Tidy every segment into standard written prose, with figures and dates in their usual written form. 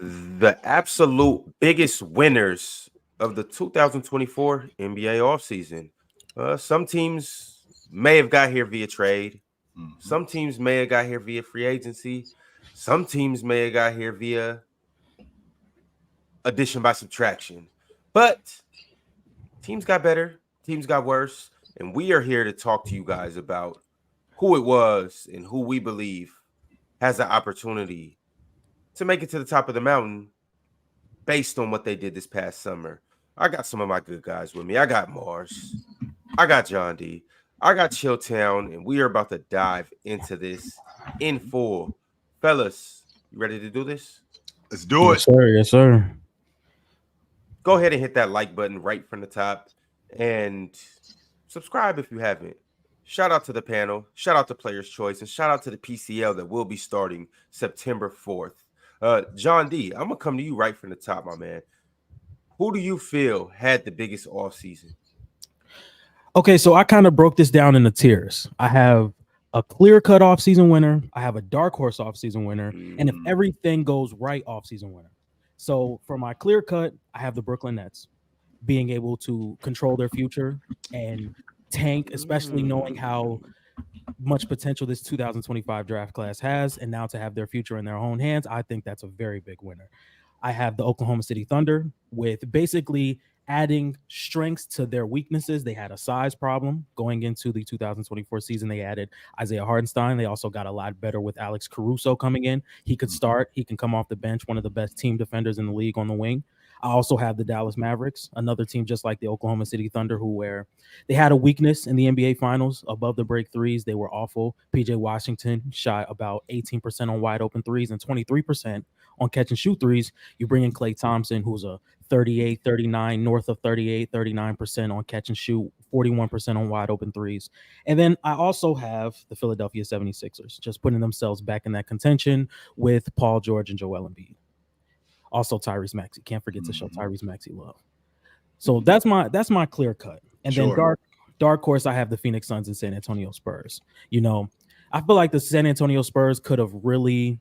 The absolute biggest winners of the 2024 NBA offseason. Some teams may have got here via trade. Mm-hmm. Some teams may have got here via free agency. Some teams may have got here via addition by subtraction. But teams got better, teams got worse, and we are here to talk to you guys about who it was and who we believe has the opportunity to make it to the top of the mountain based on what they did this past summer. I got some of my good guys with me. I got Mars. I got John D. I got Chilltown, and we are about to dive into this in full. Fellas, you ready to do this? Let's do it. Yes, sir. Yes, sir. Go ahead and hit that like button right from the top and subscribe if you haven't. Shout out to the panel, shout out to Players Choice, and shout out to the PCL that will be starting September 4th. John D, I'm going to come to you right from the top, my man. Who do you feel had the biggest offseason? Okay, so I kind of broke this down into tiers. I have a clear-cut offseason winner. I have a dark horse offseason winner. And if everything goes right, offseason winner. So for my clear-cut, I have the Brooklyn Nets being able to control their future and tank, especially knowing how much potential this 2025 draft class has, and now to have their future in their own hands, I think that's a very big winner. I have the Oklahoma City Thunder with basically adding strengths to their weaknesses. They had a size problem going into the 2024 season. They added Isaiah Hartenstein. They also got a lot better with Alex Caruso coming in. He could start. He can come off the bench, one of the best team defenders in the league on the wing. I also have the Dallas Mavericks, another team just like the Oklahoma City Thunder, where they had a weakness in the NBA Finals above the break threes. They were awful. PJ Washington shot about 18% on wide open threes and 23% on catch and shoot threes. You bring in Klay Thompson, who's a 38, 39, north of 38, 39% on catch and shoot, 41% on wide open threes. And then I also have the Philadelphia 76ers just putting themselves back in that contention with Paul George and Joel Embiid. Also Tyrese Maxey. Can't forget to show Tyrese Maxey love. So that's my clear cut. And then dark horse, I have the Phoenix Suns and San Antonio Spurs. You know, I feel like the San Antonio Spurs could have really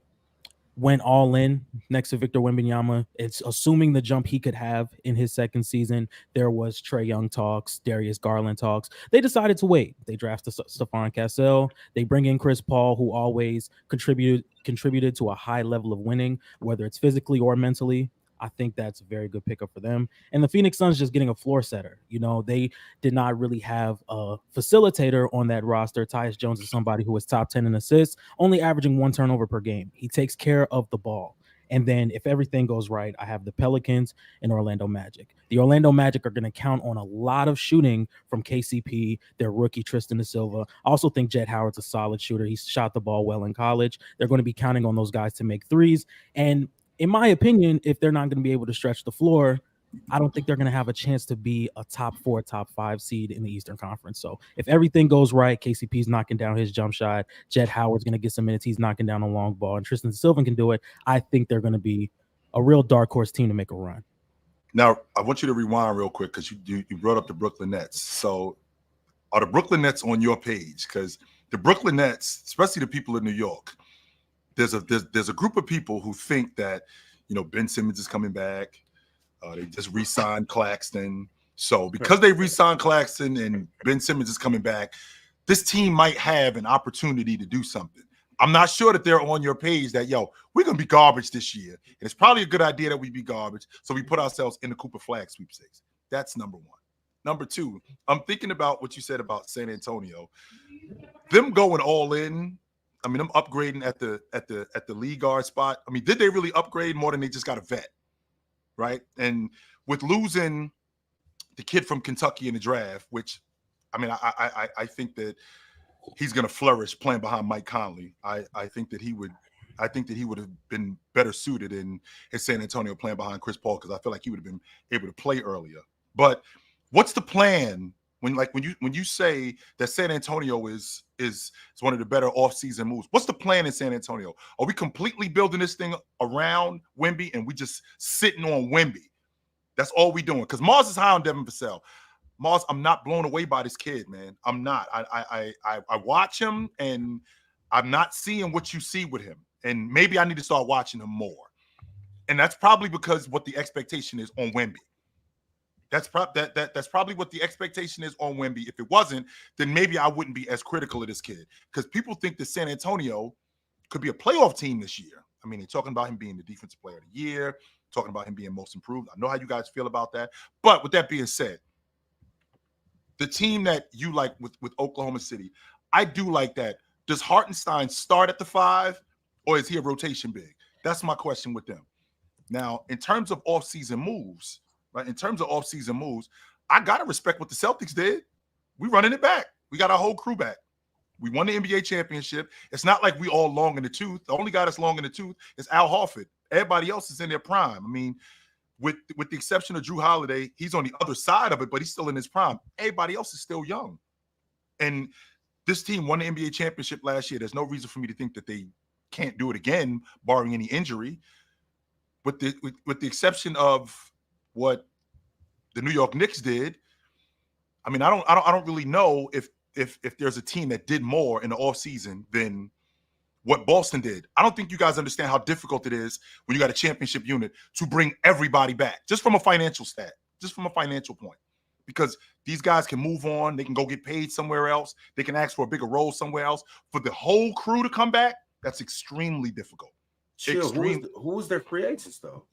went all in next to Victor Wembanyama. It's assuming the jump he could have in his second season. There was Trae Young talks, Darius Garland talks. They decided to wait. They drafted Stephon Cassell. They bring in Chris Paul, who always contributed to a high level of winning, whether it's physically or mentally. I think that's a very good pickup for them. And the Phoenix Suns just getting a floor setter. You know, they did not really have a facilitator on that roster. Tyus Jones is somebody who is top 10 in assists, only averaging 1 turnover per game. He takes care of the ball. And then if everything goes right, I have the Pelicans and Orlando Magic. The Orlando Magic are going to count on a lot of shooting from KCP, their rookie Tristan da Silva. I also think Jett Howard's a solid shooter. He shot the ball well in college. They're going to be counting on those guys to make threes. And in my opinion, if they're not going to be able to stretch the floor, I don't think they're going to have a chance to be a top 4, top 5 seed in the Eastern Conference. So if everything goes right, KCP's knocking down his jump shot, Jett Howard's going to get some minutes, he's knocking down a long ball, and Tristan da Silva can do it. I think they're going to be a real dark horse team to make a run. Now, I want you to rewind real quick because you brought up the Brooklyn Nets. So are the Brooklyn Nets on your page? Because the Brooklyn Nets, especially the people in New York, there's a group of people who think that, you know, Ben Simmons is coming back. They just re-signed Claxton. So because they re-signed Claxton and Ben Simmons is coming back, this team might have an opportunity to do something. I'm not sure that they're on your page that, yo, we're going to be garbage this year. And it's probably a good idea that we be garbage. So we put ourselves in the Cooper Flag sweepstakes. That's number one. Number two, I'm thinking about what you said about San Antonio. Them going all in. I mean, them upgrading at the lead guard spot. I mean, did they really upgrade more than they just got a vet, right? And with losing the kid from Kentucky in the draft, which, I mean, I think that he's going to flourish playing behind Mike Conley. I think that he would have been better suited in San Antonio playing behind Chris Paul because I feel like he would have been able to play earlier. But what's the plan when you say that San Antonio is one of the better offseason moves? What's the plan in San Antonio? Are we completely building this thing around Wemby and we just sitting on Wemby? That's all we doing. Because Mars is high on Devin Vassell. Mars, I'm not blown away by this kid, man. I'm not. I watch him and I'm not seeing what you see with him. And maybe I need to start watching him more. And that's probably because what the expectation is on Wemby. That's probably what the expectation is on Wemby. If it wasn't, then maybe I wouldn't be as critical of this kid, because people think that San Antonio could be a playoff team this year. I mean, they're talking about him being the defensive player of the year, talking about him being most improved. I know how you guys feel about that. But with that being said, the team that you like with Oklahoma City, I do like that. Does Hartenstein start at the 5, or is he a rotation big? That's my question with them. Now, in terms of offseason moves, right? In terms of offseason moves, I got to respect what the Celtics did. We running it back. We got our whole crew back. We won the NBA championship. It's not like we all long in the tooth. The only guy that's long in the tooth is Al Horford. Everybody else is in their prime. I mean, with the exception of Drew Holiday, he's on the other side of it, but he's still in his prime. Everybody else is still young. And this team won the NBA championship last year. There's no reason for me to think that they can't do it again, barring any injury. With the exception of what the New York Knicks did, I mean, I don't really know if there's a team that did more in the offseason than what Boston did. I don't think you guys understand how difficult it is when you got a championship unit to bring everybody back, just from a financial point, because these guys can move on. They can go get paid somewhere else. They can ask for a bigger role somewhere else. For the whole crew to come back, that's extremely difficult. Chill. Who was their free agents though?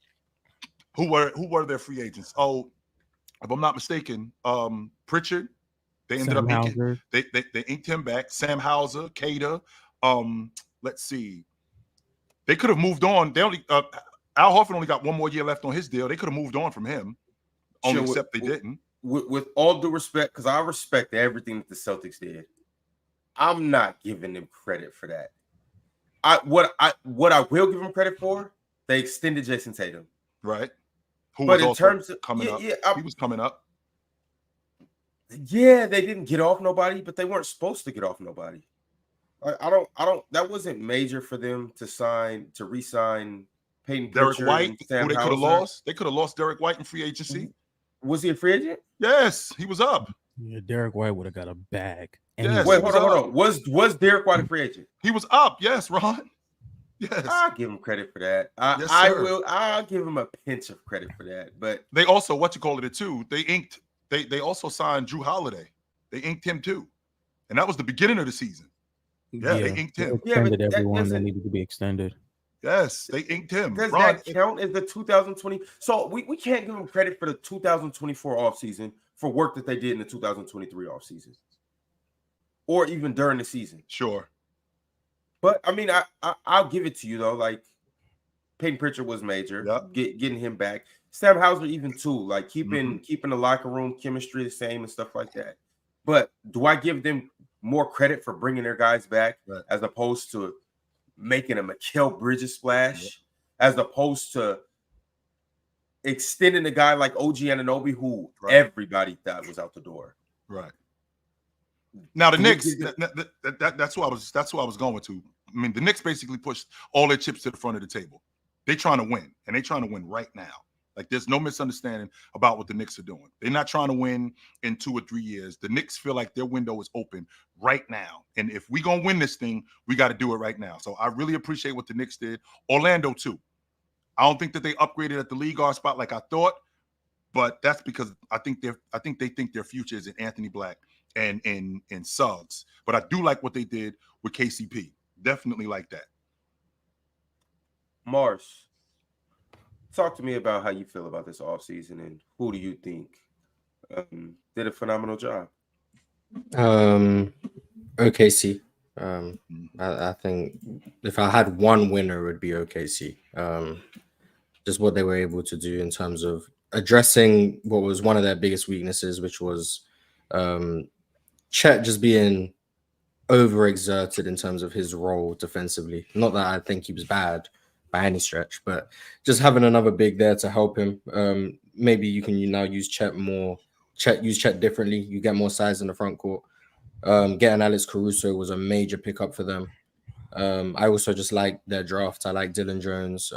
Who were their free agents? Oh, if I'm not mistaken, Pritchard. They ended up inking, they inked him back. Sam Hauser, Cater. Let's see. They could have moved on. They only Al Horford only got one more year left on his deal. They could have moved on from him. Except they didn't. With all due respect, because I respect everything that the Celtics did, I'm not giving them credit for that. What I will give them credit for, they extended Jason Tatum. Right. Who but was in also terms of coming up. He was coming up. Yeah, they didn't get off nobody, but they weren't supposed to get off nobody. I don't. That wasn't major for them to re-sign Peyton Derrick Pritchard White, and who Sam they could have Hauser. lost. They could have lost Derrick White in free agency. Was he a free agent? Yes, he was up. Yeah, Derrick White would have got a bag. Yes, Wait, hold on. Was Derrick White a free agent? He was up. Yes, Ron. Yes. I'll give him credit for that. Yes, I sir. will. I'll give him a pinch of credit for that. But They also, too. They inked. They also signed Drew Holiday. They inked him too, and that was the beginning of the season. Yeah, they inked him. They extended but that everyone that doesn't- needed to be extended. Yes, they inked him. does Ron, that count as the 2020? So we can't give them credit for the 2024 offseason for work that they did in the 2023 offseason, or even during the season. sure. But I mean, I'll give it to you though. Like Peyton Pritchard was major. Yep. Getting him back. Sam Hauser even too. Like Mm-hmm. keeping the locker room chemistry the same and stuff like that. But do I give them more credit for bringing their guys back Right. as opposed to making a Mikal Bridges splash, as opposed to extending a guy like OG Anunoby, who Right. everybody thought was out the door? Right. Now the Can we Knicks. get That's what I was going to. I mean, the Knicks basically pushed all their chips to the front of the table. They're trying to win, and they're trying to win right now. Like, there's no misunderstanding about what the Knicks are doing. They're not trying to win in 2 or 3 years. The Knicks feel like their window is open right now. And if we're going to win this thing, we got to do it right now. So I really appreciate what the Knicks did. Orlando, too. I don't think that they upgraded at the league guard spot like I thought, but that's because I think they think their future is in Anthony Black and in Suggs. But I do like what they did with KCP. Definitely like that. Mars, talk to me about how you feel about this offseason and who do you think did a phenomenal job? OKC. I think if I had one winner, it would be OKC. Just what they were able to do in terms of addressing what was one of their biggest weaknesses, which was Chet just being overexerted in terms of his role defensively. Not that I think he was bad by any stretch, but just having another big there to help him. Maybe you can now use Chet more. Use Chet differently. You get more size in the front court. Getting Alex Caruso was a major pickup for them. I also just like their draft. I like Dylan Jones.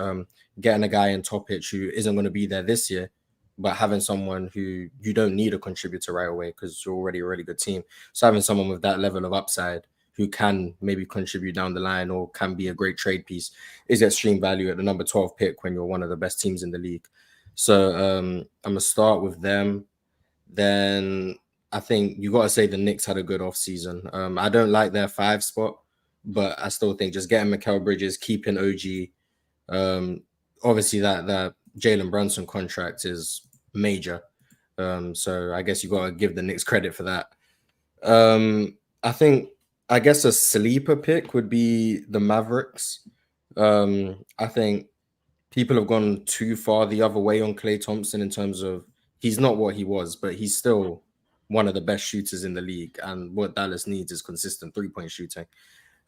Getting a guy in Topic who isn't going to be there this year, but having someone who you don't need a contributor right away because you're already a really good team. So having someone with that level of upside who can maybe contribute down the line or can be a great trade piece is extreme value at the number 12 pick when you're one of the best teams in the league. So I'm gonna start with them. Then I think you got to say the Knicks had a good offseason. I don't like their 5 spot, but I still think just getting Mikal Bridges, keeping OG. Obviously that Jalen Brunson contract is major. So I guess you got to give the Knicks credit for that. I guess a sleeper pick would be the Mavericks. I think people have gone too far the other way on Klay Thompson in terms of he's not what he was, but he's still one of the best shooters in the league. And what Dallas needs is consistent 3-point shooting.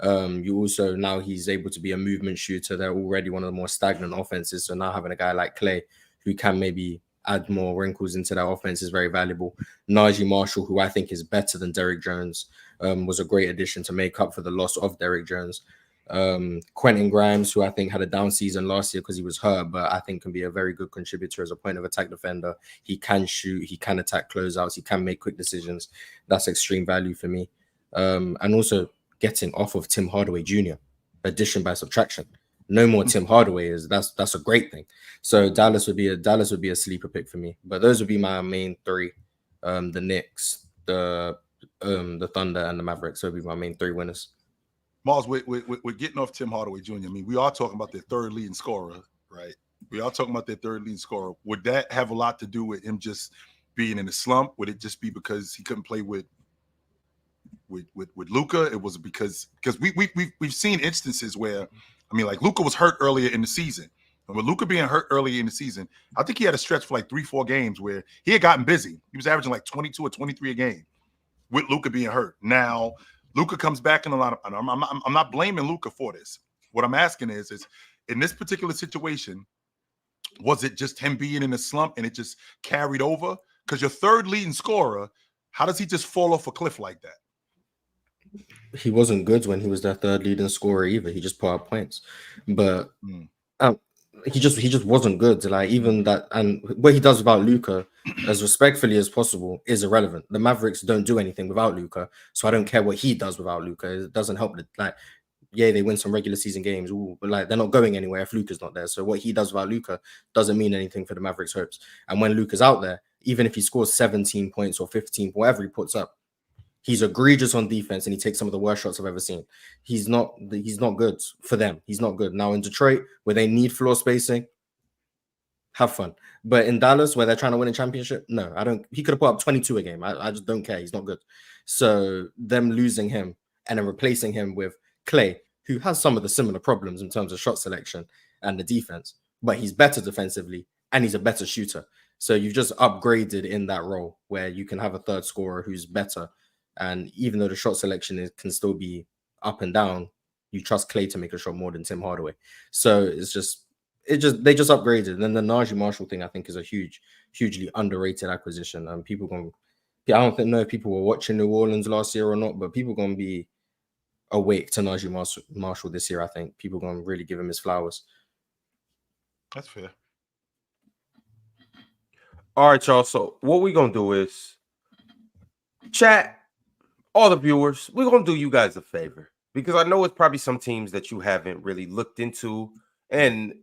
You also, now he's able to be a movement shooter. They're already one of the more stagnant offenses. So now having a guy like Klay who can maybe add more wrinkles into that offense is very valuable. Najee Marshall, who I think is better than Derrick Jones, was a great addition to make up for the loss of Derrick Jones. Quentin Grimes, who I think had a down season last year because he was hurt, but I think can be a very good contributor as a point of attack defender. He can shoot, he can attack closeouts, he can make quick decisions. That's extreme value for me. And also getting off of Tim Hardaway Jr., addition by subtraction. No more Tim Hardaway that's a great thing. So Dallas would be a sleeper pick for me. But those would be my main 3: the Knicks, the Thunder, and the Mavericks. So would be my main 3 winners. Mars, we're getting off Tim Hardaway Jr. I mean, we are talking about their 3rd leading scorer, right? We are talking about their 3rd leading scorer. Would that have a lot to do with him just being in a slump? Would it just be because he couldn't play with Luka? It was because we've seen instances where, I mean, like Luka was hurt earlier in the season. And with Luka being hurt earlier in the season, I think he had a stretch for like 3-4 games where he had gotten busy. He was averaging like 22 or 23 a game with Luka being hurt. Now, Luka comes back in a lot of, I'm not blaming Luka for this. What I'm asking is in this particular situation, was it just him being in a slump and it just carried over? Because your 3rd leading scorer, how does he just fall off a cliff like that? He wasn't good when he was their 3rd leading scorer either. He just put up points, but he just wasn't good. Like even that, and what he does without Luka, as respectfully as possible, is irrelevant. The Mavericks don't do anything without Luka, so I don't care what he does without Luka. It doesn't help. Yeah, they win some regular season games, but like they're not going anywhere if Luka's not there. So what he does without Luka doesn't mean anything for the Mavericks' hopes. And when Luka's out there, even if he scores 17 points or 15, whatever he puts up, he's egregious on defense and he takes some of the worst shots I've ever seen. He's not good for them. He's not good. Now in Detroit, where they need floor spacing, have fun. But in Dallas, where they're trying to win a championship, no, I don't. He could have put up 22 a game. I just don't care. He's not good. So them losing him and then replacing him with Klay, who has some of the similar problems in terms of shot selection and the defense, but he's better defensively and he's a better shooter. So you've just upgraded in that role where you can have a 3rd scorer who's better. And even though the shot selection can still be up and down, you trust Klay to make a shot more than Tim Hardaway. So they just upgraded. And then the Najee Marshall thing, I think, is a hugely underrated acquisition. And I don't know if people were watching New Orleans last year or not, but people going to be awake to Najee Marshall this year. I think people going to really give him his flowers. That's fair. All right, y'all. So what we're going to do is chat. All the viewers, we're going to do you guys a favor because I know it's probably some teams that you haven't really looked into and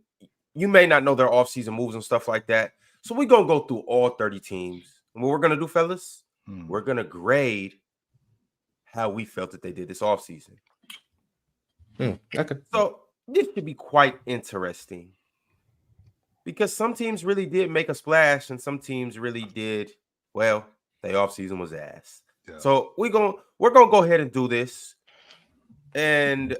you may not know their offseason moves and stuff like that. So we're going to go through all 30 teams. And what we're going to do, fellas, we're going to grade how we felt that they did this offseason. Okay. So this should be quite interesting because some teams really did make a splash and some teams really did, well, their offseason was ass. Yeah. So we're gonna go ahead and do this, and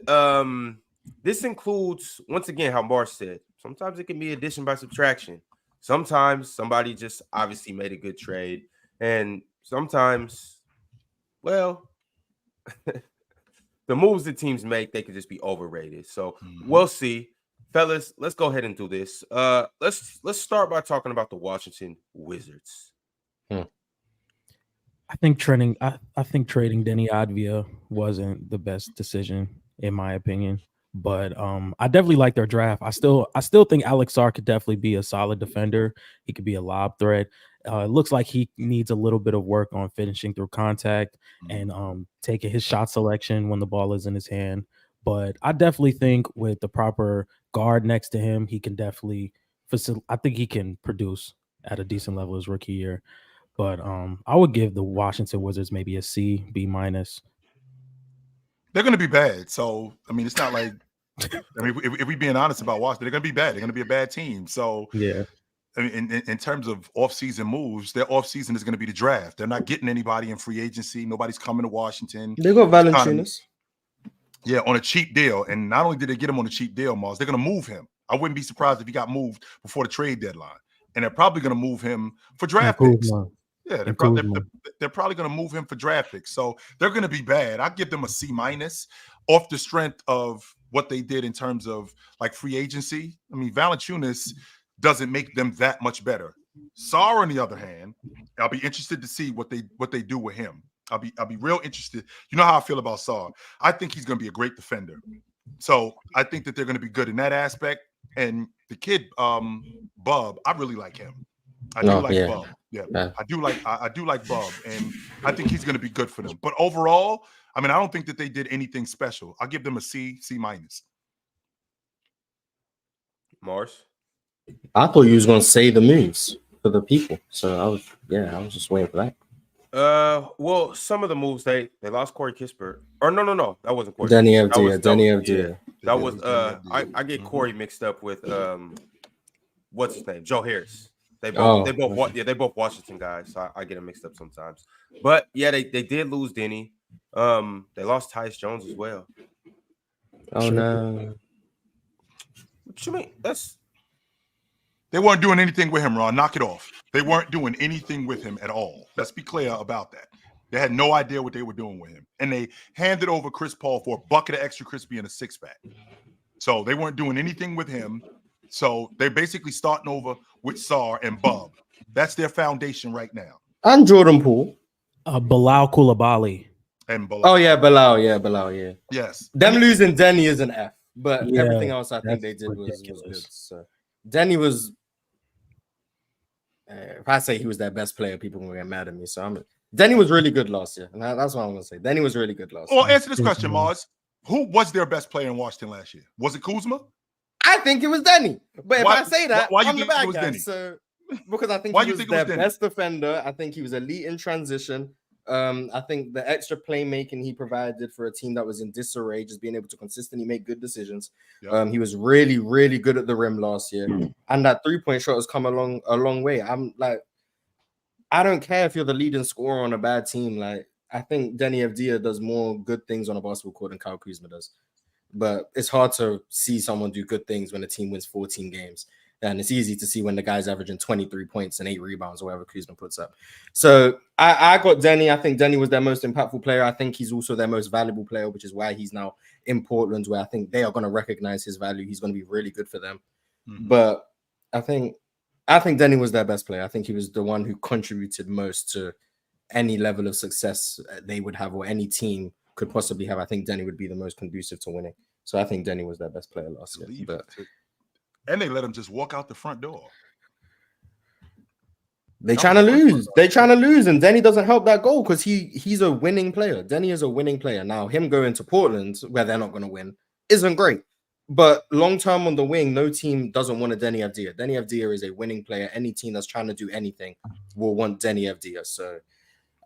this includes once again how Marsh said. Sometimes it can be addition by subtraction. Sometimes somebody just obviously made a good trade, and sometimes, well, the moves that teams make they could just be overrated. So we'll see, fellas. Let's go ahead and do this. Let's start by talking about the Washington Wizards. I think trading Denny Advia wasn't the best decision in my opinion, but I definitely like their draft. I still think Alex Sarr could definitely be a solid defender. He could be a lob threat, It looks like he needs a little bit of work on finishing through contact and taking his shot selection when the ball is in his hand. But I definitely think with the proper guard next to him, he can definitely I think he can produce at a decent level his rookie year. But I would give the Washington Wizards maybe a C, B minus. They're going to be bad. So, I mean, it's not like, I mean, if we're being honest about Washington, they're going to be bad. They're going to be a bad team. So, yeah. I mean, in terms of off-season moves, their off-season is going to be the draft. They're not getting anybody in free agency. Nobody's coming to Washington. They got Valanciunas. Yeah, on a cheap deal. And not only did they get him on a cheap deal, Mars, they're going to move him. I wouldn't be surprised if he got moved before the trade deadline. And they're probably going to move him for draft picks. Yeah, they're probably going to move him for draft picks. So they're going to be bad. I give them a C minus off the strength of what they did in terms of like free agency. I mean, Valanciunas doesn't make them that much better. Sarr, on the other hand, I'll be interested to see what they do with him. I'll be real interested. You know how I feel about Sarr. I think he's going to be a great defender. So I think that they're going to be good in that aspect. And the kid, Bub, I really like him. I do like Bub. Yeah, I do like Bub, and I think he's going to be good for them. But overall, I mean, I don't think that they did anything special. I'll give them a C minus. Mars? I thought you was going to say the moves for the people. So I was just waiting for that. Well, some of the moves they lost Corey Kispert. Or no, that wasn't Corey. Danny Avdija. That was I get Corey mixed up with what's his name? Joe Harris. They both Washington guys, so I get them mixed up sometimes. But yeah, they did lose Denny. They lost Tyus Jones as well. Oh no. What you mean? They weren't doing anything with him, Ron. Knock it off. They weren't doing anything with him at all. Let's be clear about that. They had no idea what they were doing with him. And they handed over Chris Paul for a bucket of extra crispy and a six-pack. So they weren't doing anything with him. So they're basically starting over with Sarr and Bub. That's their foundation right now. And Jordan Poole. Bilal Coulibaly. And Bilal. Oh, yeah, Bilal. Yeah, Bilal, yeah. Yes. Them losing Denny is an F. But everything else I think they did was good. So Denny was... if I say he was their best player, people will get mad at me. So Denny was really good last year. And that's what I'm going to say. Denny was really good last year. Well, answer this question, Mars. Who was their best player in Washington last year? Was it Kuzma? I think it was Denny. But if I say that, why I'm the bad guy. Denny? So, because I think he was their best defender. I think he was elite in transition. I think the extra playmaking he provided for a team that was in disarray, just being able to consistently make good decisions. Yep. He was really, really good at the rim last year. And that three-point shot has come a long way. I'm like, I don't care if you're the leading scorer on a bad team. Like, I think Denny Avdija does more good things on a basketball court than Kyle Kuzma does. But it's hard to see someone do good things when a team wins 14 games. And it's easy to see when the guy's averaging 23 points and 8 rebounds or whatever Kuzma puts up. So I got Denny. I think Denny was their most impactful player. I think he's also their most valuable player, which is why he's now in Portland, where I think they are going to recognize his value. He's going to be really good for them. Mm-hmm. But I think Denny was their best player. I think he was the one who contributed most to any level of success they would have or any team could possibly have. I think Denny would be the most conducive to winning. So I think Denny was their best player last year. And they let him just walk out the front door. They're trying to lose. And Denny doesn't help that goal because he's a winning player. Denny is a winning player. Now, him going to Portland, where they're not going to win, isn't great. But long-term on the wing, no team doesn't want a Denny Avdija. Denny Avdija is a winning player. Any team that's trying to do anything will want Denny Avdija. So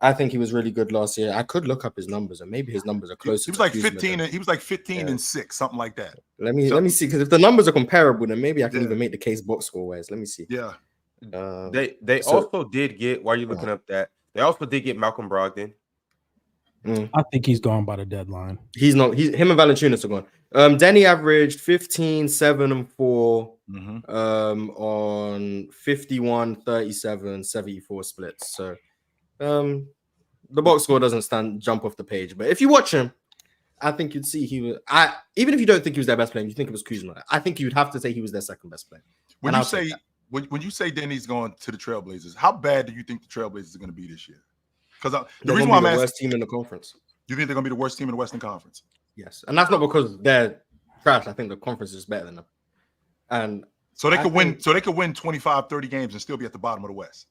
I think he was really good last year. I could look up his numbers, and maybe his numbers are closer. He was like 15. He was like 15 and 6, something like that. Let me see, because if the numbers are comparable, then maybe I can even make the case box score wise. Let me see. Yeah. They also did get. While you're looking up that, they also did get Malcolm Brogdon. I think he's gone by the deadline. He's not. Him and Valanciunas are gone. Denny averaged 15, 7, and 4 on 51, 37, 74 splits. So the box score doesn't jump off the page. But if you watch him, I think you'd see he was. Even if you don't think he was their best player, you think it was Kuzma. I think you'd have to say he was their second best player. When you say Denny's going to the Trailblazers, how bad do you think the Trailblazers are going to be this year? Because the reason why I'm asking, worst team in the conference. You think they're going to be the worst team in the Western Conference? Yes, and that's not because they're trash. I think the conference is better than them, and so they could win. So they could win 25, 30 games and still be at the bottom of the West.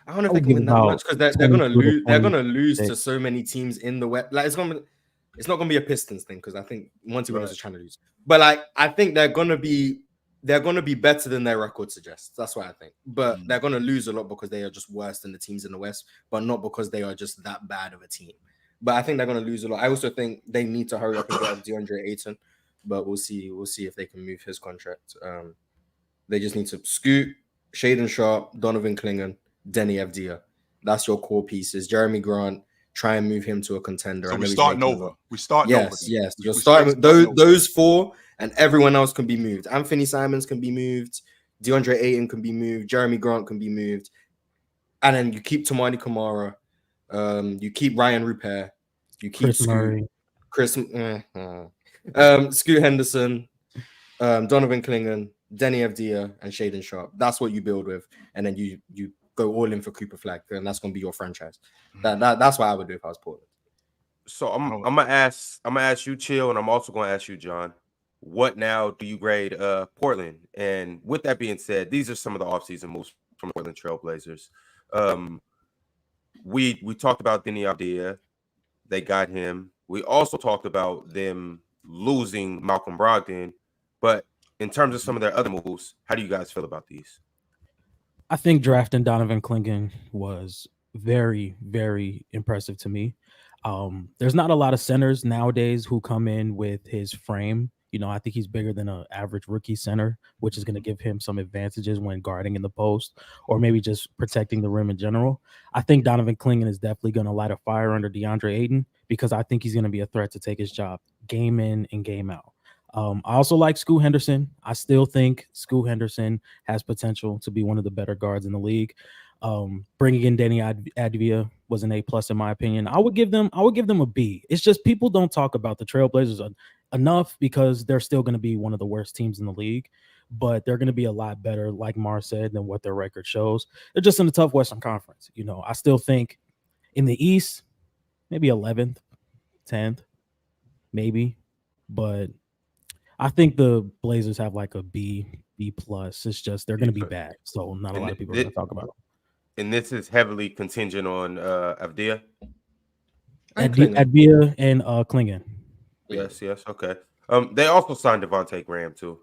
I don't know if I they would can give win that about much because they're 22 gonna to lose. They're gonna 26. lose to so many teams in the West. Like it's not gonna be a Pistons thing because I think Monty Williams is trying to lose. But like I think they're gonna be better than their record suggests. That's what I think. But they're gonna lose a lot because they are just worse than the teams in the West, but not because they are just that bad of a team. But I think they're gonna lose a lot. I also think they need to hurry up and get DeAndre Ayton. But we'll see. We'll see if they can move his contract. They just need to Scoot, Shaden Sharp, Donovan Clingan, Denny Avdia. That's your core pieces. Jeremy Grant, try and move him to a contender. So we're starting over. We're starting over. Yes. You're starting with those four, and everyone else can be moved. Anthony Simons can be moved. DeAndre Ayton can be moved. Jeremy Grant can be moved. And then you keep Tamani Kamara. You keep Ryan Rupert. You keep Scoot Henderson, Donovan Clingan, Denny Avdia, and Shaden Sharp. That's what you build with, and then you go all in for Cooper Flag, and that's gonna be your franchise. That's what I would do if I was Portland. So I'm gonna ask you, Chill, and I'm also gonna ask you, John. What now do you grade Portland? And with that being said, these are some of the offseason moves from Portland Trailblazers. We talked about Denny Avdia. They got him. We also talked about them losing Malcolm Brogdon. But in terms of some of their other moves, how do you guys feel about these? I think drafting Donovan Clingan was very, very impressive to me. There's not a lot of centers nowadays who come in with his frame. You know, I think he's bigger than an average rookie center, which is going to give him some advantages when guarding in the post or maybe just protecting the rim in general. I think Donovan Clingan is definitely going to light a fire under DeAndre Ayton because I think he's going to be a threat to take his job game in and game out. I also like Scoot Henderson. I still think Scoot Henderson has potential to be one of the better guards in the league. Bringing in Denny Avdia was an A+ in my opinion. I would give them a B. It's just people don't talk about the Trailblazers enough because they're still going to be one of the worst teams in the league, but they're going to be a lot better, like Mar said, than what their record shows. They're just in a tough Western Conference. You know, I still think in the East, maybe 11th, 10th, maybe, but I think the Blazers have like a B+. It's just they're going to be bad, so not a lot of people are going to talk about them. And this is heavily contingent on Avdia? Avdia and Clingan. Yes, okay. They also signed Devontae Graham too.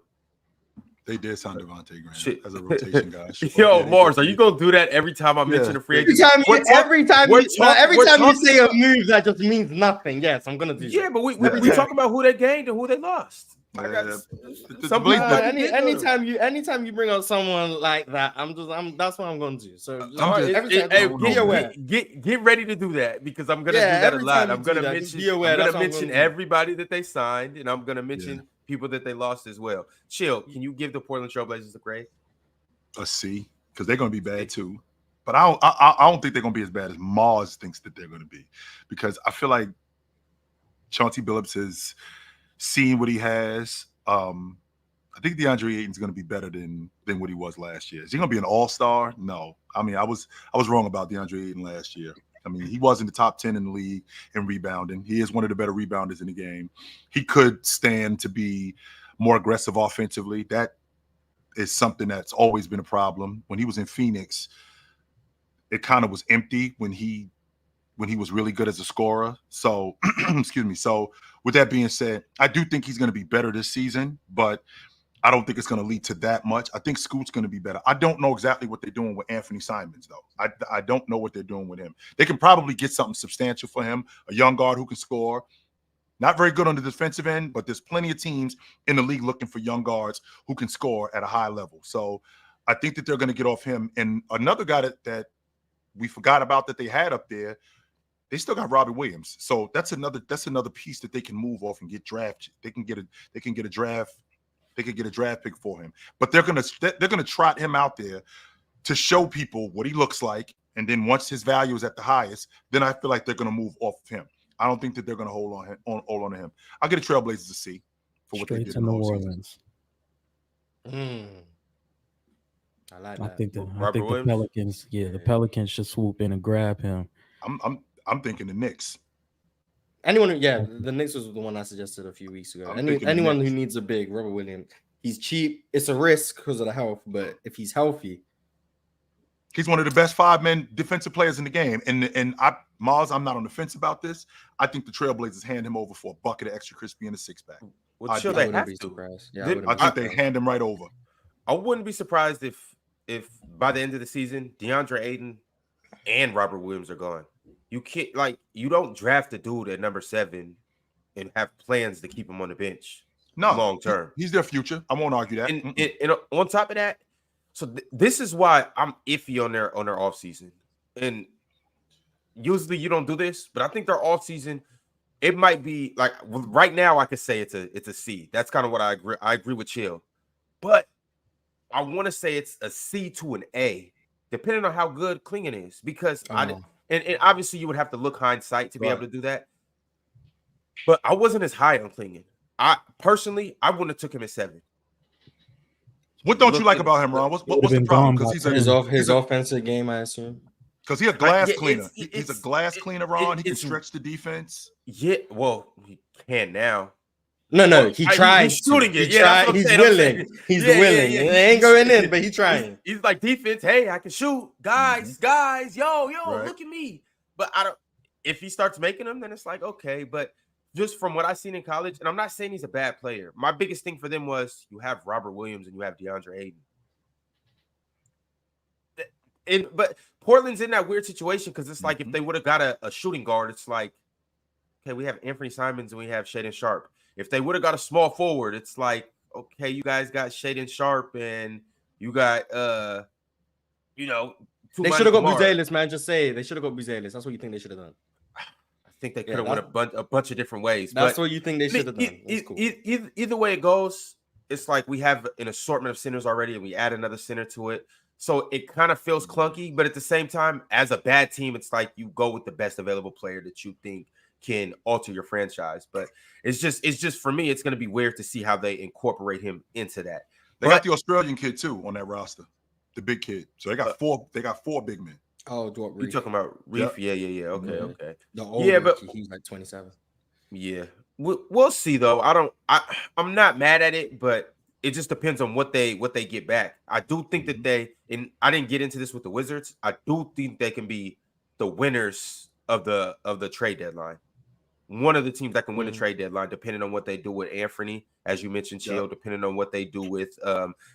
They did sign Devontae Graham as a rotation guy. Yo, Mars, are you gonna do that every time I mention a free agent? Every time you say a move, that just means nothing. Yes, I'm gonna do. Yeah, but we talk about who they gained and who they lost. Anytime you bring up someone like that, that's what I'm gonna do. So get ready to do that because I'm gonna do that a lot. I'm gonna mention everybody that they signed, and I'm gonna mention people that they lost as well. Chill. Can you give the Portland Trailblazers a grade? A C, because they're gonna be bad too. But I don't think they're gonna be as bad as Mars thinks that they're gonna be, because I feel like Chauncey Billups has seen what he has. I think DeAndre Ayton's going to be better than what he was last year. Is he going to be an all-star? No. I mean, I was wrong about DeAndre Ayton last year. I mean, he was in the top 10 in the league in rebounding. He is one of the better rebounders in the game. He could stand to be more aggressive offensively. That is something that's always been a problem. When he was in Phoenix, it kind of was empty when he was really good as a scorer. So, excuse me. So, with that being said, I do think he's going to be better this season, but I don't think it's going to lead to that much. I think Scoot's going to be better. I don't know exactly what they're doing with Anthony Simons, though. I don't know what they're doing with him. They can probably get something substantial for him, a young guard who can score. Not very good on the defensive end, but there's plenty of teams in the league looking for young guards who can score at a high level. So I think that they're going to get off him. And another guy that we forgot about that they had up there, they still got Robbie Williams. So that's another piece that they can move off and get drafted. They can get a draft pick for him. But they're gonna trot him out there to show people what he looks like. And then once his value is at the highest, then I feel like they're gonna move off of him. I don't think that they're gonna hold on to him. I'll get a Trailblazers a C for what they did in New Orleans. I like that. I think the Pelicans, the Pelicans should swoop in and grab him. I'm thinking the Knicks. The Knicks was the one I suggested a few weeks ago. Anyone who needs a big, Robert Williams, he's cheap. It's a risk because of the health, but if he's healthy, He's one of the best 5-man defensive players in the game. And Mars, I'm not on the fence about this. I think the Trailblazers hand him over for a bucket of extra crispy and a 6-pack. Well, sure, they have to. Surprised. Yeah, I think they hand him right over. I wouldn't be surprised if by the end of the season, DeAndre Ayton and Robert Williams are gone. You can't you don't draft a dude at number 7 and have plans to keep him on the bench long term. He's their future. I won't argue that. And on top of that, so this is why I'm iffy on their offseason. And usually you don't do this, but I think their offseason, it might be like right now I could say it's a C. That's kind of what I agree. I agree with Chill. But I want to say it's a C to an A, depending on how good Klingon is. Because and obviously you would have to look hindsight to be able to do that. But I wasn't as high on Klingon. I personally wouldn't have took him at 7. What don't you like about him, Ron? What's the problem? Because his offensive game, I assume. Because he's a glass cleaner. He's a glass cleaner, Ron. He can stretch the defense. Yeah, well, he can now. No, he tried. He's shooting it. He's willing. He's willing. It ain't going in, but he's trying. He's like defense. Hey, I can shoot, guys. Yo, look at me. But I don't. If he starts making them, then it's like okay. But just from what I've seen in college, and I'm not saying he's a bad player. My biggest thing for them was you have Robert Williams and you have DeAndre Ayton. But Portland's in that weird situation because it's like if they would have got a shooting guard, it's like, okay, we have Anthony Simons and we have Shaedon Sharpe. If they would have got a small forward, it's like, okay, you guys got Shaedon Sharpe and you got they should have got Buzelis, man. Just say it. They should have got Buzelis. That's what you think they should have done. I think they could have went a bunch of different ways. That's what you think they should have done. Cool. Either way it goes, it's like we have an assortment of centers already and we add another center to it. So it kind of feels clunky, but at the same time, as a bad team, it's like you go with the best available player that you think can alter your franchise. But it's just for me, it's going to be weird to see how they incorporate him into that. They got the Australian kid too on that roster, the big kid. So they got 4 big men. Oh, you talking about Reef? Yep. Yeah. Okay. The old but he's like 27. Yeah, we'll see though. I'm not mad at it, but it just depends on what they get back. I do think that and I didn't get into this with the Wizards. I do think they can be the winners of the trade deadline. One of the teams that can win the trade deadline, depending on what they do with Anthony, as you mentioned, Chill. Depending on what they do with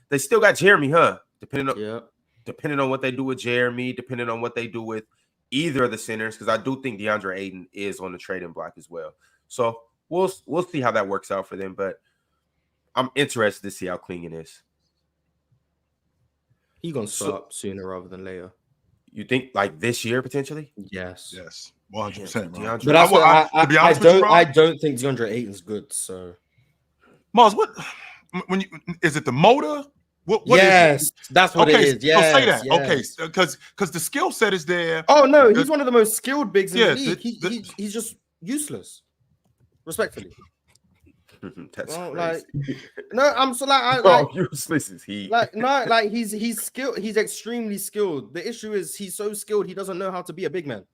they still got Jeremy, huh? Depending on what they do with Jeremy, depending on what they do with either of the centers, because I do think DeAndre Ayton is on the trading block as well. So we'll see how that works out for them. But I'm interested to see how Klingon is. He's gonna start sooner rather than later. You think like this year potentially? Yes. 100%. But I don't think DeAndre Ayton's good. So, Mars, is it the motor? What yes, is it? That's what it is. Yes, so say that. Yes. Okay, because the skill set is there. Oh no, he's one of the most skilled bigs in the league. He's just useless. Respectfully. That's I'm so useless is he? He's skilled. He's extremely skilled. The issue is he's so skilled he doesn't know how to be a big man.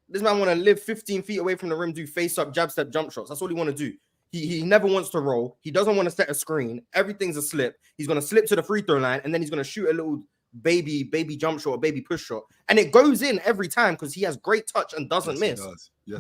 This man want to live 15 feet away from the rim, do face up, jab step, jump shots. That's all he want to do. He never wants to roll. He doesn't want to set a screen. Everything's a slip. He's gonna slip to the free throw line and then he's gonna shoot a little baby jump shot, a baby push shot, and it goes in every time because he has great touch and doesn't miss.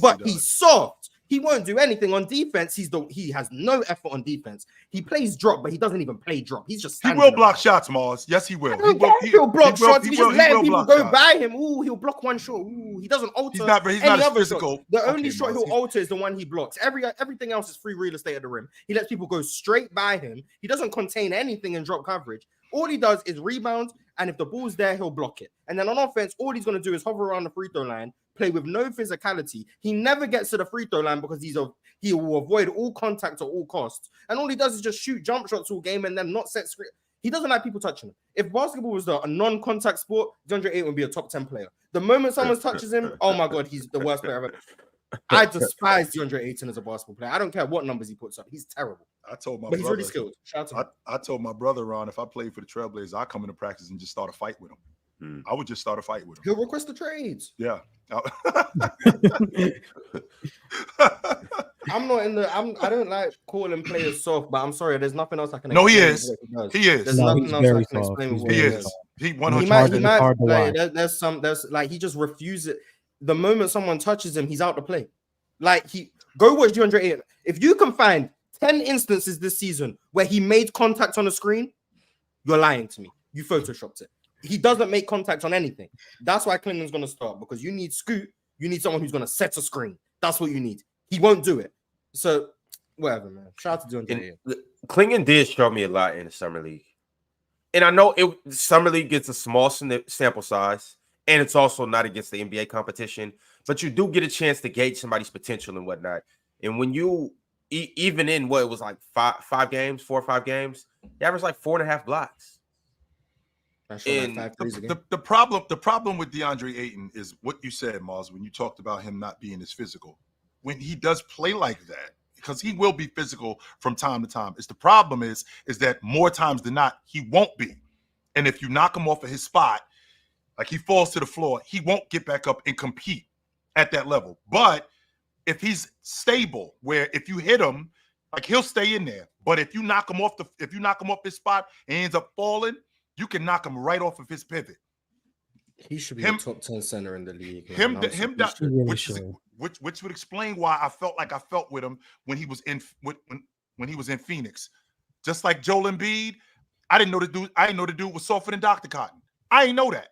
But he's soft. He won't do anything on defense. He has no effort on defense. He plays drop, but he doesn't even play drop. He's just he will block shots, Mars. Yes, he will. He'll block shots. He's just letting people go by him. Ooh, he'll block one shot. Ooh, he doesn't alter. He's not as physical. Shot. The only shot he'll alter is the one he blocks. Everything else is free real estate at the rim. He lets people go straight by him. He doesn't contain anything in drop coverage. All he does is rebounds, and if the ball's there, he'll block it. And then on offense, all he's going to do is hover around the free throw line, play with no physicality. He never gets to the free throw line because he will avoid all contact at all costs. And all he does is just shoot jump shots all game and then not set screen. He doesn't like people touching him. If basketball was a non-contact sport, DeAndre Ayton would be a top 10 player. The moment someone touches him, oh my God, he's the worst player I've ever. I despise DeAndre Ayton as a basketball player. I don't care what numbers he puts up. He's terrible. But he's really skilled. Shout out to him. I told my brother, Ron, if I played for the Trailblazers, I'd come into practice and just start a fight with him. I would just start a fight with him. He'll request the trades. Yeah. I don't like calling players soft, but I'm sorry, there's nothing else I can explain. No, he is. He is. There's nothing else I can explain with what he is. He He 100. might- He It's might hard to like watch. there's like he just refuses it. The moment someone touches him, he's out to play. Like he go watch DeAndre Ayton. If you can find 10 instances this season where he made contact on the screen, you're lying to me. You photoshopped it. He doesn't make contact on anything. That's why Clinton's gonna start, because you need Scoot. You need someone who's gonna set a screen. That's what you need. He won't do it. So whatever, man. Shout out to DeAndre Ayton. Clinton did show me a lot in the summer league, and I know summer league gets a small sample size, and it's also not against the NBA competition, but you do get a chance to gauge somebody's potential and whatnot. And when you even in what it was like 4 or 5 games, he averaged like 4.5 blocks. And The problem with DeAndre Ayton is what you said, Mars, when you talked about him not being as physical. When he does play like that, because he will be physical from time to time. The problem is that more times than not, he won't be. And if you knock him off of his spot, like he falls to the floor, he won't get back up and compete at that level. But if he's stable, where if you hit him, like he'll stay in there. But if you knock him off his spot and he ends up falling, you can knock him right off of his pivot. He should be a top 10 center in the league. Which would explain why I felt with him when he was in when he was in Phoenix. Just like Joel Embiid, I didn't know the dude was softer than Dr. Cotton. I didn't know that.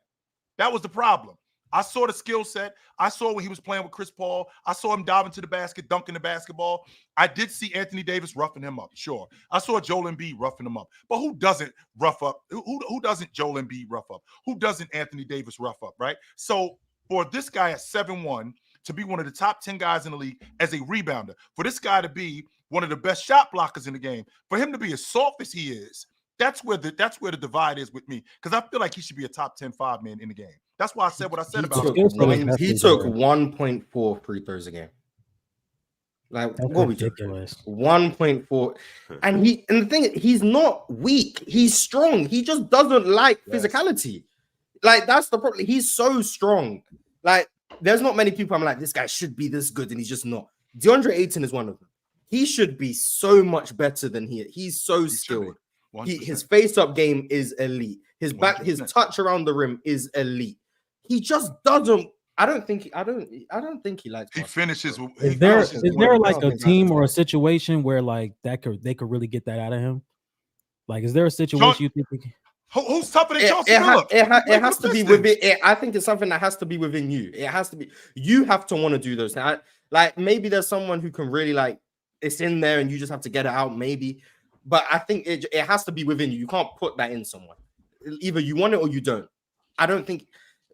That was the problem. I saw the skill set. I saw when he was playing with Chris Paul. I saw him dive into the basket, dunking the basketball. I did see Anthony Davis roughing him up. Sure. I saw Joel Embiid roughing him up. But who doesn't rough up? Who doesn't Joel Embiid rough up? Who doesn't Anthony Davis rough up, right? So for this guy at 7'1", to be one of the top 10 guys in the league as a rebounder, for this guy to be one of the best shot blockers in the game, for him to be as soft as he is, that's where the divide is with me, because I feel like he should be a top 10 5-man in the game. That's why I said what I said about him. He took 1.4 free throws a game. Like, That's what ridiculous. 1.4. And the thing is, he's not weak. He's strong. He just doesn't like physicality. Like, that's the problem. He's so strong. Like, there's not many people I'm like, this guy should be this good, and he's just not. DeAndre Ayton is one of them. He should be so much better than he is. He's so skilled. His face-up game is elite. His 100%. Touch around the rim is elite. He just doesn't. I don't think he likes. He finishes. Is there like a team or a situation where like they could really get that out of him? Like, is there a situation you think? Who's tougher than Chauncey Billups? It has to be within. I think it's something that has to be within you. It has to be. You have to want to do those things. Like, maybe there's someone who can really, like, it's in there and you just have to get it out. Maybe, but I think it has to be within you. You can't put that in someone. Either you want it or you don't. I don't think.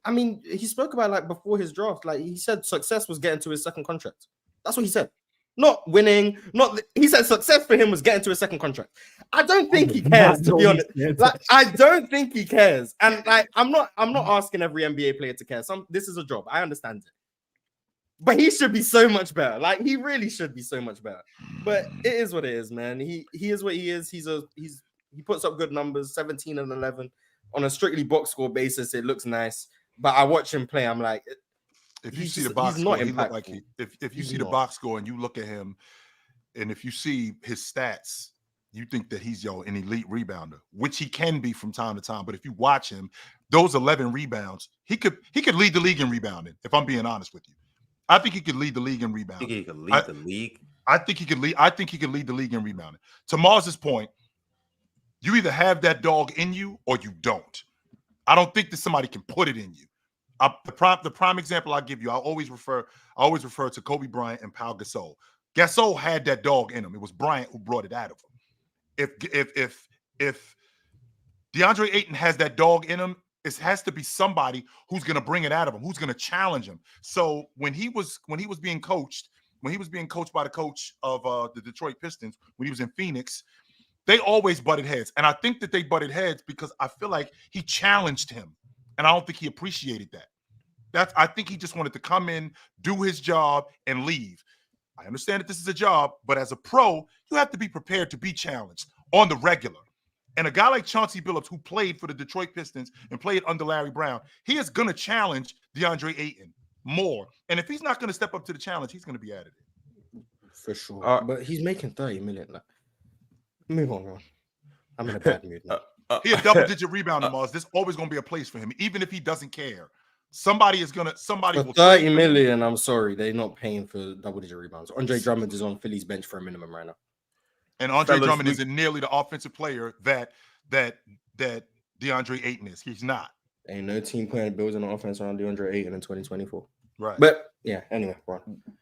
I mean, he spoke about, like, before his draft. Like, he said success was getting to his second contract. That's what he said. Not winning. He said success for him was getting to his second contract. I don't think he cares, to be honest. Like, I don't think he cares. And, like, I'm not asking every NBA player to care. This is a job. I understand it. But he should be so much better. Like, he really should be so much better. But it is what it is, man. He is what he is. He puts up good numbers, 17 and 11 on a strictly box score basis. It looks nice. But I watch him play. I'm like, if you see the box score, he look like if you see the box score and you look at him, and if you see his stats, you think that he's an elite rebounder, which he can be from time to time. But if you watch him, those 11 rebounds, he could lead the league in rebounding. If I'm being honest with you, I think he could lead the league in rebounding. He could lead the league. I think he could lead the league in rebounding. To Mars's point, you either have that dog in you or you don't. I don't think that somebody can put it in you. The prime example I give you, I always refer to Kobe Bryant and Pau Gasol. Gasol had that dog in him. It was Bryant who brought it out of him. If DeAndre Ayton has that dog in him, it has to be somebody who's going to bring it out of him, who's going to challenge him. So when he was being coached by the coach of the Detroit Pistons, when he was in Phoenix, they always butted heads. And I think that they butted heads because I feel like he challenged him. And I don't think he appreciated that. I think he just wanted to come in, do his job, and leave. I understand that this is a job, but as a pro, you have to be prepared to be challenged on the regular. And a guy like Chauncey Billups, who played for the Detroit Pistons and played under Larry Brown, he is going to challenge DeAndre Ayton more. And if he's not going to step up to the challenge, he's going to be out of it. For sure. But he's making $30 million. Like, move on, man. I'm in a bad mood now. He a double-digit rebounder, Mars. There's always going to be a place for him, even if he doesn't care. Somebody For will 30 million, I'm sorry, they're not paying for double-digit rebounds. Andre Drummond is on Philly's bench for a minimum right now. And Andre Drummond isn't nearly the offensive player that DeAndre Ayton is. He's not. Ain't no team playing building an offense around DeAndre Ayton in 2024. Right. But yeah, anyway,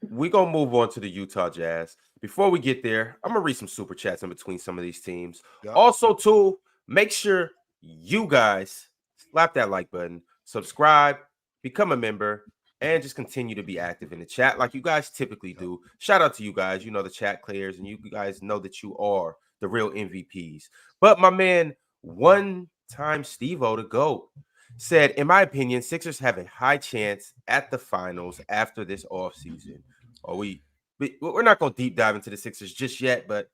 we're going to move on to the Utah Jazz. Before we get there, I'm going to read some super chats in between some of these teams. Yep. Also, too, make sure you guys slap that like button, subscribe, become a member, and just continue to be active in the chat like you guys typically do. Shout out to you guys. You know the chat players, and you guys know that you are the real MVPs. But my man, one-time Steve-O, the GOAT, said, in my opinion, Sixers have a high chance at the finals after this offseason. We're not going to deep dive into the Sixers just yet, but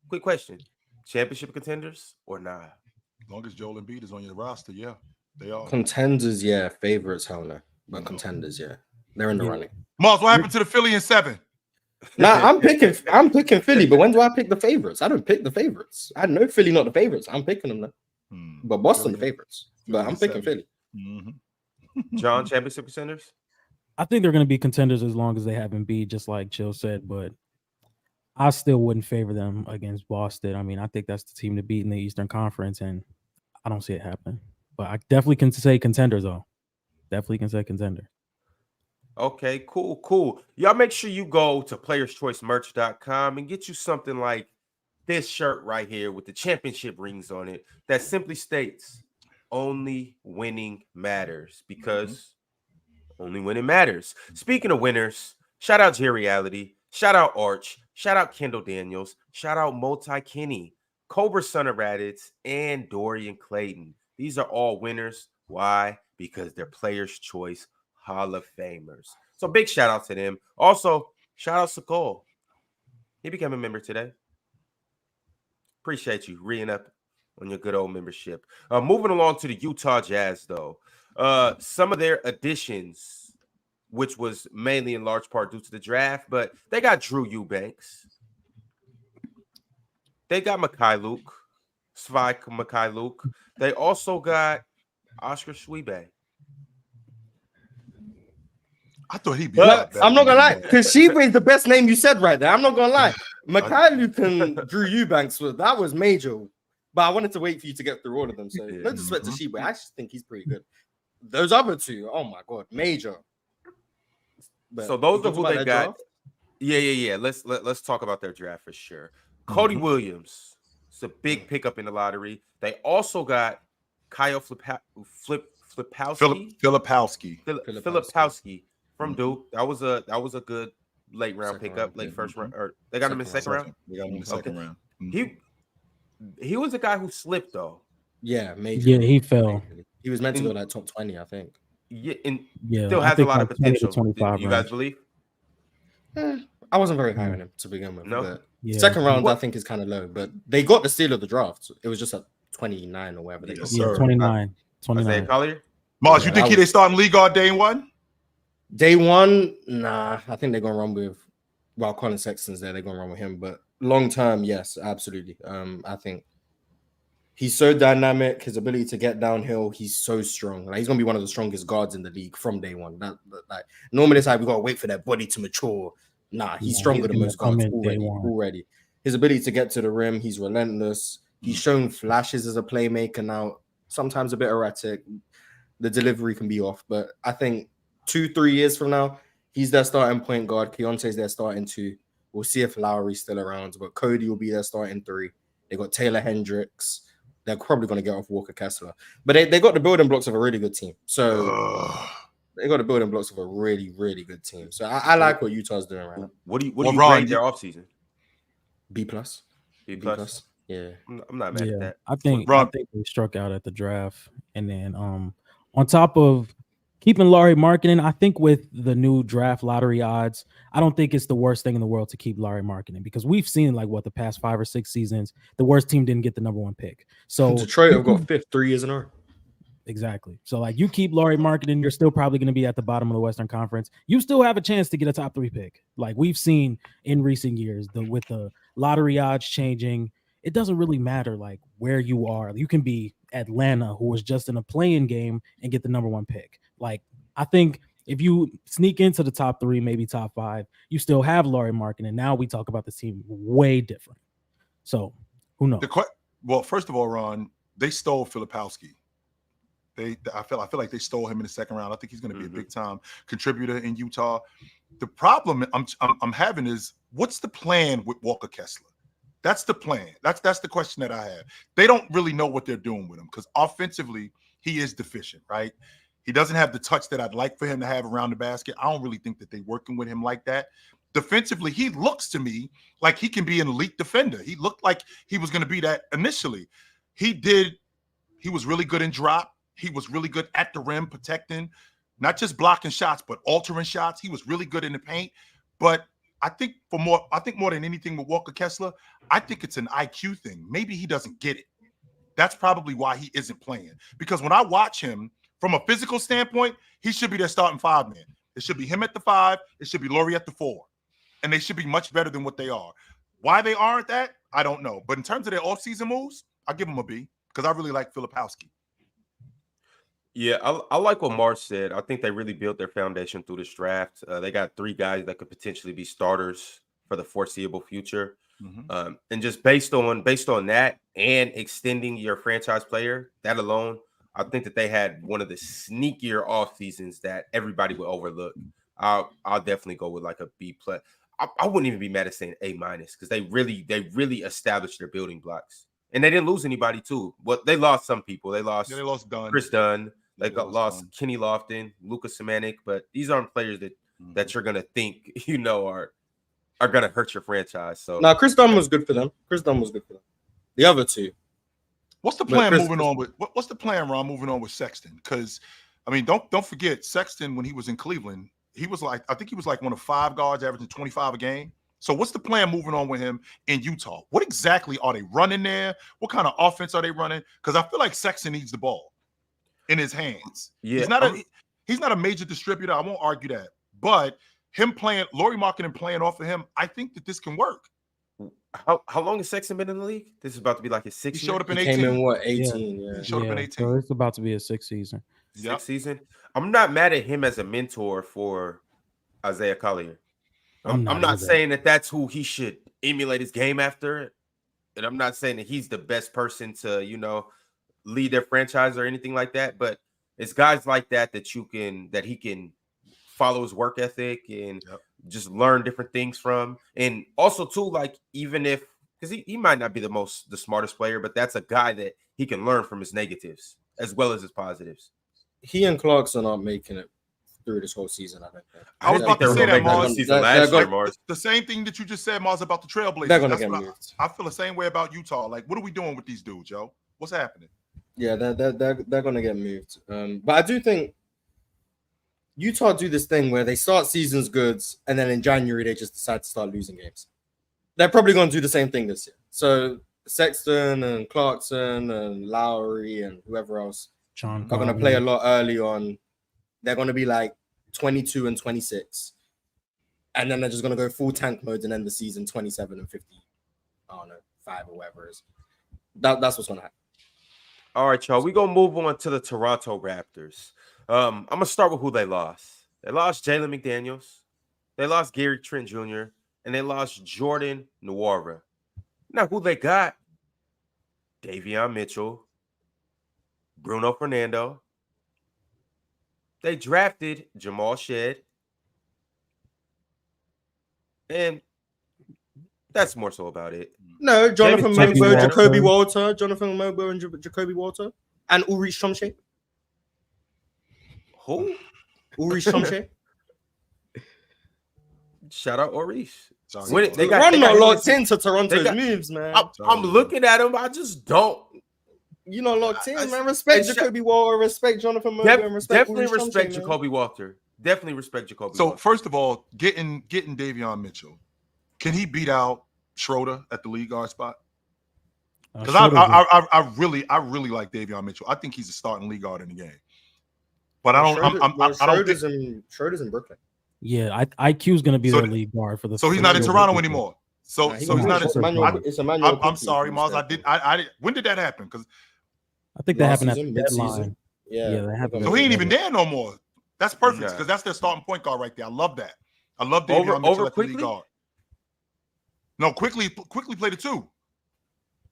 quick question. Championship contenders or not? As long as Joel Embiid is on your roster, yeah, they are. Contenders, yeah. Favorites, hell no. But contenders, yeah. They're in the running. Mars, what happened to the Philly in 7? Nah, I'm picking Philly, but when do I pick the favorites? I don't pick the favorites. I know Philly not the favorites. I'm picking them though. But Boston the favorites. But I'm picking Philly. John, championship contenders? I think they're going to be contenders as long as they have Embiid, just like Chill said, but I still wouldn't favor them against Boston. I mean, I think that's the team to beat in the Eastern Conference, and I don't see it happen. But I definitely can say contenders, though. Definitely can say contender. Okay, cool. Y'all make sure you go to playerschoicemerch.com and get you something like this shirt right here with the championship rings on it that simply states, only winning matters, because only winning matters. Speaking of winners, shout out Jerry Reality, shout out Arch, shout out Kendall Daniels, shout out Multi Kenny, Cobra Son of Raditz, and Dorian Clayton. These are all winners. Why? Because they're Players' Choice Hall of Famers. So big shout out to them. Also, shout out Sakol. He became a member today. Appreciate you reading up on your good old membership. Moving along to the Utah Jazz, though. Some of their additions, which was mainly in large part due to the draft, but they got Drew Eubanks. They got Mikhailuk, Svai Mikhailuk. They also got Oscar Schwebe. I thought he'd be. I'm not gonna lie, because Sheba is the best name you said right there. I'm not gonna lie. Mikhailuk and Drew Eubanks that was major, but I wanted to wait for you to get through all of them. So no disrespect to Sheba, I actually think he's pretty good. Those other two, oh my god, major. But so those are who they got. Draft? Yeah. Let's talk about their draft for sure. Cody Williams, it's a big pickup in the lottery. They also got Kyle Filipowski from Duke. That was a good late round pickup, late first round, or they got him in the second round. They got him in the second round. He was a guy who slipped though. Yeah, major. Yeah, he fell. He was meant to go like top 20, I think. Yeah, and still has a lot of potential. You guys believe? I wasn't very high on him to begin with. No. Second round, I think, is kind of low, but they got the steal of the draft. It was just at 29 or whatever they got. Yeah, 29. Isaiah Collier? Mars, you think they starting league guard day one? Day one, nah. I think they're gonna run with Colin Sexton's there. They're gonna run with him, but long term, yes, absolutely. I think he's so dynamic. His ability to get downhill, he's so strong. Like he's gonna be one of the strongest guards in the league from day one. Like normally, it's like we gotta wait for their body to mature. Nah, he's stronger than most guards already. His ability to get to the rim, he's relentless. He's shown flashes as a playmaker now. Sometimes a bit erratic. The delivery can be off, but I think 2-3 years from now, he's their starting point guard. Keontae's their starting 2. We'll see if Lowry's still around, but Cody will be their starting 3. They got Taylor Hendricks. They're probably going to get off Walker Kessler, but they got the building blocks of a really good team. So they got the building blocks of a really, really good team. So I like what Utah's doing right now. What do you grade their offseason? B plus. Yeah, I'm not mad at that. I think they struck out at the draft, and then on top of keeping Larry Markkinen, I think with the new draft lottery odds, I don't think it's the worst thing in the world to keep Larry Markkinen, because we've seen the past 5 or 6 seasons, the worst team didn't get the number 1 pick. So Detroit have got 5th 3 years in a row. Exactly. So you keep Larry Markkinen, you're still probably going to be at the bottom of the Western Conference. You still have a chance to get a top 3 pick. Like we've seen in recent years, with the lottery odds changing, it doesn't really matter like where you are. You can be Atlanta, who was just in a play-in game, and get the number 1 pick. Like, I think if you sneak into the top 3, maybe top 5, you still have Lauri Markkanen. And now we talk about this team way different. So who knows? Well, first of all, Ron, they stole Filipowski. I feel like they stole him in the second round. I think he's going to be a big time contributor in Utah. The problem I'm having is, what's the plan with Walker Kessler? That's the plan. That's the question that I have. They don't really know what they're doing with him because offensively he is deficient, right? He doesn't have the touch that I'd like for him to have around the basket. I don't really think that they're working with him like that. Defensively, he looks to me like he can be an elite defender. He looked like he was going to be that initially. He was really good in drop. He was really good at the rim, protecting, not just blocking shots, but altering shots. He was really good in the paint. But I think more than anything with Walker Kessler, I think it's an IQ thing. Maybe he doesn't get it. That's probably why he isn't playing. Because when I watch him, from a physical standpoint, he should be their starting 5-man. It should be him at the 5. It should be Lauri at the 4. And they should be much better than what they are. Why they aren't that, I don't know. But in terms of their offseason moves, I give them a B because I really like Filipowski. Yeah, I like what Mars said. I think they really built their foundation through this draft. They got 3 guys that could potentially be starters for the foreseeable future. And just based on that and extending your franchise player, that alone, I think that they had one of the sneakier off seasons that everybody would overlook. I'll definitely go with like a B+. I wouldn't even be mad at saying A- because they really established their building blocks. And they didn't lose anybody too. Well, they lost some people. They lost Dunn. Chris Dunn. They lost Kenny Lofton, Lucas Samanik, but these aren't players that you're gonna think are gonna hurt your franchise. So Chris Dunn was good for them. The other 2. What's the plan what's the plan, Ron, moving on with Sexton? Because I mean, don't forget Sexton when he was in Cleveland, he was like one of 5 guards averaging 25 a game. So what's the plan moving on with him in Utah? What exactly are they running there? What kind of offense are they running? Because I feel like Sexton needs the ball in his hands. Yeah, he's not a major distributor. I won't argue that. But him playing, Lauri Markkanen playing off of him, I think that this can work. How long has Sexton been in the league? This is about to be like his 6th He showed up in He 18. came in 18? Yeah. He showed up in 18. So it's about to be a 6th season. Sixth season. I'm not mad at him as a mentor for Isaiah Collier. I'm not saying that that's who he should emulate his game after, and I'm not saying that he's the best person to lead their franchise or anything like that. But it's guys like that he can follow his work ethic and just learn different things from. And also too, like, even if, because he might not be the smartest player, but that's a guy that he can learn from his negatives as well as his positives. He and Clarkson aren't making it through this whole season, I think. I was about to say that, Mars. The same thing that you just said, Mars, about the Trailblazers. They're gonna get moved. I feel the same way about Utah. Like, what are we doing with these dudes, Joe? What's happening? Yeah, they're gonna get moved. But I do think Utah do this thing where they start seasons good, and then in January they just decide to start losing games. They're probably going to do the same thing this year. So Sexton and Clarkson and Lowry and whoever else are going to play a lot early on. They're going to be like 22 and 26. And then they're just going to go full tank mode and end the season 27 and 50. I don't know, 5 or whatever it is. That's what's going to happen. All right, y'all. We're going to move on to the Toronto Raptors. I'm going to start with who they lost. They lost Jalen McDaniels. They lost Gary Trent Jr. And they lost Jordan Nwora. Now, who they got? Davion Mitchell, Bruno Fernando. They drafted Jamal Shead. And that's more so about it. No, Jonathan James Mobo, Walker. Jacoby Walter, Jonathan Mobo and Jacoby Walter. And Ulrich Chomsche. Who? Ulrich Chomsche. Shout out Ulrich. Ron not locked into Toronto's moves, man. I'm looking at him. I just don't. You're not locked in, man. Respect Jacoby Walter, respect Jonathan Mobo, and respect definitely Ulrich respect Chomsche, Jacoby Walter. Definitely respect Jacoby So Walter. first of all, getting Davion Mitchell, can he beat out Schroeder at the lead guard spot? Because I really like Davion Mitchell. I think he's a starting lead guard in the game. But I don't think Schroeder's in Brooklyn. Yeah, IQ is going to be their lead guard for the. So he's not in Toronto anymore. So Nah, he so was he's not. good. it's Emmanuel. It's Emmanuel. I'm sorry, Miles. I did. When did that happen? Because I think that Last happened at season, the mid-season. deadline. Yeah, that happened. so he ain't even there no more. That's perfect Yeah. because that's their starting point guard right there. I love that. I love Over- Davion Mitchell over at the lead Quickly? guard. No, quickly played the 2.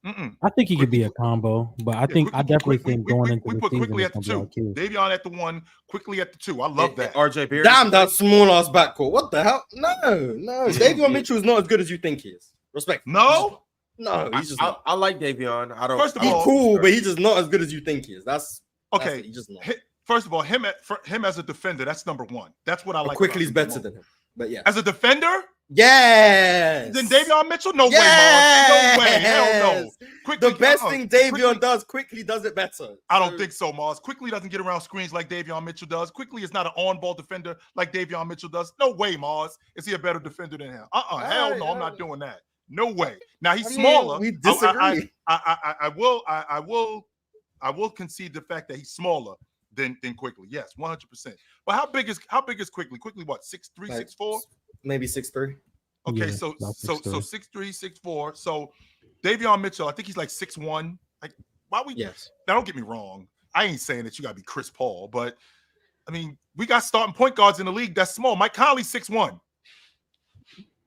I think he could be a combo, but I definitely think going into we the put season Quickly it's at the gonna 2. be IQ. Davion at the 1, Quickly at the 2. I love that. RJ Barrett. Damn, that small ass backcourt. What the hell? No. Davion Mitchell is not as good as you think he is. Respect. No, He's just not. I like Davion. I don't. First of He's all, cool, but he's just not as good as you think he is. That's okay. he's just not. First of all, him as a defender, that's number 1. That's what I like. Quickly's about him better the than him. But yeah. most. As a defender, Yes. then Davion Mitchell, no way, Mars. No way, hell no. Quickly, The best thing Davion does, Quickly does it better. I don't think so, Mars. Quickly doesn't get around screens like Davion Mitchell does. Quickly is not an on-ball defender like Davion Mitchell does. No way, Mars. Is he a better defender than him? Hell no, I'm not doing that. No way. Now he's smaller. We disagree. I will concede the fact that he's smaller than Quickly. Yes, 100%. But how big is Quickly? Quickly what? 6'3", Like, 6'4"? Maybe 6'3". Okay, Yeah, so about 6'3", 6'4". So Davion Mitchell, I think he's like 6'1". Like, why we? Yes. Now don't get me wrong. I ain't saying that you gotta be Chris Paul, but I mean, we got starting point guards in the league that's small. Mike Conley's 6'1",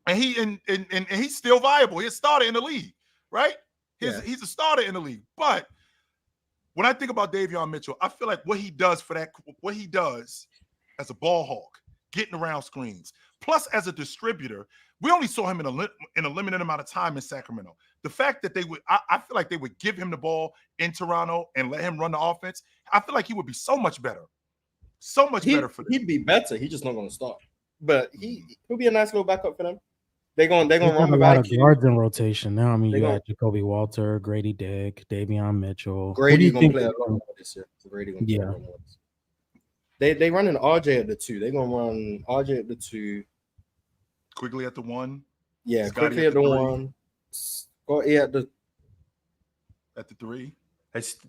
and he's still viable. He's a starter in the league, right? He's a starter in the league. But when I think about Davion Mitchell, I feel like what he does as a ball hawk, getting around screens, plus as a distributor, we only saw him in a limited amount of time in Sacramento. The fact that I feel like they would give him the ball in Toronto and let him run the offense, I feel like he would be so much better. So much better for them. He'd be better. He's just not going to start. But he'll be a nice little backup for them. They're going They run have a with lot of IQ. guards in rotation now. I mean, They you gon- got Jacoby Walter, Grady Dick, Davion Mitchell. Grady Who do you going to think? play a lot more this year. Grady going to Yeah. play a lot more. They running RJ at the 2. They're going to run RJ at the 2. Quickly at the 1. Yeah, Scotty Quickly at at the the 1. Scotty at the At the 3.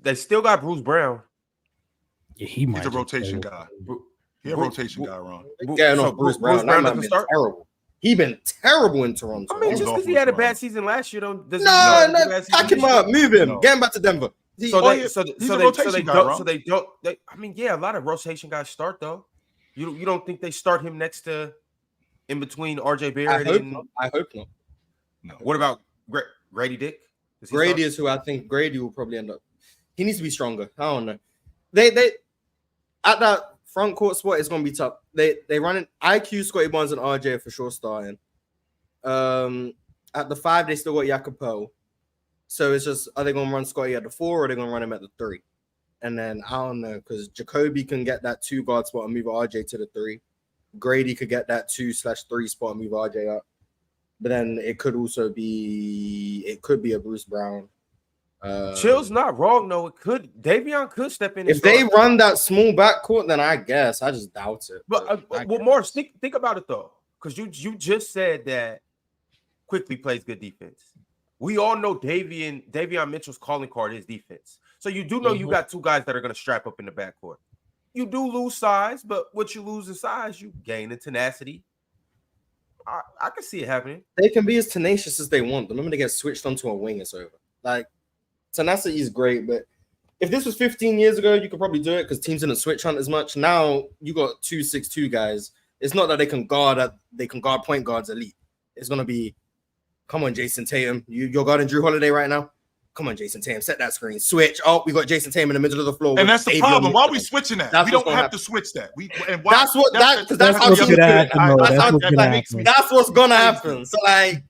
They still got Bruce Brown. Yeah, he might He's a just rotation play. guy. He's a rotation guy, Ron. getting So off Bruce Bruce Brown. Brown That man doesn't been start? terrible. He been terrible in Toronto. I mean, Who's just off because he Bruce had a Brown? bad season last year, doesn't No, mean he had a bad season pack him this year. up, move him, No. get him back to Denver. So he's a they rotation guy, don't. I mean, yeah, a lot of rotation guys start though. You don't think they start him next to in between RJ I Barrett hope and not. I hope not. No. what about Grady Dick? Does he Grady start? is who I think Grady will probably end up. He needs to be stronger. I don't know. They at that front court spot, it's gonna be tough. They running IQ, Scotty Barnes, and RJ for sure starting. At the 5, they still got Jacopo. So it's just, are they gonna run Scotty at the 4 or are they gonna run him at the 3? And then I don't know, because Jacoby can get that 2 guard spot and move RJ to the 3. Grady could get that 2/3 spot and move RJ up. But then it could be a Bruce Brown. Chill's not wrong though. Davion could step in. And If they start. run that small backcourt, then I guess I just doubt it. But I well, guess. Morris, think about it though, because you just said that Quickly plays good defense. We all know Davion Mitchell's calling card is defense. So you do know you got 2 guys that are going to strap up in the backcourt. You do lose size, but what you lose in size, you gain in tenacity. I can see it happening. They can be as tenacious as they want. The moment they get switched onto a wing, it's over. Like, tenacity is great, but if this was 15 years ago, you could probably do it because teams didn't switch hunt as much. Now you got 2 6'2" guys. It's not that they can guard point guards elite. It's gonna be, come on, Jason Tatum. You're guarding Drew Holiday right now. Come on, Jason Tatum, set that screen. Switch. Oh, we got Jason Tatum in the middle of the floor. And that's the Davion problem. Why are we Mitchell. switching that? That's We don't what's have gonna to switch that. That's how what's teams gonna do it. happen, though. That's what's gonna happen. That's what's gonna happen. So like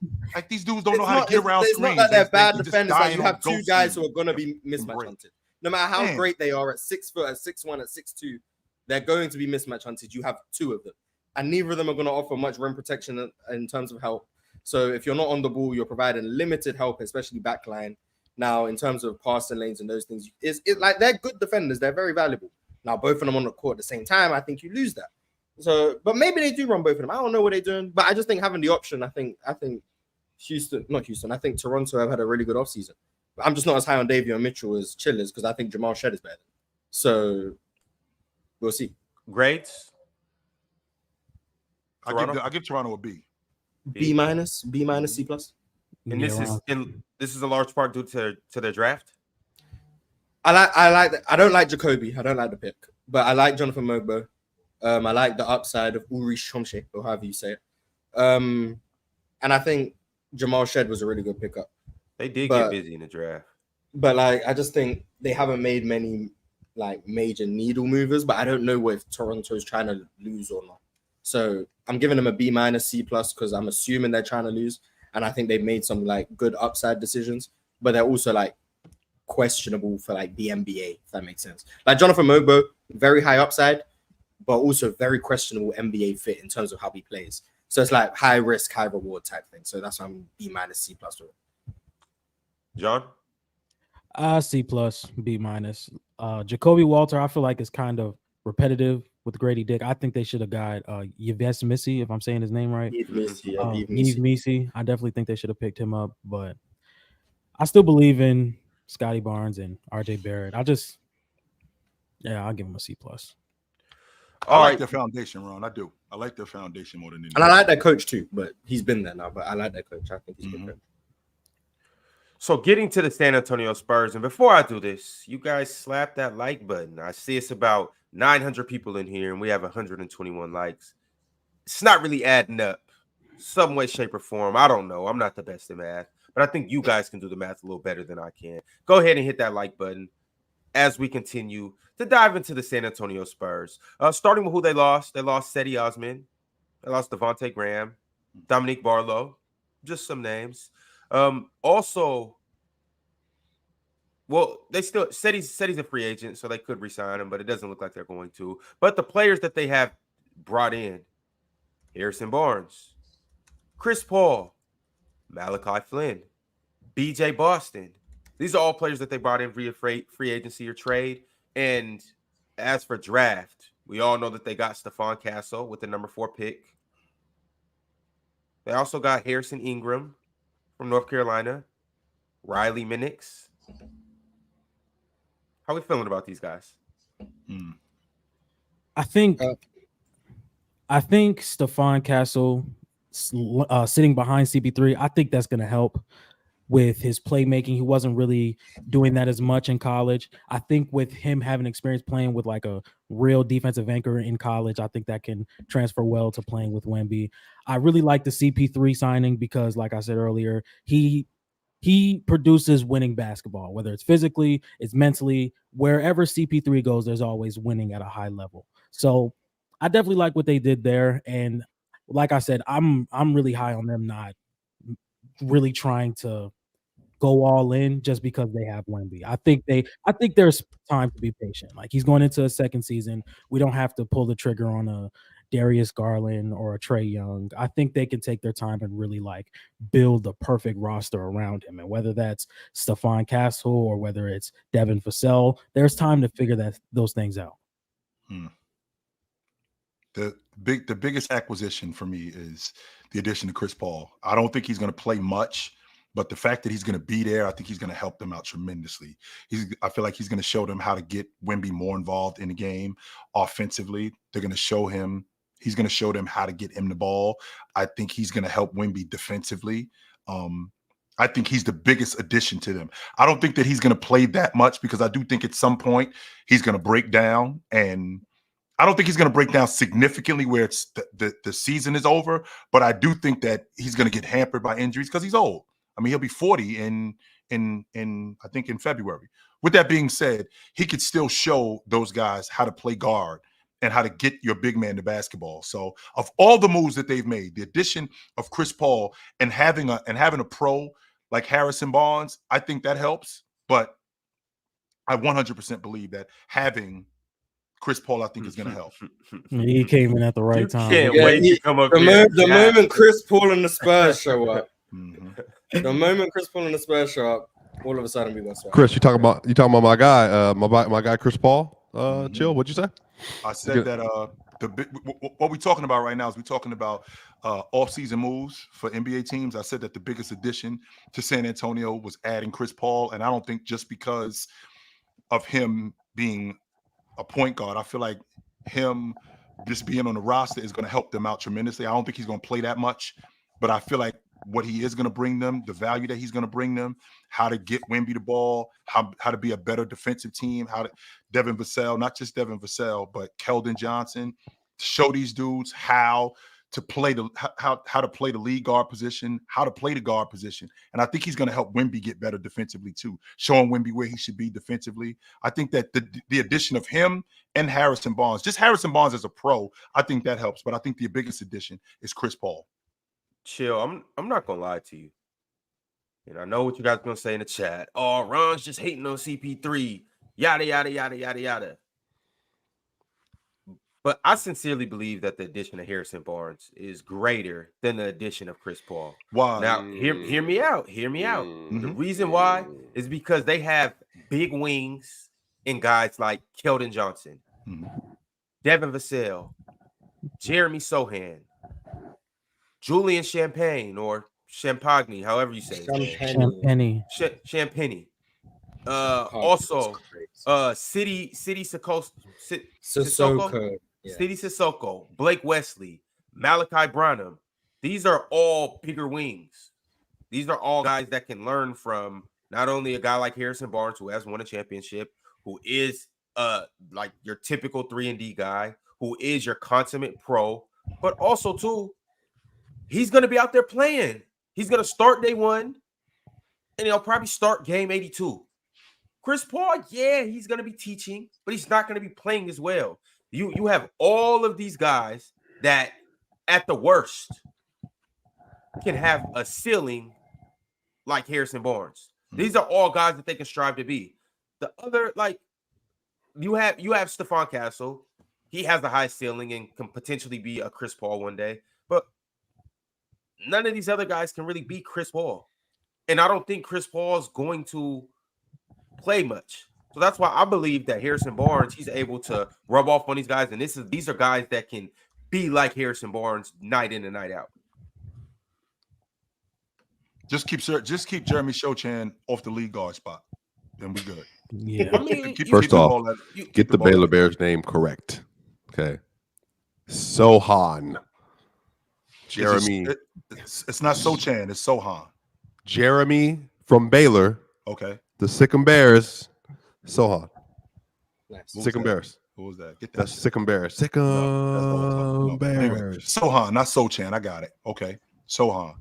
these dudes don't know how to get around it's screens. not that they're bad just defenders. Like, dying you on have 2 ghost guys screens. who are going to be mismatch break. hunted. No matter how Man. great they are at 6 foot, at 6'1", at 6'2", they're going to be mismatch hunted. You have 2 of them. And neither of them are going to offer much rim protection in terms of help. So if you're not on the ball, you're providing limited help, especially backline. Now, in terms of passing lanes and those things, it's like they're good defenders. They're very valuable. Now, both of them on the court at the same time, I think you lose that. So, but maybe they do run both of them. I don't know what they're doing, but I just think having the option, I think I think Toronto have had a really good offseason. But I'm just not as high on Davion Mitchell as Chill is because I think Jamal Shed is better. So we'll see. Grades? I give Toronto a B. B minus, C plus. And Yeah, around- this is a large part due to their draft. I don't like Jacoby. I don't like the pick, but I like Jonathan Mogbo. I like the upside of Uri Shomshe, or however you say it. And I think Jamal Shed was a really good pickup. They did get busy in the draft. But like, I just think they haven't made many like major needle movers, but I don't know if Toronto's trying to lose or not. So I'm giving them a B- C+ because I'm assuming they're trying to lose. And I think they've made some like good upside decisions, but they're also like questionable for like the NBA, if that makes sense. Like Jonathan Mogbo, very high upside, but also very questionable NBA fit in terms of how he plays. So it's like high risk, high reward type thing. So that's why I'm B- C+ with it. John? C+, B-. Jacoby Walter, I feel like is kind of repetitive with Grady Dick. I think they should have got Yves Missy, if I'm saying his name right. Yves Missy. I definitely think they should have picked him up, but I still believe in Scotty Barnes and RJ Barrett. I'll give him a C+. I like their foundation, Ron. I do. I like their foundation more than anything. And I like that coach too, but he's been there now. But I like that coach. I think he's good. So getting to the San Antonio Spurs, and before I do this, you guys slap that like button. I see it's about 900 people in here, and we have 121 likes. It's not really adding up, some way, shape, or form. I don't know. I'm not the best at math, but I think you guys can do the math a little better than I can. Go ahead and hit that like button as we continue to dive into the San Antonio Spurs. Starting with who they lost. They lost Cedi Osman. They lost Devontae Graham, Dominique Barlow, just some names. Also, well, they still Cedi's a free agent, so they could resign him, but it doesn't look like they're going to. But the players that they have brought in: Harrison Barnes, Chris Paul, Malachi Flynn, BJ Boston. These are all players that they brought in via free agency or trade. And as for draft, we all know that they got Stephon Castle with the number 4 pick. They also got Harrison Ingram from North Carolina, Riley Minix. How are we feeling about these guys? I think Stephon Castle sitting behind CP3, I think that's going to help with his playmaking. He wasn't really doing that as much in college. I think with him having experience playing with like a real defensive anchor in college, I think that can transfer well to playing with Wemby. I really like the CP3 signing because, like I said earlier, he produces winning basketball, whether it's physically, it's mentally. Wherever CP3 goes, there's always winning at a high level. So I definitely like what they did there. And like I said, I'm really high on them not really trying to go all in just because they have Wemby. I think there's time to be patient. Like, he's going into a second season. We don't have to pull the trigger on a Darius Garland or a Trae Young. I think they can take their time and really like build the perfect roster around him. And whether that's Stephon Castle or whether it's Devin Vassell, there's time to figure those things out. The biggest acquisition for me is the addition of Chris Paul. I don't think he's going to play much, but the fact that he's going to be there, I think he's going to help them out tremendously. I feel like he's going to show them how to get Wemby more involved in the game offensively. They're going to show him. He's going to show them how to get him the ball. I think he's going to help Wemby defensively. I think he's the biggest addition to them. I don't think that he's going to play that much because I do think at some point he's going to break down, and I don't think he's going to break down significantly where it's the season is over, but I do think that he's going to get hampered by injuries because he's old. I mean, he'll be 40 in I think in February. With that being said, he could still show those guys how to play guard and how to get your big man to basketball. So of all the moves that they've made, the addition of Chris Paul and having a pro like Harrison Barnes, I think that helps. But I 100% believe that having Chris Paul, I think, is going to help. He came in at the right time. Can't wait to come up here. The moment Chris Paul and the Spurs show up, the moment Chris Paul and the Spurs show up, all of a sudden we got Spurs. Chris, you talking about my guy, my guy Chris Paul? Chill. What'd you say? I said that what we're talking about right now is we're talking about off-season moves for NBA teams. I said that the biggest addition to San Antonio was adding Chris Paul, and I don't think just because of him being a point guard, I feel like him just being on the roster is going to help them out tremendously. I don't think he's going to play that much, but I feel like what he is going to bring them, the value that he's going to bring them, how to get Wemby the ball, how to be a better defensive team, how to Devin Vassell, not just Devin Vassell, but Keldon Johnson, show these dudes how to play how to play the lead guard position, how to play the guard position. And I think he's going to help Wemby get better defensively too, showing Wemby where he should be defensively. I think that the addition of him and Harrison Barnes, just Harrison Barnes as a pro, I think that helps. But I think the biggest addition is Chris Paul. Chill. I'm not gonna lie to you. And I know what you guys are gonna say in the chat. Oh, Ron's just hating on CP3. Yada yada yada yada yada. But I sincerely believe that the addition of Harrison Barnes is greater than the addition of Chris Paul. Why? Now, hear me out. Hear me out. The reason why is because they have big wings in guys like Keldon Johnson, Devin Vassell, Jeremy Sohan, Julian Champagne or Champagne, however you say it. Champagne. Also, City Sissoko. Yeah. City Sissoko, Blake Wesley, Malachi Branham. These are all bigger wings. These are all guys that can learn from not only a guy like Harrison Barnes, who has won a championship, who is like your typical 3-and-D guy, who is your consummate pro, but also too, he's going to be out there playing. He's going to start day 1, and he'll probably start game 82. Chris Paul, yeah, he's going to be teaching, but he's not going to be playing as well. You have all of these guys that, at the worst, can have a ceiling like Harrison Barnes. These are all guys that they can strive to be. The other, like, you have Stephon Castle. He has a high ceiling and can potentially be a Chris Paul one day, but none of these other guys can really beat Chris Paul. And I don't think Chris Paul is going to play much. So that's why I believe that Harrison Barnes, he's able to rub off on these guys. And these are guys that can be like Harrison Barnes night in and night out. Just keep Jeremy Sochan off the lead guard spot. Then we good. Yeah. I mean, First off, get the Baylor Bears name correct. Okay. Sohan. Jeremy. It's not Sochan, it's Sohan. Jeremy from Baylor. Okay. The Sikkim Bears. Sohan. Nice. Sikkim Bears. What was that? Get that. That's Sikkim Bears. Sikkim Bears. Anyway, Sohan, not Sochan. I got it. Okay. Sohan.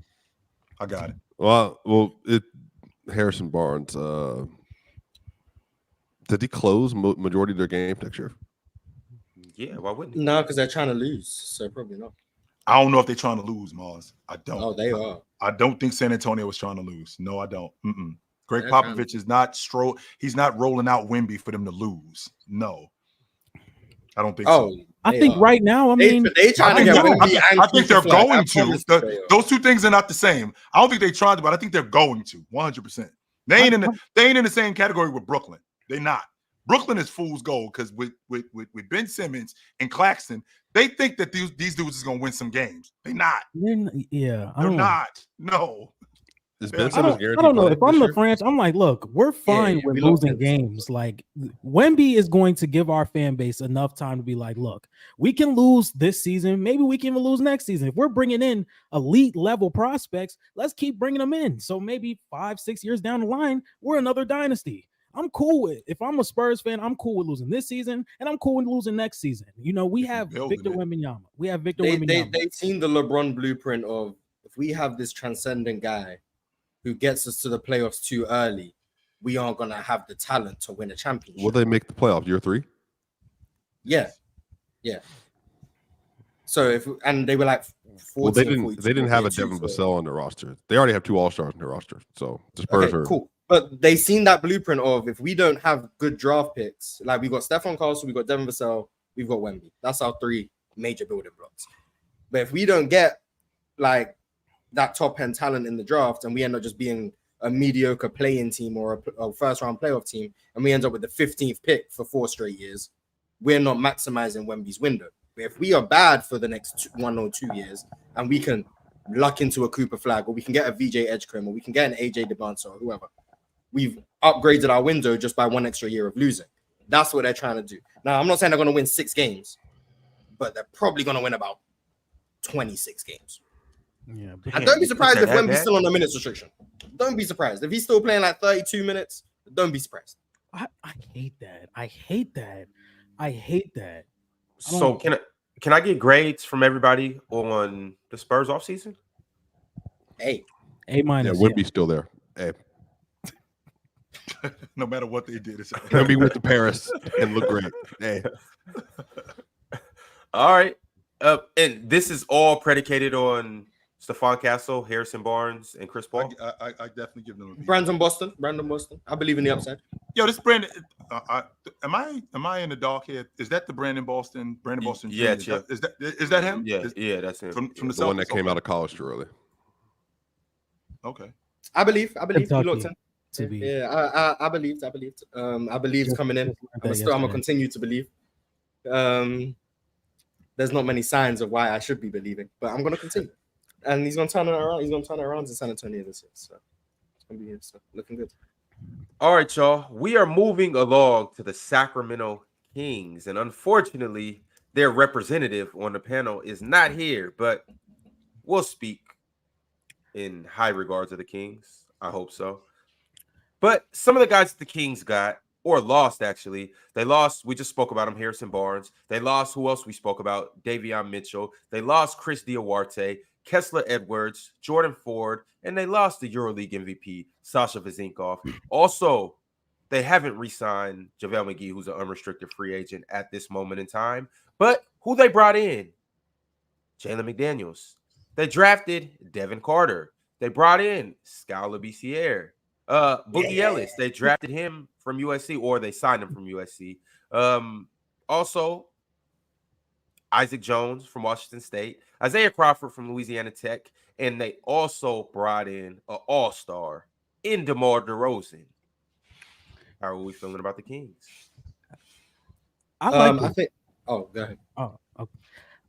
I got it. Well, Harrison Barnes. Did he close majority of their games next year? Yeah, why wouldn't he? No, because they're trying to lose, so probably not. I don't know if they're trying to lose, Mars. I don't. Oh, they are. I don't think San Antonio was trying to lose. No, I don't. Greg Popovich is not he's not rolling out Wemby for them to lose. No. I don't think so. I think right now, I mean, they trying to get Wemby. I think they're going to. Those two things are not the same. I don't think they tried to, but I think they're going to 100%. They ain't in the same category with Brooklyn. They're not. Brooklyn is fool's gold because with Ben Simmons and Claxton, they think that these dudes is gonna win some games. They're not. Yeah, they're not. No. Is Ben Simmons guaranteed? I don't know. If I'm the franchise, I'm like, look, we're fine with losing games. Like, Wemby is going to give our fan base enough time to be like, look, we can lose this season. Maybe we can even lose next season. If we're bringing in elite level prospects, let's keep bringing them in. So maybe 5-6 years down the line, we're another dynasty. I'm cool with. If I'm a Spurs fan, I'm cool with losing this season, and I'm cool with losing next season. You know, we have Victor Wembanyama. They've seen the LeBron blueprint of, if we have this transcendent guy who gets us to the playoffs too early, we aren't going to have the talent to win a championship. Will they make the playoffs year 3? Yeah. So they were like 14, they didn't have a Devin Vassell on their roster. They already have 2 All-Stars on their roster. So the Spurs are cool. But they seen that blueprint of, if we don't have good draft picks, like we got Stephon Castle, we got Devin Vassell, we've got Wemby. That's our 3 major building blocks. But if we don't get like that top end talent in the draft, and we end up just being a mediocre play-in team or a first round playoff team, and we end up with the 15th pick for 4 straight years, we're not maximizing Wemby's window. But if we are bad for the next 1 or 2 years, and we can luck into a Cooper Flag, or we can get a VJ Edgecombe, or we can get an AJ DeBanco or whoever, we've upgraded our window just by 1 extra year of losing. That's what they're trying to do. Now, I'm not saying they're going to win 6 games, but they're probably going to win about 26 games. Yeah, And Damn, don't be you think surprised they're if that Wemby's bad? still on the minutes restriction. Don't be surprised if he's still playing like 32 minutes. Don't be surprised. I hate that. I hate that. I hate that. So can I get grades from everybody on the Spurs offseason? Hey, A-. Yeah, minus. Wemby's still there. Hey, No matter what they did, it's Wemby went to Paris and looked great. Hey, All right. And this is all predicated on Stephon Castle, Harrison Barnes, and Chris Paul. I definitely give them a B. Brandon Boston. I believe in the upside. Yo, this Brandon. Am I in the dark here? Is that the Brandon Boston? Brandon Boston. Yeah, Jr.? Is that him? Yeah, that's him. From the the one that Celtics? came Okay. out of college too early. Okay. I believe he Kentucky, looked in. to be. Yeah, I believed. I believed coming in. I'm gonna continue to believe. There's not many signs of why I should be believing, but I'm gonna continue. And he's gonna turn it around. He's gonna turn it around in San Antonio this year. So it's gonna be looking good. All right, y'all. We are moving along to the Sacramento Kings, and unfortunately, their representative on the panel is not here, but we'll speak in high regards of the Kings. I hope so. But some of the guys the Kings got or lost, actually, they lost. We just spoke about him, Harrison Barnes. They lost. Who else we spoke about? Davion Mitchell. They lost Chris Diawarte, Kessler Edwards, Jordan Ford, and they lost the EuroLeague MVP, Sasha Vezinkov. Also, they haven't re-signed JaVale McGee, who's an unrestricted free agent at this moment in time. But who they brought in? Jalen McDaniels. They drafted Devin Carter. They brought in Skal Labissiere. Boogie Ellis. They drafted him from USC, or they signed him from USC. Also, Isaac Jones from Washington State, Isaiah Crawford from Louisiana Tech, and they also brought in an all-star in DeMar DeRozan. How are we feeling about the Kings? I think. Oh, go ahead. Oh, okay.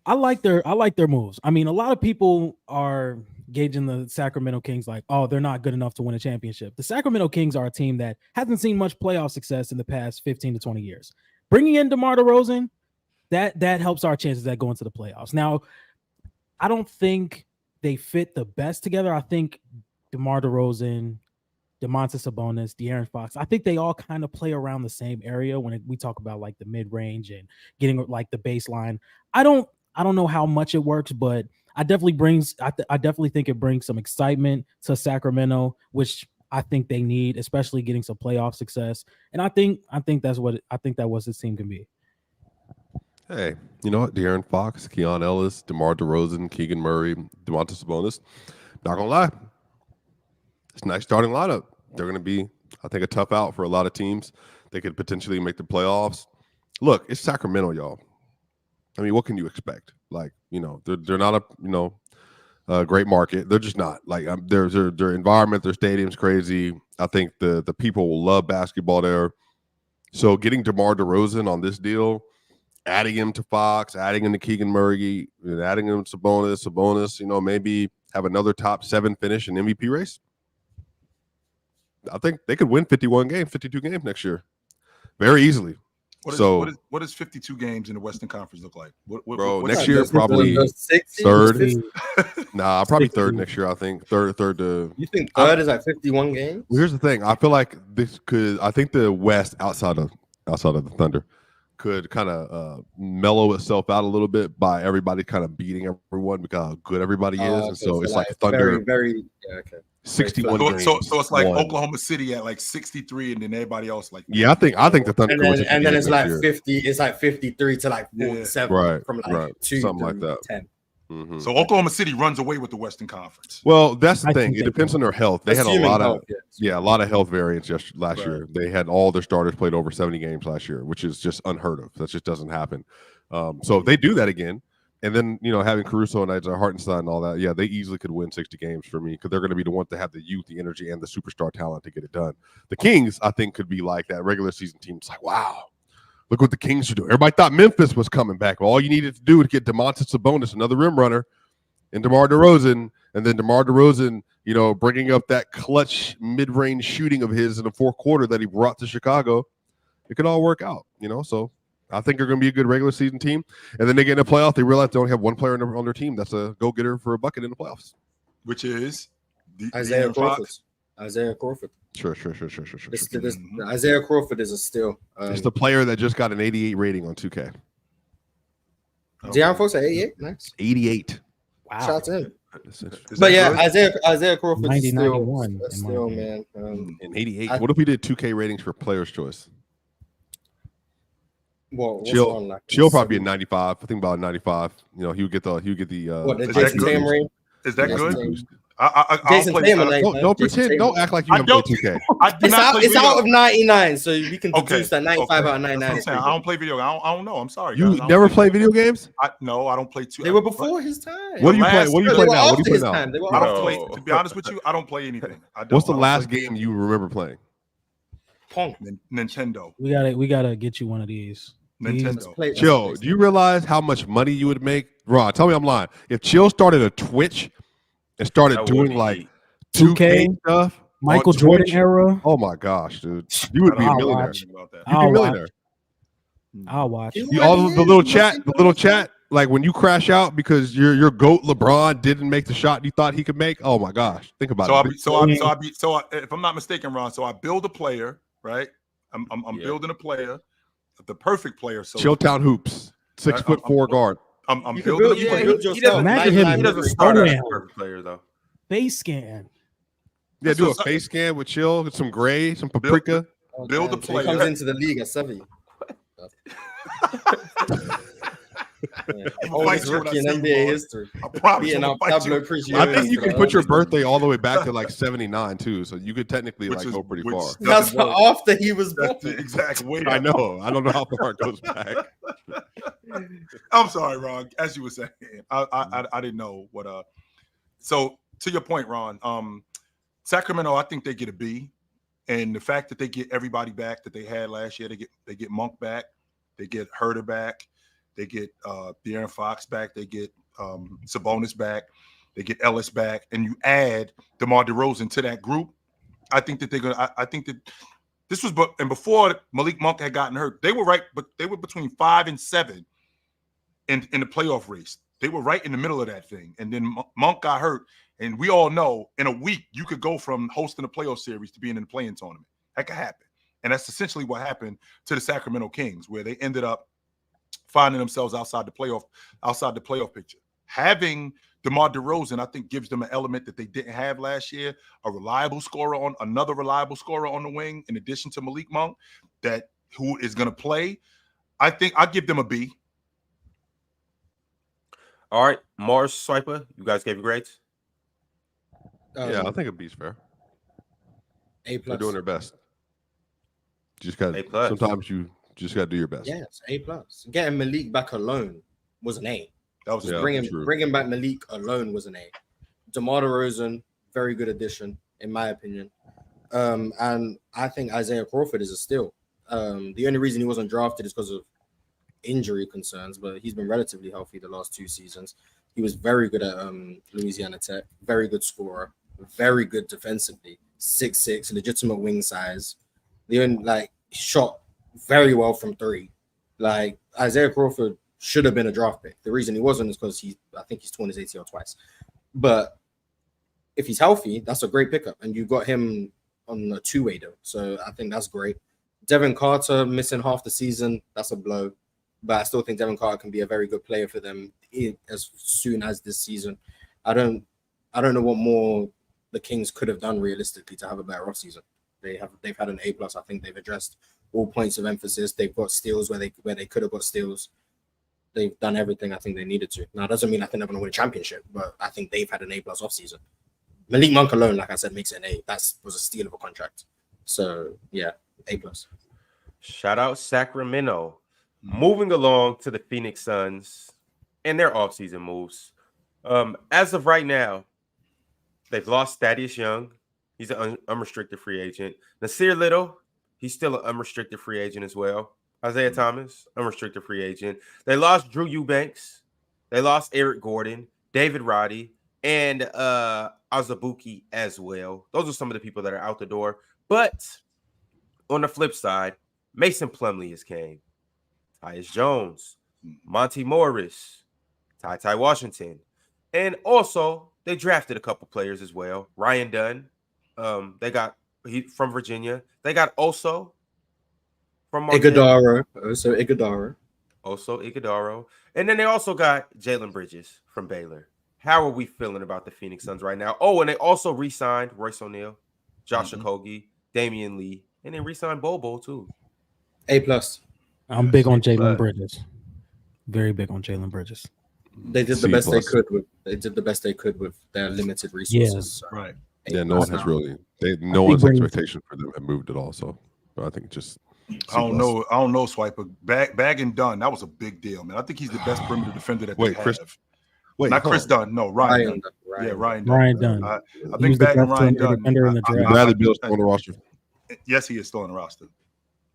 I like their moves. I mean, a lot of people are gauging the Sacramento Kings like, oh, they're not good enough to win a championship. The Sacramento Kings are a team that hasn't seen much playoff success in the past 15 to 20 years. Bringing in DeMar DeRozan, that helps our chances at going to the playoffs. Now, I don't think they fit the best together. I think DeMar DeRozan, Domantas Sabonis, De'Aaron Fox, I think they all kind of play around the same area when we talk about like the mid-range and getting like the baseline. I don't know how much it works, but I definitely think it brings some excitement to Sacramento, which I think they need, especially getting some playoff success. And I think that was his team can be. Hey, you know what? De'Aaron Fox, Keon Ellis, DeMar DeRozan, Keegan Murray, Domantas Sabonis. Not gonna lie, it's a nice starting lineup. They're gonna be, I think, a tough out for a lot of teams. They could potentially make the playoffs. Look, it's Sacramento, y'all. I mean, what can you expect? Like, you know, they're not a great market. They're just not. Like, their environment, their stadium's crazy. I think the people will love basketball there. So getting DeMar DeRozan on this deal, adding him to Fox, adding him to Keegan Murray, and adding him to Sabonis, you know, maybe have another top 7 finish in MVP race. I think they could win 52 games next year very easily. What does 52 games in the Western Conference look like? Bro, next year probably third. Nah, probably third next year. I think third to. You think third is like 51 games? Well, here's the thing. I feel like I think the West outside of the Thunder could kind of mellow itself out a little bit by everybody kind of beating everyone because how good everybody is, and so it's like Thunder. Very okay. 61 games. So it's like Oklahoma City at like 63, and then everybody else like. Yeah, I think the Thunder. And then it's like 50. It's like 53 to like 47. Right. From like 2 something like that. 10. Mm-hmm. So Oklahoma City runs away with the Western Conference. Well, that's the thing. It depends on their health. They had a lot of a lot of health variance last year. They had all their starters played over 70 games last year, which is just unheard of. That just doesn't happen. So if they do that again, and then having Caruso and Isaiah Hartenstein and all that, yeah, they easily could win 60 games for me because they're going to be the ones that have the youth, the energy, and the superstar talent to get it done. The Kings, I think, could be like that regular season team. It's like, wow. Look what the Kings are doing. Everybody thought Memphis was coming back. All you needed to do was get Domantas Sabonis, another rim runner, and DeMar DeRozan, and then DeMar DeRozan, bringing up that clutch mid-range shooting of his in the fourth quarter that he brought to Chicago. It could all work out, So I think they're going to be a good regular season team. And then they get in the playoff, they realize they only have one player on their team that's a go-getter for a bucket in the playoffs. which is Isaiah De'Aaron Crawford. Fox. Isaiah Crawford. Sure. Isaiah Crawford is a steal. It's the player that just got an 88 rating on 2K. De'Aaron Fox at 88. Nice. 88. Wow. Shout out to him. Is But that yeah, good? Isaiah Crawford is 90, still, 91 a in my steal, opinion. man. And 88. What if we did 2K ratings for player's choice? What's Chill. on, like, Chill probably be a 70? 95. I think about a 95. You know, he would get the What, the Is that Jason good? Tatum ring? Is that Jason good? Tatum. I Jason don't play. Tatum, Don't Jason pretend. Tatum. Don't act like you I haven't played don't. 2K. I do It's not out. play It's video. out of 99, so we can deduce that 95 out of That's 99 what I'm is saying. pretty I don't good. play video. I don't know. I'm sorry. You guys. I don't never play video games? No, I don't play two. They were before his time. What do you play? last- What do you No, play they were now? What do after you his play now? time. They were I don't after play. his time. To be honest with you, I don't play anything. What's the I don't last play game you remember playing? Pong. Nintendo. We gotta get you one of these. Nintendo. Play- that's Chill, a do you realize how much money you would make? Ron, tell me I'm lying. If Chill started a Twitch and started That would doing be like heat. 2K 2K, stuff, Michael on Jordan Twitch, era. oh my gosh, dude, you would be a I'll millionaire. watch. About that. You'd be a I'll millionaire. I'll watch. You You, know all what the he little is? chat, like when you crash out because your goat LeBron didn't make the shot you thought he could make. Oh my gosh, think about it. If I'm not mistaken, Ron, so I build a player, right? I'm Yeah. building a player, the perfect player. So Chilltown hoops, 6'4" guard. I'm You can building build- a you can player. build He yourself. doesn't, Imagine he him doesn't start as a throwing. perfect player though. Face scan. Yeah, do a So- face scan with Chill, get some gray, some paprika. Build a So he player. comes into the league at 7. Oldest fight you when I rookie in see you, NBA boy. history. I promise Beating I'm up gonna fight Pablo you. Prigioni. I think you for can the put your longest. birthday all the way back to like 79 too, so you could technically Which like is- go pretty which- far. That's Doesn't work. after he was born. That's the exact way. I know. I don't know how far it goes back. I'm sorry, Ron. As you were saying, I didn't know what. So to your point, Ron, Sacramento, I think they get a B, and the fact that they get everybody back that they had last year, they get Monk back, they get Herter back, they get De'Aaron Fox back, they get Sabonis back, they get Ellis back, and you add DeMar DeRozan to that group. I think that they're gonna. I think that this was, before Malik Monk had gotten hurt, they were right, but they were between 5 and 7 in the playoff race. They were right in the middle of that thing, and then Monk got hurt, and we all know in a week you could go from hosting a playoff series to being in the play-in tournament. That could happen, and that's essentially what happened to the Sacramento Kings, where they ended up finding themselves outside the playoff picture. Having DeMar DeRozan, I think, gives them an element that they didn't have last year, another reliable scorer on the wing, in addition to Malik Monk, who is going to play. I think I'll give them a B. All right, Mars Swiper, you guys gave your grades. Yeah, I think a B's fair. A+. They're doing their best. You just got A+. sometimes you just got to do your best. Yes, A+. Getting Malik back alone was an A. That was Yeah. Bringing back Malik alone was an A. DeMar DeRozan, very good addition, in my opinion. And I think Isaiah Crawford is a steal. The only reason he wasn't drafted is because of injury concerns, but he's been relatively healthy the last 2 seasons. He was very good at Louisiana Tech, very good scorer, very good defensively, 6'6", legitimate wing size. Shot very well from 3. Like, Isaiah Crawford should have been a draft pick. The reason he wasn't is because I think he's torn his ACL twice. But if he's healthy, that's a great pickup. And you got him on a 2-way though. So I think that's great. Devin Carter missing half the season, that's a blow. But I still think Devin Carter can be a very good player for them as soon as this season. I don't know what more the Kings could have done realistically to have a better offseason. They've had an A+. I think they've addressed all points of emphasis. They've got steals where they could have got steals. They've done everything I think they needed to. Now, it doesn't mean I think they're going to win a championship, but I think they've had an A+ offseason. Malik Monk alone, like I said, makes it an A. That was a steal of a contract. So, yeah, A+. Shout out Sacramento. Moving along to the Phoenix Suns and their offseason moves. As of right now, they've lost Thaddeus Young. He's an unrestricted free agent. Nasir Little, he's still an unrestricted free agent as well. Isaiah Thomas, unrestricted free agent. They lost Drew Eubanks. They lost Eric Gordon, David Roddy, and Azubuike as well. Those are some of the people that are out the door. But on the flip side, Mason Plumlee has came. Tyus Jones, Monty Morris, Ty Washington. And also, they drafted a couple players as well. Ryan Dunn, they got from Virginia. They got Oso from Iguodala. Also Iguodala. And then they also got Jalen Bridges from Baylor. How are we feeling about the Phoenix Suns right now? Oh, and they also re-signed Royce O'Neal, Josh Okogie, Damian Lee, and then re-signed Bobo too. A+. I'm big on Jalen Bridges. Very big on Jalen Bridges. They did the best they could with. They did the best they could with their limited resources. Yeah. Right. Yeah, no one has really. No one's expectation for them have moved at all. So I think just. I don't know, Swiper. Bag and Dunn, that was a big deal, man. I think he's the best perimeter defender that they have. Not Chris Dunn, no, Ryan Dunn. Yeah, Ryan Dunn. I think Bag and Ryan Dunn. Bradley Beal's still on the roster. Yes, he is still on the roster.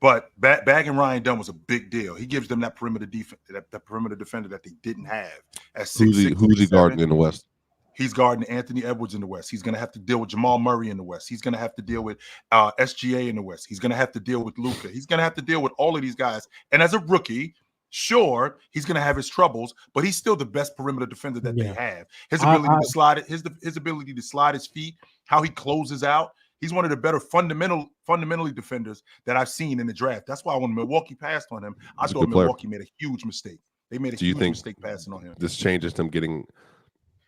But Bag and Ryan Dunn was a big deal. He gives them that perimeter defense, that perimeter defender that they didn't have. At 6'6", who's he guarding in the West? He's guarding Anthony Edwards in the West. He's going to have to deal with Jamal Murray in the West. He's going to have to deal with SGA in the West. He's going to have to deal with Luka. He's going to have to deal with all of these guys. And as a rookie, sure, he's going to have his troubles, but he's still the best perimeter defender that they have. His ability to slide it, his ability to slide his feet, how he closes out. He's one of the better fundamentally defenders that I've seen in the draft. That's why when Milwaukee passed on him, I thought Milwaukee made a huge mistake. They made a huge mistake passing on him. This changes them getting.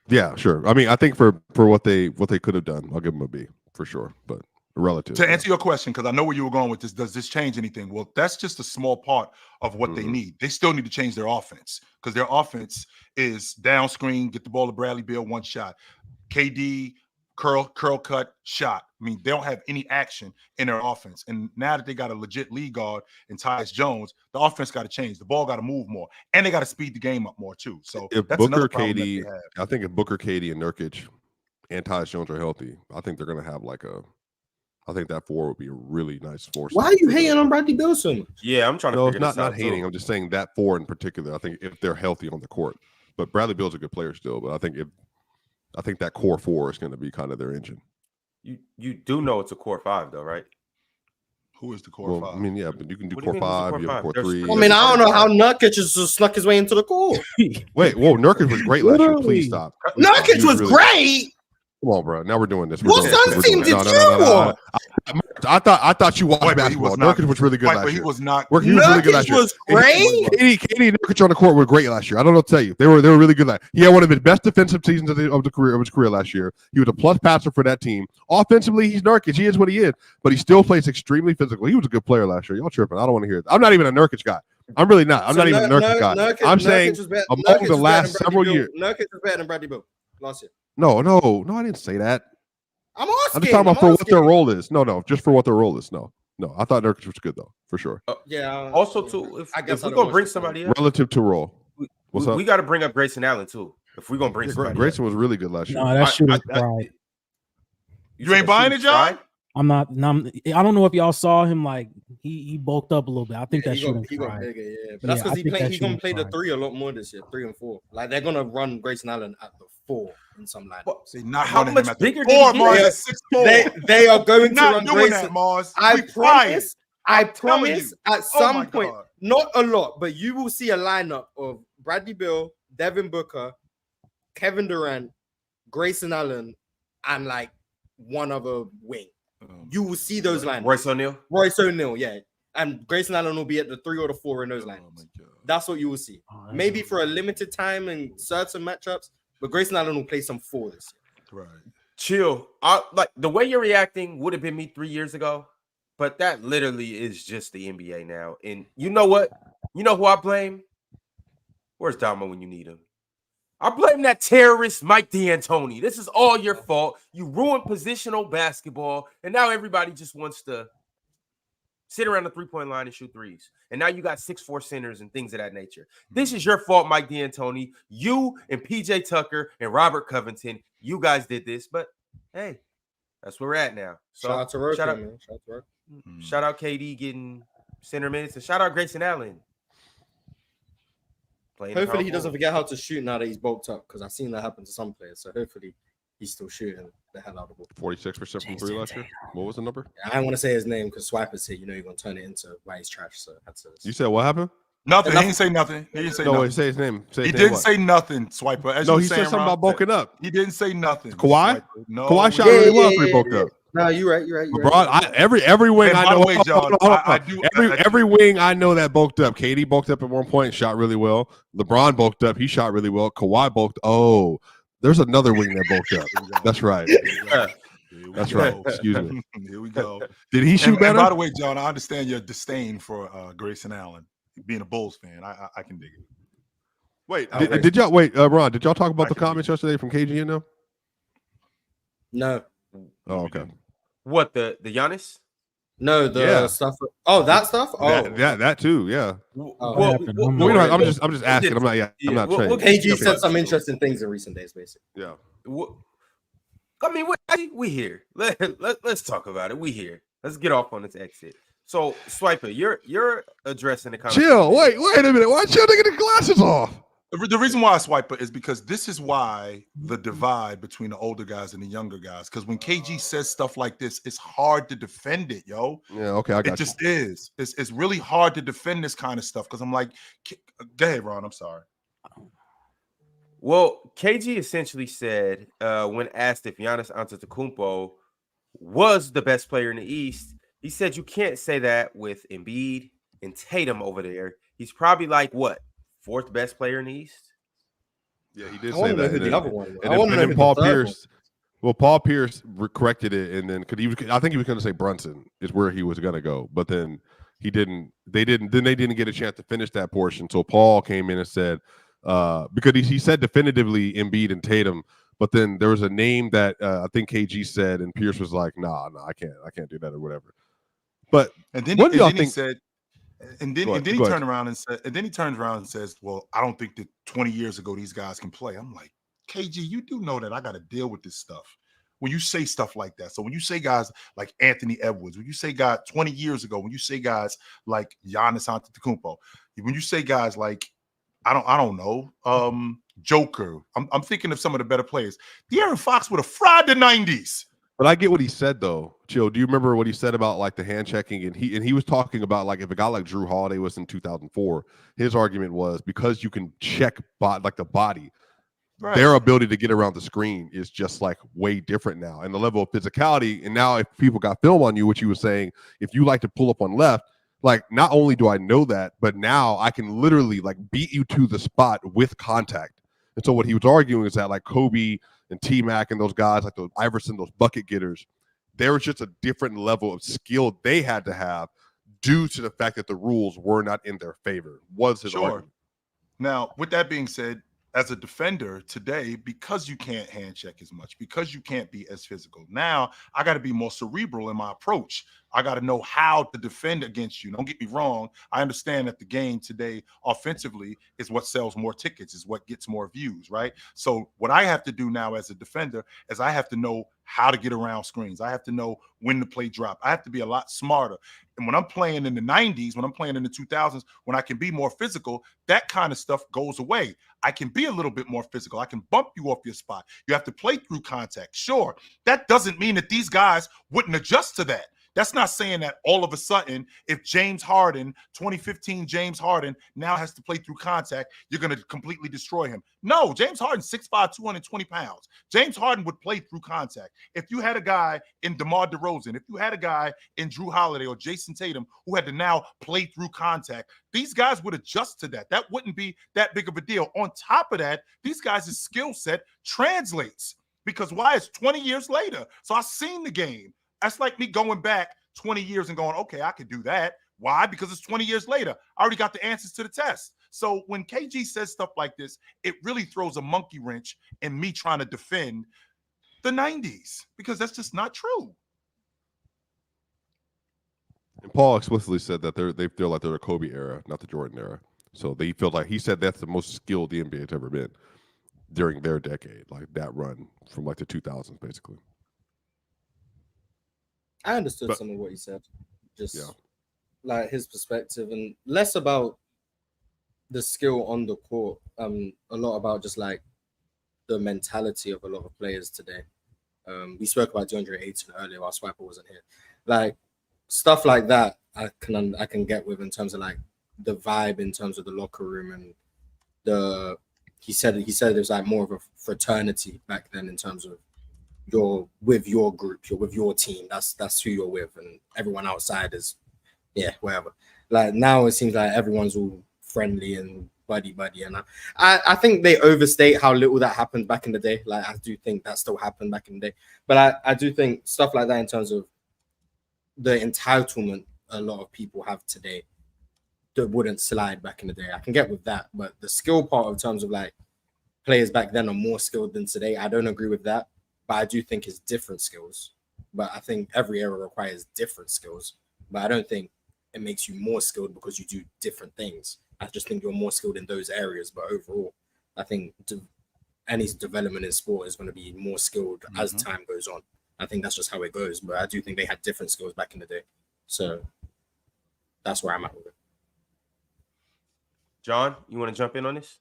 Yeah, sure. I mean, I think for what they could have done, I'll give them a B for sure. But relative to answer your question, because I know where you were going with this, does this change anything? Well, that's just a small part of what they need. They still need to change their offense because their offense is down screen, get the ball to Bradley Beal, one shot, KD. Curl cut shot. I mean, they don't have any action in their offense. And now that they got a legit lead guard in Tyus Jones, the offense got to change. The ball got to move more. And they got to speed the game up more, too. So if that's Booker, another problem KD, that they have. I think if Booker, KD, and Nurkic and Tyus Jones are healthy, I think they're going to have I think that 4 would be a really nice force. Why are you hating on Bradley Beal so much? Yeah, I'm trying to figure this out. Not hating. I'm just saying that 4 in particular, I think if they're healthy on the court. But Bradley Beal's a good player still. But I think that core 4 is going to be kind of their engine. You do know it's a core 5 though, right? Who is the core 5? I mean, yeah, but you can do core 5, you have core 3. I mean, I don't know how Nurkic just snuck his way into the core. Wait, whoa, Nurkic was great last year. Please stop. Nurkic was great. Come on, bro. Now we're doing this. What Suns team did you want? I thought you watched basketball. Nurkic was really good last year. He was not. He was really good last year. Was great. KD and Nurkic on the court were great last year. I don't know what to tell you. They were really good. He had one of his best defensive seasons of his career last year. He was a plus passer for that team. Offensively, he's Nurkic. He is what he is, but he still plays extremely physical. He was a good player last year. Y'all tripping? I don't want to hear it. I'm not even a Nurkic guy. I'm really not. I'm not even a Nurkic guy. I'm saying among the last several years, Nurkic was better than Bradley Beal last year. No, I didn't say that. I'm asking. I'm just talking about for what their role is. No, just for what their role is. No. I thought Nurkic was good though, for sure. Yeah. Also, too, if we're gonna bring somebody up relative to role, we got to bring up Grayson Allen too. If we're gonna bring somebody, Grayson was really good last year. No, that shit was fried. You ain't buying it, John? I'm not. I don't know if y'all saw him. Like he bulked up a little bit. I think that he got bigger. Yeah, but that's because he's gonna play the 3 a lot more this year, 3 and 4. Like they're gonna run Grayson Allen at the 4 in some lineups. See, not how much bigger did he Mars get? They are going to run doing Grayson. that, Mars. I promise at some point, God. not a lot, but you will see a lineup of Bradley Beal, Devin Booker, Kevin Durant, Grayson Allen, and like one other wing. You will see those lineups. Royce O'Neal, yeah. And Grayson Allen will be at the 3 or the 4 in those lineups. That's what you will see. Maybe for a limited time in certain matchups, but Grayson Allen will play some 4 this year. Right. Chill. Like the way you're reacting would have been me 3 years ago, but that literally is just the NBA now. And you know what? You know who I blame? Where's Damo when you need him? I blame that terrorist Mike D'Antoni. This is all your fault. You ruined positional basketball, and now everybody just wants to sit around the 3-point line and shoot threes. And now you got 6'4" centers and things of that nature. This is your fault, Mike D'Antoni. You and PJ Tucker and Robert Covington, you guys did this, but hey, that's where we're at now. So shout out to Roke, man. Shout out KD getting center minutes, and shout out Grayson Allen. Hopefully he doesn't forget how to shoot now that he's bulked up, because I've seen that happen to some players. So hopefully he's still shooting the hell out of the ball. 46% from 3 last year. What was the number? I don't want to say his name because Swiper's here. You know you're gonna turn it into why he's trash. So that's it. You said what happened? Nothing. He didn't say nothing. He didn't say No, nothing. wait, say his name. Say He his name didn't what? say nothing, Swiper. As No, you he said saying, something Ron, about bulking up. He didn't say nothing. Kawhi? Swiper. No, Kawhi shot he really didn't. well after he bulked up. No, you're right. LeBron, every wing And I by know. the way, John, I do every wing I know that bulked up. KD bulked up at one point and shot really well. LeBron bulked up. He shot really well. Kawhi bulked. Oh, there's another wing that bulked up. That's right. That's right. Excuse me. Here we go. Did he shoot And better? by the way, John, I understand your disdain for Grayson Allen. Being a Bulls fan, I can dig it. Wait, did y'all Ron? Did y'all talk about I the can comments yesterday from KG and them? No, Oh, okay. What the Giannis? no, the Yeah. stuff. Oh, that stuff. Oh, That too. Yeah. happened? Well, I'm just asking. I'm not. Yeah, I'm not saying. KG said some interesting things in recent days, basically. Yeah. I mean, we here. Let's talk about it. We here. Let's get off on this exit. So, Swiper, you're addressing the conversation. Chill. Wait a minute. Why chill? They get the glasses off. The reason why I swipe it is because this is why the divide between the older guys and the younger guys. Because when KG says stuff like this, it's hard to defend it, yo. Yeah. Okay. I got It just is. It's really hard to defend this kind of stuff because I'm like, go ahead, Ron. I'm sorry. Well, KG essentially said when asked if Giannis Antetokounmpo was the best player in the East, he said you can't say that with Embiid and Tatum over there. He's probably like what, fourth best player in the East? Yeah, he did I say want to know that. who And the then- other one was. And I want to know then who Paul the third one. Pierce. Well, Paul Pierce corrected it, and then I think he was going to say Brunson is where he was going to go, but then he didn't. They didn't get a chance to finish that portion. So Paul came in and said because he said definitively Embiid and Tatum, but then there was a name that I think KG said, and Pierce was like, "Nah, I can't do that or whatever." But And then, what do y'all he think? said, and then Go ahead, he go ahead. turned around and said, and then he turns around and says, "Well, I don't think that 20 years ago these guys can play." I'm like, KG, you do know that I got to deal with this stuff when you say stuff like that. So when you say guys like Anthony Edwards, when you say guys 20 years ago, when you say guys like Giannis Antetokounmpo, when you say guys like I don't know, Joker. I'm thinking of some of the better players. De'Aaron Fox would have fried the 90s. But I get what he said though. Chill. Do you remember what he said about like the hand checking? And he was talking about like if a guy like Drew Holiday was in 2004, his argument was because you can check like the body, Right. their ability to get around the screen is just like way different now, and the level of physicality. And now if people got film on you, which he was saying, if you like to pull up on left, like not only do I know that, but now I can literally like beat you to the spot with contact. And so what he was arguing is that like Kobe and T-Mac and those guys like those Iverson, those bucket getters, there was just a different level of skill they had to have due to the fact that the rules were not in their favor. Was his argument. Now, with that being said, as a defender today, because you can't hand check as much, because you can't be as physical, now I got to be more cerebral in my approach. I got to know how to defend against you. Don't get me wrong. I understand that the game today offensively is what sells more tickets, is what gets more views, right? So what I have to do now as a defender is I have to know how to get around screens. I have to know when to play drop. I have to be a lot smarter. And when I'm playing in the 90s, when I'm playing in the 2000s, when I can be more physical, that kind of stuff goes away. I can be a little bit more physical. I can bump you off your spot. You have to play through contact. Sure, that doesn't mean that these guys wouldn't adjust to that. That's not saying that all of a sudden, if James Harden, 2015 James Harden, now has to play through contact, you're going to completely destroy him. No, James Harden, 6'5", 220 pounds. James Harden would play through contact. If you had a guy in DeMar DeRozan, if you had a guy in Drew Holiday or Jason Tatum who had to now play through contact, these guys would adjust to that. That wouldn't be that big of a deal. On top of that, these guys' skill set translates. Because why? It's 20 years later. So I've seen the game. That's like me going back 20 years and going, okay, I could do that. Why? Because it's 20 years later. I already got the answers to the test. So when KG says stuff like this, it really throws a monkey wrench in me trying to defend the 90s because that's just not true. And Paul explicitly said that they feel like they're the Kobe era, not the Jordan era. So they feel like he said that's the most skilled the NBA has ever been during their decade, like that run from like the 2000s, basically. I understood some of what he said, just like his perspective, and less about the skill on the court. A lot about just like the mentality of a lot of players today. We spoke about DeAndre Ayton earlier while Swiper wasn't here. Like stuff like that, I can get with in terms of like the vibe in terms of the locker room and he said there's like more of a fraternity back then in terms of you're with your group, you're with your team. That's who you're with, and everyone outside is whatever. Like now it seems like everyone's all friendly and buddy, and I think they overstate how little that happened back in the day. Like I do think that still happened back in the day, but I do think stuff like that in terms of the entitlement a lot of people have today that wouldn't slide back in the day. I can get with that, but the skill part in terms of like players back then are more skilled than today, I don't agree with that. But I do think it's different skills. But I think every era requires different skills. But I don't think it makes you more skilled because you do different things. I just think you're more skilled in those areas. But overall, I think any development in sport is going to be more skilled as time goes on. I think that's just how it goes. But I do think they had different skills back in the day. So that's where I'm at with it. John, you want to jump in on this?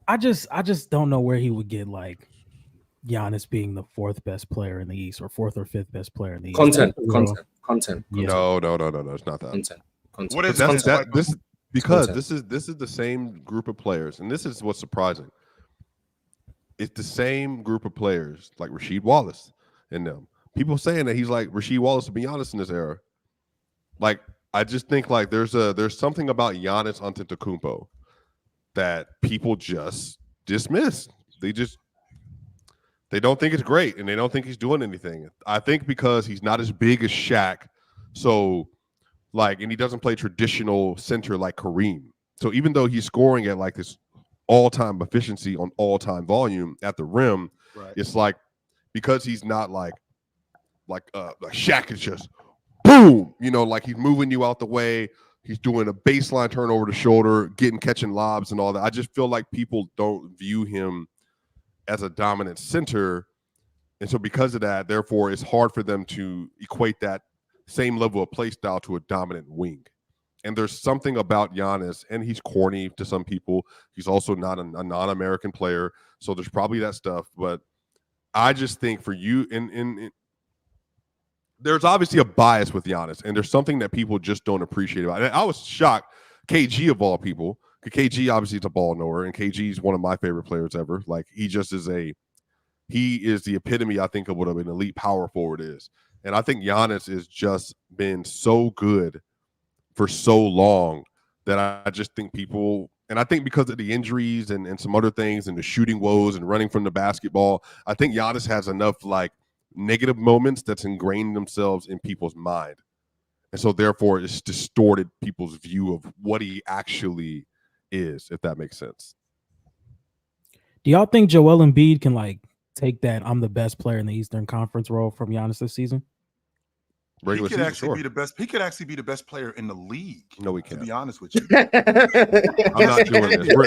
I just don't know where he would get like Giannis being the fourth best player in the East or fourth or fifth best player in the East. Content. Yeah. No, it's not that. Content. What is This is because this is the same group of players, and this is what's surprising. It's the same group of players like Rasheed Wallace and them. People saying that he's like Rasheed Wallace, to be honest, in this era. Like I just think like there's something about Giannis Antetokounmpo that people just dismiss. They don't think it's great, and they don't think he's doing anything. I think because he's not as big as Shaq, so like, and he doesn't play traditional center like Kareem. So even though he's scoring at like this all-time efficiency on all-time volume at the rim, right. It's like because he's not like Shaq is just boom, like he's moving you out the way. He's doing a baseline turnover to shoulder, catching lobs and all that. I just feel like people don't view him as a dominant center. And so because of that, therefore, it's hard for them to equate that same level of play style to a dominant wing. And there's something about Giannis, and he's corny to some people. He's also not a non-American player. So there's probably that stuff. But I just think for you, there's obviously a bias with Giannis, and there's something that people just don't appreciate about it. I was shocked, KG of all people, because KG obviously is a ball knower, and KG is one of my favorite players ever. Like he is the epitome, I think, of what an elite power forward is. And I think Giannis has just been so good for so long that I just think people, and I think because of the injuries and some other things and the shooting woes and running from the basketball, I think Giannis has enough like negative moments that's ingrained themselves in people's mind. And so therefore it's distorted people's view of what he actually is, if that makes sense. Do y'all think Joel Embiid can like take that I'm the best player in the Eastern Conference role from Giannis this season? He could actually be the best. He could actually be the best player in the league. No, we can't. To be honest with you, I'm not doing this. I'm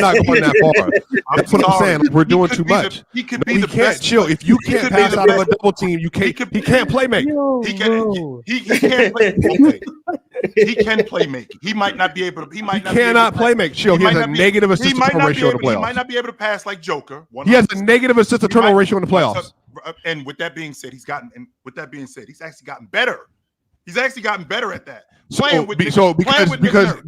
not going that far. That's what I'm saying. Like, we're doing too much. He could be the best. Chill. If you can't pass out of a double team, you can't. He can't play make. He can't play. Okay. He can play make. He might not be able to. He cannot play make. Chill. He has a negative assist-to-turnover ratio in the playoffs. He might not be able to pass like Joker. He has a negative assist-to-turnover ratio in the playoffs. And with that being said, he's actually gotten better. He's actually gotten better at that.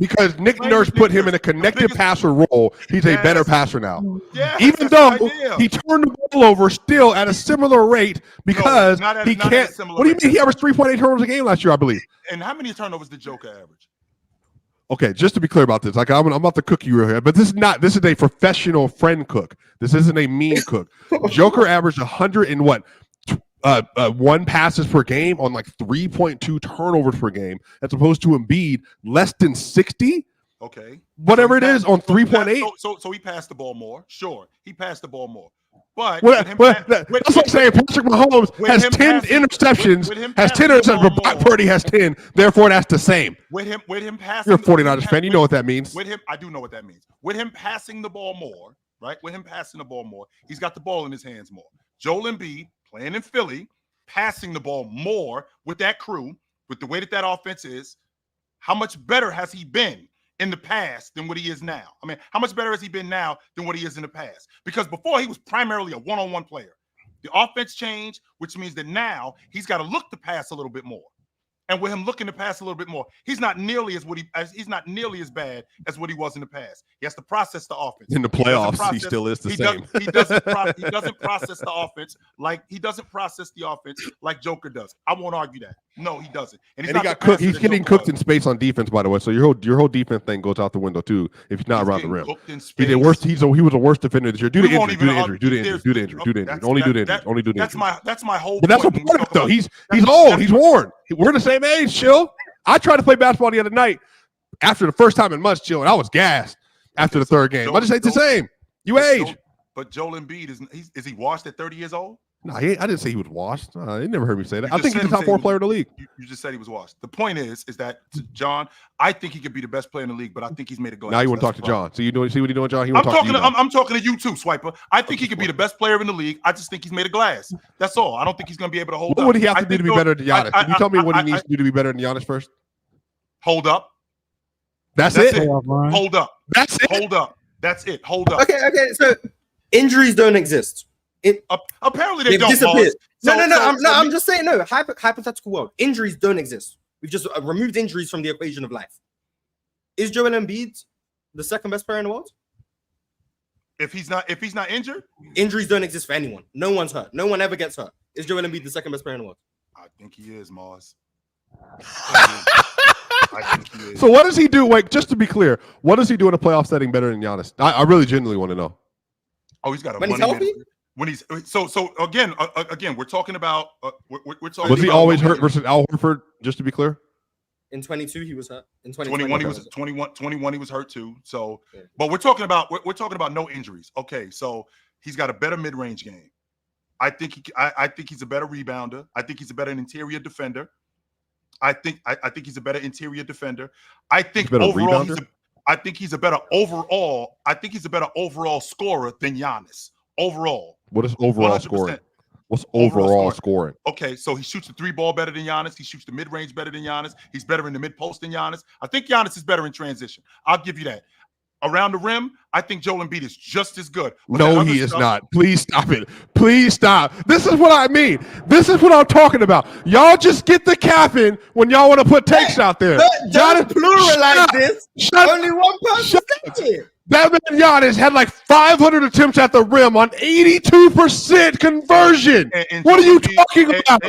Because Nick Nurse put him in a connected passer role, he's a better passer now. Yes, even though he turned the ball over still at a similar rate because he can't. What do you mean? He averaged 3.8 turnovers a game last year, I believe. And how many turnovers did Joker average? Okay, just to be clear about this, like I'm about to cook you real here, but this is a professional friend cook. This isn't a mean cook. Joker averaged 1 passes per game on like 3.2 turnovers per game, as opposed to Embiid less than 60. Okay, whatever it is on 3.8. So he passed the ball more. Sure, he passed the ball more. But that's what I'm saying. Patrick Mahomes has 10 interceptions. Has 10 interceptions, but Brock Purdy has 10. Therefore, that's the same. With him passing, you're a 49ers fan. You know what that means. With him, I do know what that means. With him passing the ball more, right? With him passing the ball more, he's got the ball in his hands more. Joel Embiid playing in Philly, passing the ball more with that crew, with the way that offense is. How much better has he been in the past than what he is now? I mean, how much better has he been now than what he is in the past? Because before he was primarily a one-on-one player. The offense changed, which means that now he's got to look to pass a little bit more. and with him looking to pass a little bit more, he's not nearly as bad as what he was in the past. He has to process the offense. In the playoffs, he still is the same. He doesn't process the offense like Joker does. I won't argue that. No, he doesn't. And he got cooked. He's getting cooked in space on defense, by the way. So your whole defense thing goes out the window too. If he's not around the rim, he did worse. He was a worse defender this year. Do the injury. Only do the injury. That's my whole. But that's what part of it though. He's old. He's worn. We're the same age. Chill. I tried to play basketball the other night after the first time in months. Chill, and I was gassed after the third game. I just ain't the same. You age. But Joel Embiid is he washed at 30 years old? No, I didn't say he was washed. He never heard me say that. I think he's the top 4 player in the league. You just said he was washed. The point is that John, I think he could be the best player in the league, but I think he's made a go. Now you want to talk to John. So see what you're doing, John? I'm talking to you too, Swiper. I think he could be the best player in the league. I just think he's made of glass. That's all. I don't think he's going to be able to hold up. What would he have to do to be better than Giannis? Can you tell me what he needs to do to be better than Giannis first? Hold up. That's it. Hold up. That's it. Hold up. That's it. Hold up. Okay. So injuries don't exist. Apparently they They've don't. disappeared. I'm just saying no. Hypothetical world. Injuries don't exist. We've just removed injuries from the equation of life. Is Joel Embiid the second best player in the world? If he's not injured, injuries don't exist for anyone. No one's hurt. No one ever gets hurt. Is Joel Embiid the second best player in the world? I think he is, Mars. I think he is. So what does he do? Wait, just to be clear, what does he do in a playoff setting better than Giannis? I really genuinely want to know. Oh, he's got a when he's healthy. When he's so again, we're talking about we're talking. Was he always hurt versus Al Horford? Just to be clear. In 22, he was hurt. In 21, he was 21, he was hurt too. So, but we're talking about no injuries. Okay, so he's got a better mid-range game. I think he's a better rebounder. I think he's a better interior defender. I think he's a better interior defender. I think overall I think he's a better overall scorer than Giannis. Overall. What is overall 100%. Scoring? What's overall scoring? Okay, so he shoots the 3-ball better than Giannis. He shoots the mid-range better than Giannis. He's better in the mid-post than Giannis. I think Giannis is better in transition. I'll give you that. Around the rim, I think Joel Embiid is just as good. No, he is not. Please stop it. Please stop. This is what I mean. This is what I'm talking about. Y'all just get the capping when y'all want to put takes out there. Don't pluralize this. Only one person said it. That man Giannis had like 500 attempts at the rim on 82% conversion. What are you talking about?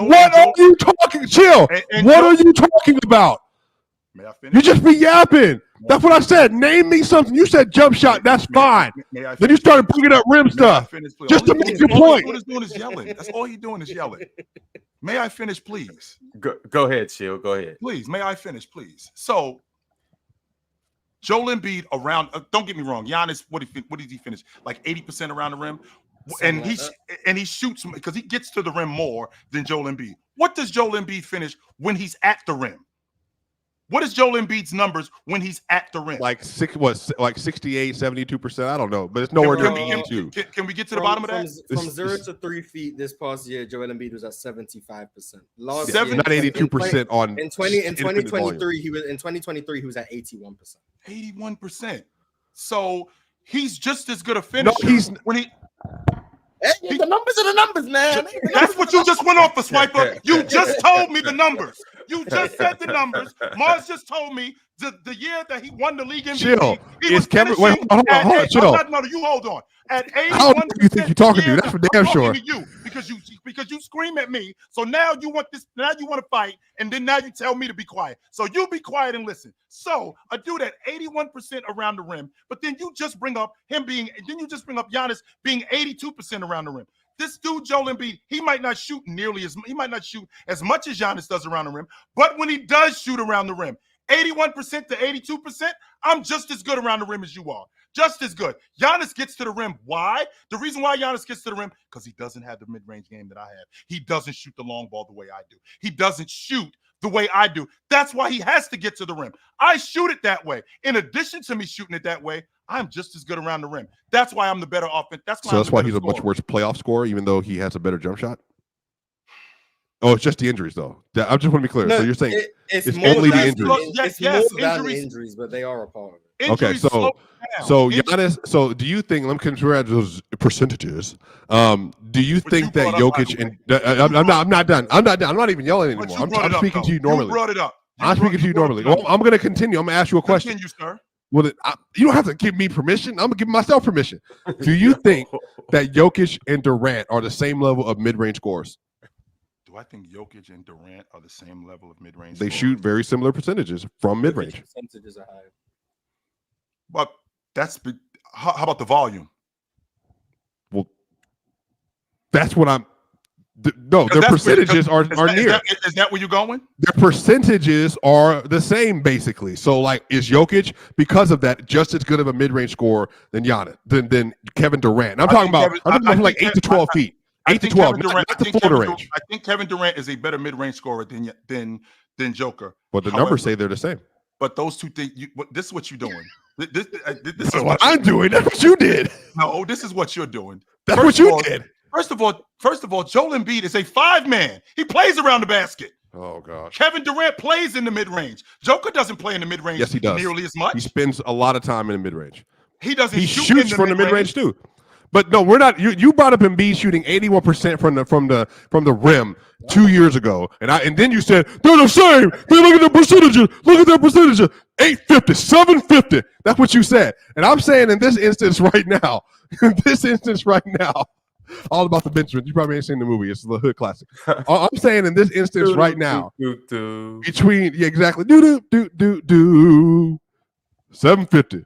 What are you talking? Chill. What are you talking about? You just be yapping. That's what I said. Name me something. You said jump shot. That's fine. Then you started bringing up rim stuff just to make your point. All he's doing is yelling. That's all he's doing is yelling. May I finish, please? Go ahead, Shield. Go ahead. Please, may I finish, please? So, Joel Embiid around. Don't get me wrong. Giannis, what did he finish? Like 80% around the rim, and he shoots because he gets to the rim more than Joel Embiid. What does Joel Embiid finish when he's at the rim? What is Joel Embiid's numbers when he's at the rim? Like 68, 72%. I don't know, but it's nowhere near 82. Can we get to the bottom of that? From 0 to 3 feet this past year, Joel Embiid was at 75%. Last year, not 82% on. In 2023, he was at 81%. 81%. So he's just as good a finisher. No, he's when he. Hey, the numbers are the numbers, man. That's what you just went off for, Swiper. You just told me the numbers. You just said the numbers. Mars just told me the year that he won the league MVP. Chill. He was Kevin? Wait, hold on. Chill. No, you hold on. At 81%. How do you think you're talking to? That's for damn sure. To you because you scream at me. So now you want this. Now you want to fight, and then now you tell me to be quiet. So you be quiet and listen. So a dude at 81% around the rim, but then you just bring up Giannis being 82% around the rim. This dude, Joel Embiid, he might not shoot as much as Giannis does around the rim, but when he does shoot around the rim, 81% to 82%, I'm just as good around the rim as you are. Just as good. Giannis gets to the rim. Why? The reason why Giannis gets to the rim, because he doesn't have the mid-range game that I have. He doesn't shoot the long ball the way I do. He doesn't shoot the way I do. That's why he has to get to the rim. I shoot it that way. In addition to me shooting it that way, I'm just as good around the rim. That's why I'm the better offense. That's why he's a much worse playoff scorer, even though he has a better jump shot. Oh, it's just the injuries, though. I just want to be clear. No, so you're saying it's it's more only the than injuries. It's Yes, more than the injuries. injuries, but they are a part of it. Okay, Injuries slow down. so Giannis. So do you think? Let me compare those percentages. Do you But think you that brought up, by Jokic the and way. I'm not done. I'm not even yelling But anymore. you I'm brought it up, speaking to though. you normally. You brought it up. I'm speaking to you normally. brought it Well, I'm going to continue. I'm going to ask you a question. Continue, sir. Well, you don't have to give me permission. I'm going to give myself permission. Do you think that Jokic and Durant are the same level of mid-range scorers? Do I think Jokic and Durant are the same level of mid-range? They scorers? shoot very similar percentages from mid-range. Percentages are higher. But how about the volume? Well, that's what I'm. No, their percentages are near. Is that where you're going? Their percentages are the same, basically. So, like, is Jokic, because of that, just as good of a mid-range scorer than Giannis, than Kevin Durant? And I'm talking about like 8 to 12 feet. 8 to 12, not the Florida range. I think Kevin Durant is a better mid-range scorer than Joker. But the numbers say they're the same. But those two things, this is what you're doing. This is what I'm doing. That's what you did. No, this is what you're doing. That's what you did. First of all, Joel Embiid is a 5-man. He plays around the basket. Oh, gosh. Kevin Durant plays in the mid-range. Joker doesn't play in the mid-range. Yes, he does. Nearly as much. He spends a lot of time in the mid-range. He doesn't. He shoot shoots from the mid-range too. But no, we're not. You brought up Embiid shooting 81% from the rim 2 years ago, and then you said they're the same. They look at their percentages. Look at their percentages. 850, 750. That's what you said. And I'm saying in this instance right now, all about the Benjamin. You probably ain't seen the movie. It's the hood classic. I'm saying in this instance right now, between exactly 750.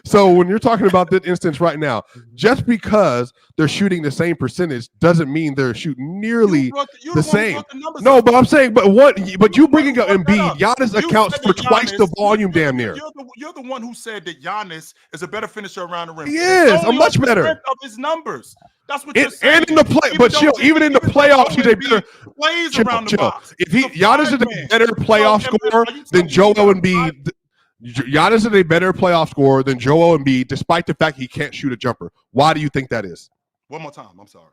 So when you're talking about that instance right now, just because they're shooting the same percentage doesn't mean they're shooting nearly the same. No, but I'm saying, but you bringing up Embiid, Giannis accounts for twice the volume, damn near. You're the one who said that Giannis is a better finisher around the rim. He is a much better of his numbers. That's what you're saying. And in the play, but chill, even in the playoffs, he's a better plays around the box. If Giannis is a better playoff scorer than Joel Embiid. Giannis is a better playoff scorer than Joel Embiid, despite the fact he can't shoot a jumper. Why do you think that is? One more time. I'm sorry.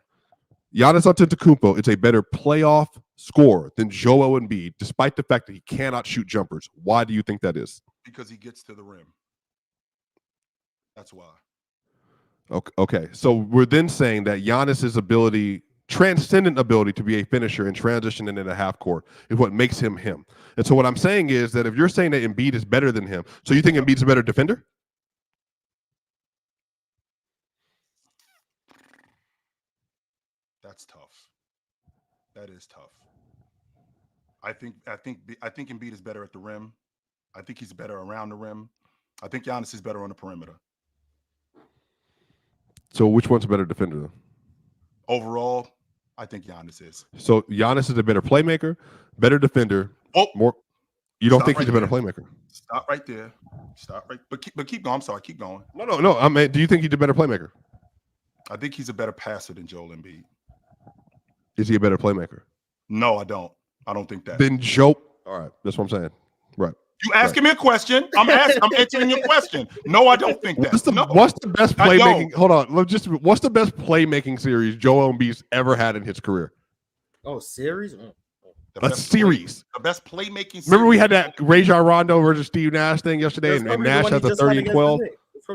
Giannis Antetokounmpo is a better playoff scorer than Joel Embiid, despite the fact that he cannot shoot jumpers. Why do you think that is? Because he gets to the rim. That's why. Okay. So we're then saying that Giannis's ability, transcendent ability to be a finisher and transition in a half court is what makes him him. And so what I'm saying is that if you're saying that Embiid is better than him, so you think Embiid's a better defender? That's tough. That is tough. I think Embiid is better at the rim. I think he's better around the rim. I think Giannis is better on the perimeter. So which one's a better defender then? Overall, I think Giannis is. So Giannis is a better playmaker, better defender. More. You don't think he's a better playmaker? Stop right there. Stop right. But keep going. I'm sorry. Keep going. No. I mean, do you think he's a better playmaker? I think he's a better passer than Joel Embiid. Is he a better playmaker? No, I don't. I don't think that. Then Joe. All right, that's what I'm saying. Right. You asking me a question? I'm answering your question. No, I don't think that. What's the best playmaking? Hold on. What's the best playmaking series Joel Embiid's ever had in his career? Oh, series? A series. The best playmaking series. Remember we had that Rajon Rondo versus Steve Nash thing yesterday, and Nash has a 30 and 12. It's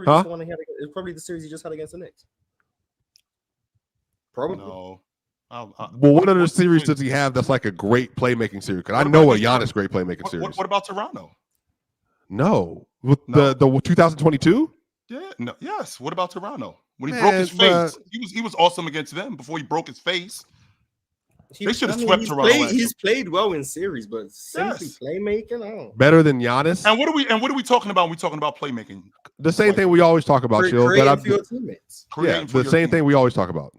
probably the series he just had against the Knicks. Probably. No. Well, what other series does he have that's like a great playmaking series? Because I know a Giannis great playmaking series. What about Toronto? No. The 2022? Yeah. No. Yes. What about Toronto? When he broke his face, he was awesome against them before he broke his face. They should have swept Toronto. He's played well in series, but simply playmaking, I don't. Better than Giannis. And what are we talking about? We're talking about playmaking. The same thing we always talk about, Chill. Creating for your teammates. Yeah, the same thing we always talk about.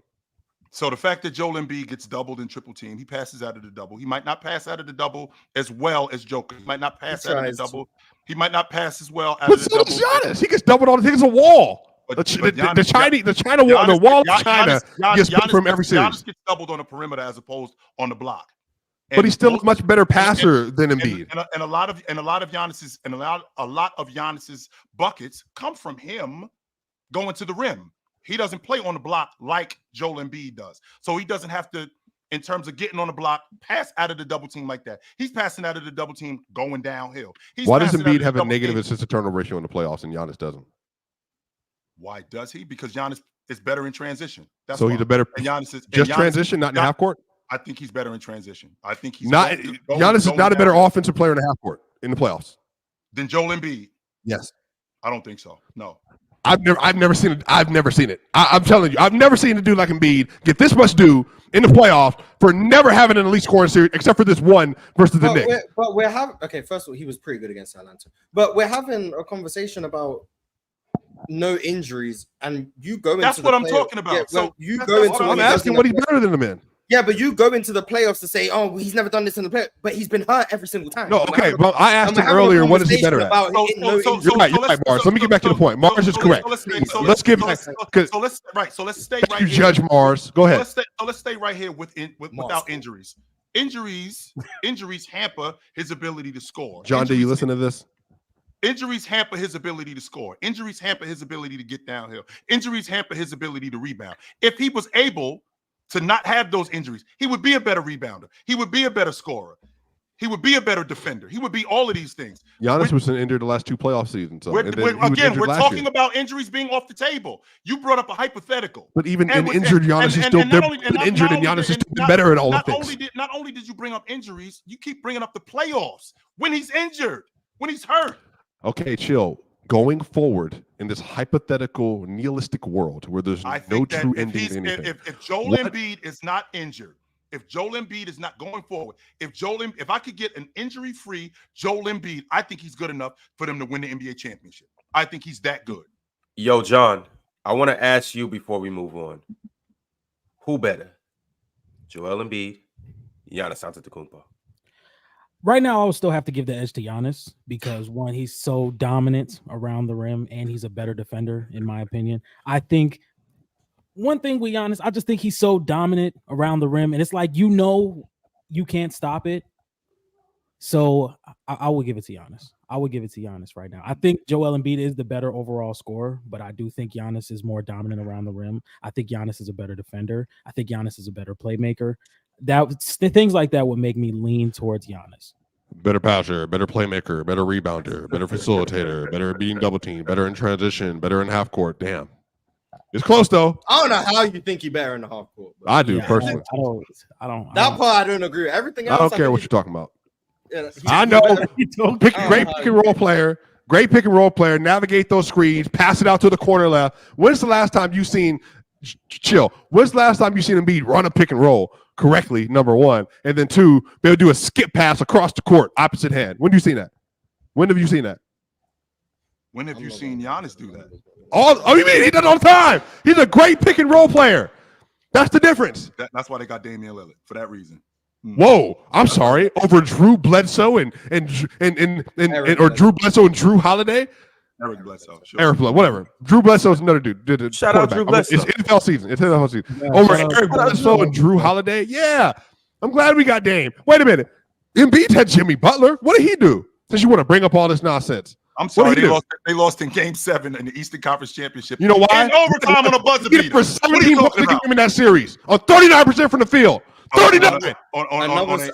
So the fact that Joel Embiid gets doubled and triple team, he passes out of the double. He might not pass out of the double as well as Joker. He might not pass out of the double. He might not pass as well out of the double. But so does Giannis. He gets doubled all the things. A wall. The wall of China gets built from every series. Giannis gets doubled on the perimeter as opposed on the block. But he's still a much better passer than Embiid. And a lot of Giannis's buckets come from him going to the rim. He doesn't play on the block like Joel Embiid does. So he doesn't have to, in terms of getting on the block, pass out of the double team like that. He's passing out of the double team going downhill. Why does Embiid have a negative assist to turnover ratio in the playoffs and Giannis doesn't? Why does he? Because Giannis is better in transition. That's so why. he's a better and Giannis is just transition, not in half court. I think he's better in transition. I think he's not. Giannis is not a better offensive player in the half court in the playoffs than Joel Embiid. Yes, I don't think so. No, I've never seen it. I've never seen it. I'm telling you, I've never seen a dude like Embiid get this much due in the playoffs for never having an elite scoring series, except for this one versus the Knicks. But we're having first of all, he was pretty good against Atlanta. But we're having a conversation about no injuries, and you go into that's what I'm talking about. Yeah, so you go into. I'm asking what he's better than the man. Yeah, but you go into the playoffs to say, "Oh, he's never done this in the playoffs," but he's been hurt every single time. No, okay, but I asked him earlier, what is he better at? You're right, Mars. Let me get back to the point. Mars is correct. Let's get back. So let's stay right here. You judge Mars. Go ahead. Let's stay right here without injuries. Injuries hamper his ability to score. John, do you listen to this? Injuries hamper his ability to score. Injuries hamper his ability to get downhill. Injuries hamper his ability to rebound. If he was able to not have those injuries, he would be a better rebounder. He would be a better scorer. He would be a better defender. He would be all of these things. Giannis was injured the last two playoff seasons. So. We're talking about injuries being off the table. You brought up a hypothetical. But even injured, Giannis is still injured, and Giannis is still better at all the things. Not only did you bring up injuries, you keep bringing up the playoffs when he's injured, when he's hurt. Okay, chill. Going forward in this hypothetical nihilistic world where there's no true ending to anything. If Joel Embiid is not injured, if Joel Embiid is not going forward, if I could get an injury-free Joel Embiid, I think he's good enough for them to win the NBA championship. I think he's that good. Yo, John, I want to ask you before we move on. Who better? Joel Embiid, Giannis Antetokounmpo? Right now, I would still have to give the edge to Giannis because, one, he's so dominant around the rim and he's a better defender, in my opinion. I think one thing with Giannis, I just think he's so dominant around the rim, and it's like you can't stop it. So I would give it to Giannis. I would give it to Giannis right now. I think Joel Embiid is the better overall scorer, but I do think Giannis is more dominant around the rim. I think Giannis is a better defender. I think Giannis is a better playmaker. Things like that would make me lean towards Giannis. Better passer, better playmaker, better rebounder, better facilitator, better being double team, better in transition, better in half court. Damn. It's close though. I don't know how you think you're better in the half court. I do personally. I don't. That part I don't agree with. Everything else, I don't care what you're talking about. Yeah, I know. Great pick and roll player. Great pick and roll player. Navigate those screens. Pass it out to the corner left. When's the last time you seen? Chill. When's the last time you seen Embiid run a pick and roll correctly? Number one, and then two, they'll do a skip pass across the court, opposite hand. When have you seen that? When have you seen that? When have you seen Giannis do that? You mean he does it all the time? He's a great pick and roll player. That's the difference. That's why they got Damian Lillard for that reason. Whoa, I'm sorry. Over Drew Bledsoe or Drew Bledsoe and Drew Holiday. Eric Bledsoe. Sure. Eric Bledsoe, whatever. Drew Bledsoe's another dude. Shout out Drew Bledsoe. It's NFL season. Yeah, over Eric Bledsoe and Drew Holiday. Yeah. I'm glad we got Dame. Wait a minute. Embiid had Jimmy Butler. What did he do? Since you want to bring up all this nonsense. I'm sorry, they lost in Game 7 in the Eastern Conference Championship. You know why? In overtime on a buzzer beater. For 17 points to give him in that series. On 39% from the field. 39.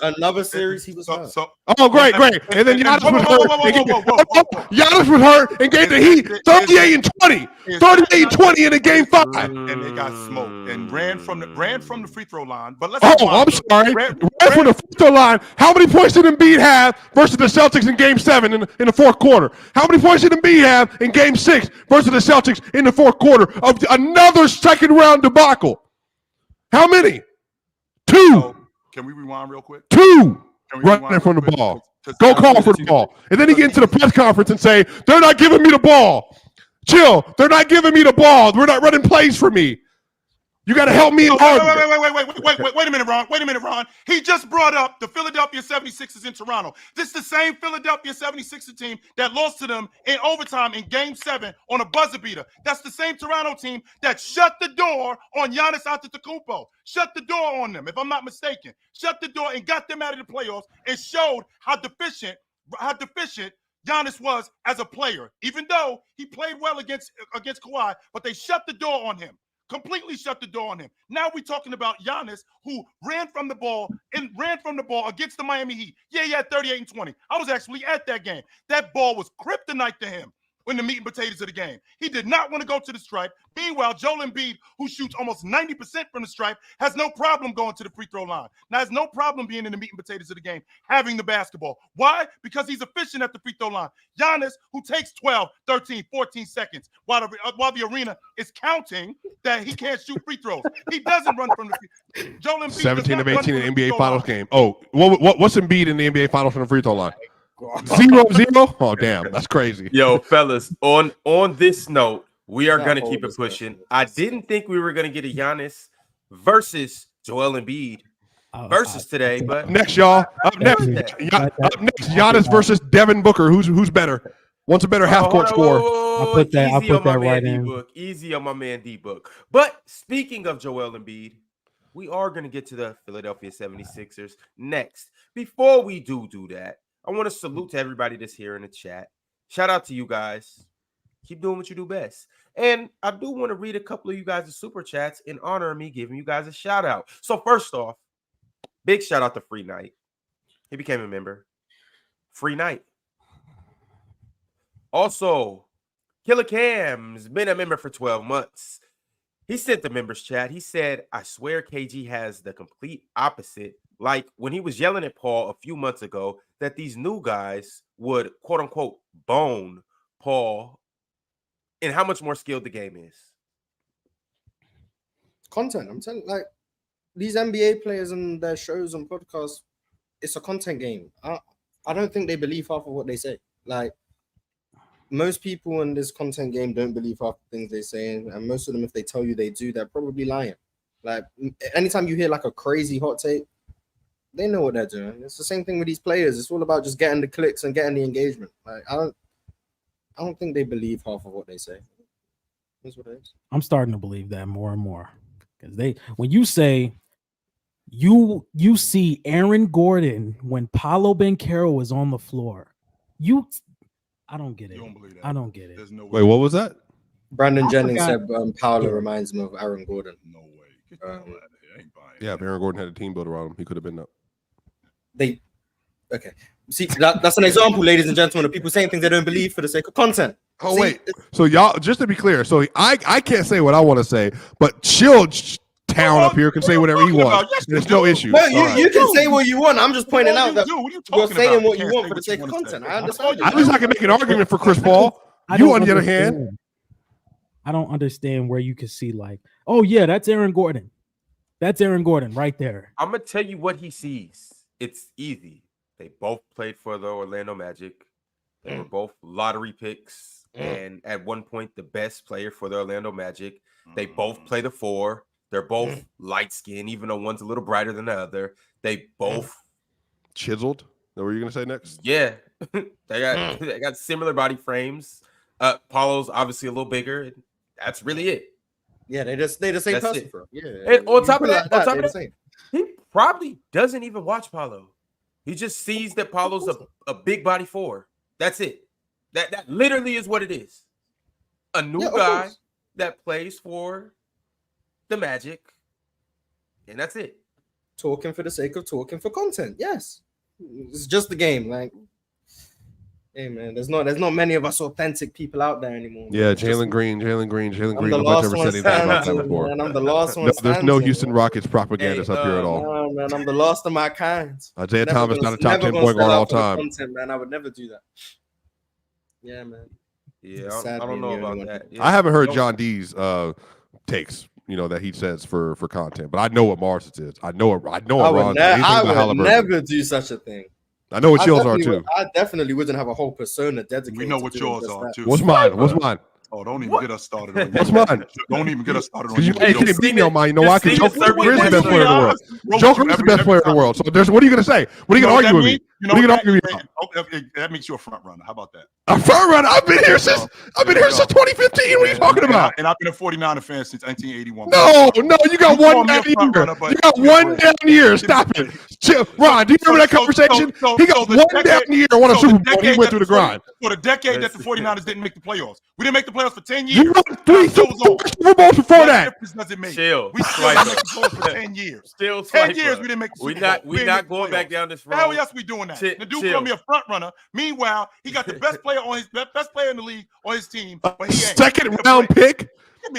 Another series he was hurt. Great. And then Giannis was hurt. Giannis was hurt and gave the Heat 38 and 20. 38 and 20 in a Game 5. And they got smoked and ran from the free throw line. But I'm sorry. Ran from the free throw line. How many points did Embiid have versus the Celtics in Game 7 in the fourth quarter? How many points did Embiid have in Game 6 versus the Celtics in the fourth quarter of another second round debacle? How many? 2. So, can we rewind real quick? 2. Running from the ball. Go call for the ball. And then he get into the press conference and say, they're not giving me the ball. Chill. They're not giving me the ball. We're not running plays for me. You got to help me. Wait a minute, Ron. He just brought up the Philadelphia 76ers in Toronto. This is the same Philadelphia 76ers team that lost to them in overtime in Game 7 on a buzzer beater. That's the same Toronto team that shut the door on Giannis Antetokounmpo. Shut the door on them, if I'm not mistaken. Shut the door and got them out of the playoffs and showed how deficient Giannis was as a player. Even though he played well against Kawhi, but they shut the door on him. Completely shut the door on him. Now we're talking about Giannis, who ran from the ball against the Miami Heat. Yeah, he had 38 and 20. I was actually at that game. That ball was kryptonite to him in the meat and potatoes of the game. He did not want to go to the stripe. Meanwhile, Joel Embiid, who shoots almost 90% from the stripe, has no problem going to the free throw line. Now, has no problem being in the meat and potatoes of the game, having the basketball. Why? Because he's efficient at the free throw line. Giannis, who takes 12, 13, 14 seconds while the arena is counting that he can't shoot free throws. He doesn't run from the free. Joel Embiid 17 of 18 in the NBA Finals line. game. Oh, what's Embiid in the NBA Finals from the free throw line? 0-0? Oh, damn. That's crazy. Yo, fellas, on this note, we are going to keep it pushing. I didn't think we were going to get a Giannis versus Joel Embiid versus today, but Next, y'all. Up next, Giannis versus Devin Booker. Who's better? One's a better half-court scorer. I'll put that right in. Easy on my man D-Book. But speaking of Joel Embiid, we are going to get to the Philadelphia 76ers next. Before we do that, I want to salute to everybody that's here in the chat. Shout out to you guys. Keep doing what you do best. And I do want to read a couple of you guys' super chats in honor of me giving you guys a shout out. So first off, big shout out to Free Knight. He became a member. Free Knight. Also, Killer Cam's been a member for 12 months. He sent the members chat. He said, I swear KG has the complete opposite. Like when he was yelling at Paul a few months ago that these new guys would, quote unquote, bone Paul, and how much more skilled the game is. Content. I'm telling you, like these NBA players and their shows and podcasts, it's a content game. I don't think they believe half of what they say. Like most people in this content game don't believe half the things they say, and most of them, if they tell you they do, they're probably lying. Like anytime you hear like a crazy hot take, they know what they're doing. It's the same thing with these players. It's all about just getting the clicks and getting the engagement. Like I don't think they believe half of what they say. That's what it is. I'm starting to believe that more and more. Because when you say you see Aaron Gordon when Paolo Banchero was on the floor, I don't get it. You don't believe that. I don't get it. There's no way. Wait, what was that? Brandon Jennings forgot. said Paolo reminds him of Aaron Gordon. No way. Get the hell out of here. I ain't buying it. Yeah, if Aaron Gordon had a team built around him, he could have been up. Okay. See, that's an example, ladies and gentlemen, of people saying things they don't believe for the sake of content. Oh, See, wait. So y'all, just to be clear, so I can't say what I want to say, but Chill Town up here can say whatever he wants. Yes, There's you no do. issue. Well, All you right. can say what you want. I'm just pointing out that What are you you're talking saying about? what you can't want say for the what you sake of wanna say. content. I understand. At least I can make an argument for Chris Paul. You, on the other hand, I don't understand where you can see like, oh yeah, that's Aaron Gordon. That's Aaron Gordon right there. I'm going to tell you what he sees. It's easy. They both played for the Orlando Magic. They were both lottery picks. And at one point, the best player for the Orlando Magic. They both play the four. They're both light skinned, even though one's a little brighter than the other. They both chiseled. Is that what you're going to say next? Yeah. they got similar body frames. Paulo's obviously a little bigger. That's really it. Yeah, they're the same That's person, it. bro. Yeah. And on You top put of it that, like they're the same. he probably doesn't even watch Paulo. He just sees that Paulo's a big body four. That's it. That literally is what it is. A new guy that plays for the Magic, and that's it. Talking for the sake of talking for content. Yes. It's just the game. Like, hey man, there's not many of us authentic people out there anymore. Yeah, It's just- Jalen Green. I'm the Nobody's last ever one said anything about that standing, before. man. I'm the last one No, there's no standing, Houston man. Rockets propagandists up here at all. No, man, I'm the last of my kind. Isaiah Never Thomas gonna- not a top never 10 gonna point guard sell all out for the time. Content, man. I would never do that. Yeah, man. Yeah, It's I sad don't being know the about only that. I haven't heard Don't- John D's takes, that he says for content, but I know what Mars's is. I know what Ron's is. I would never do such a thing. I know what yours are too. I definitely wouldn't have a whole persona dedicated. We know to what doing yours just are that. too. What's mine? What's mine? Oh, don't even get us started on What's you. mine? Don't even get us started on Because you you. can't beat me on mine. You know why? Because Just Joker sing is it the best player in the world. Joker is the best player in the world. So what are you going to say? What are you going to argue with me? What are you going to argue with me about? That makes you a front runner. How about that? A front runner? I've been here since 2015. What are you talking about? And I've been a 49er fan since 1981. No, you got You one call me a down front year. runner, but You got you're one right. down year. Stop it. Ron, do you remember that conversation? He got one down year, won a Super Bowl. He went through the grind. For the decade that the 49ers didn't make the playoffs. We didn't make the playoffs for 10 You years. won 3 Super Bowls before What that. difference does it make? Chill. We still didn't make the playoffs for 10 years. Still 10 years we didn't make the Super Bowl. We not going back down this road. Hell yes, we doing that. The dude called me a front runner. Meanwhile, he got the best player in the league on his team, but he ain't. Second round pick.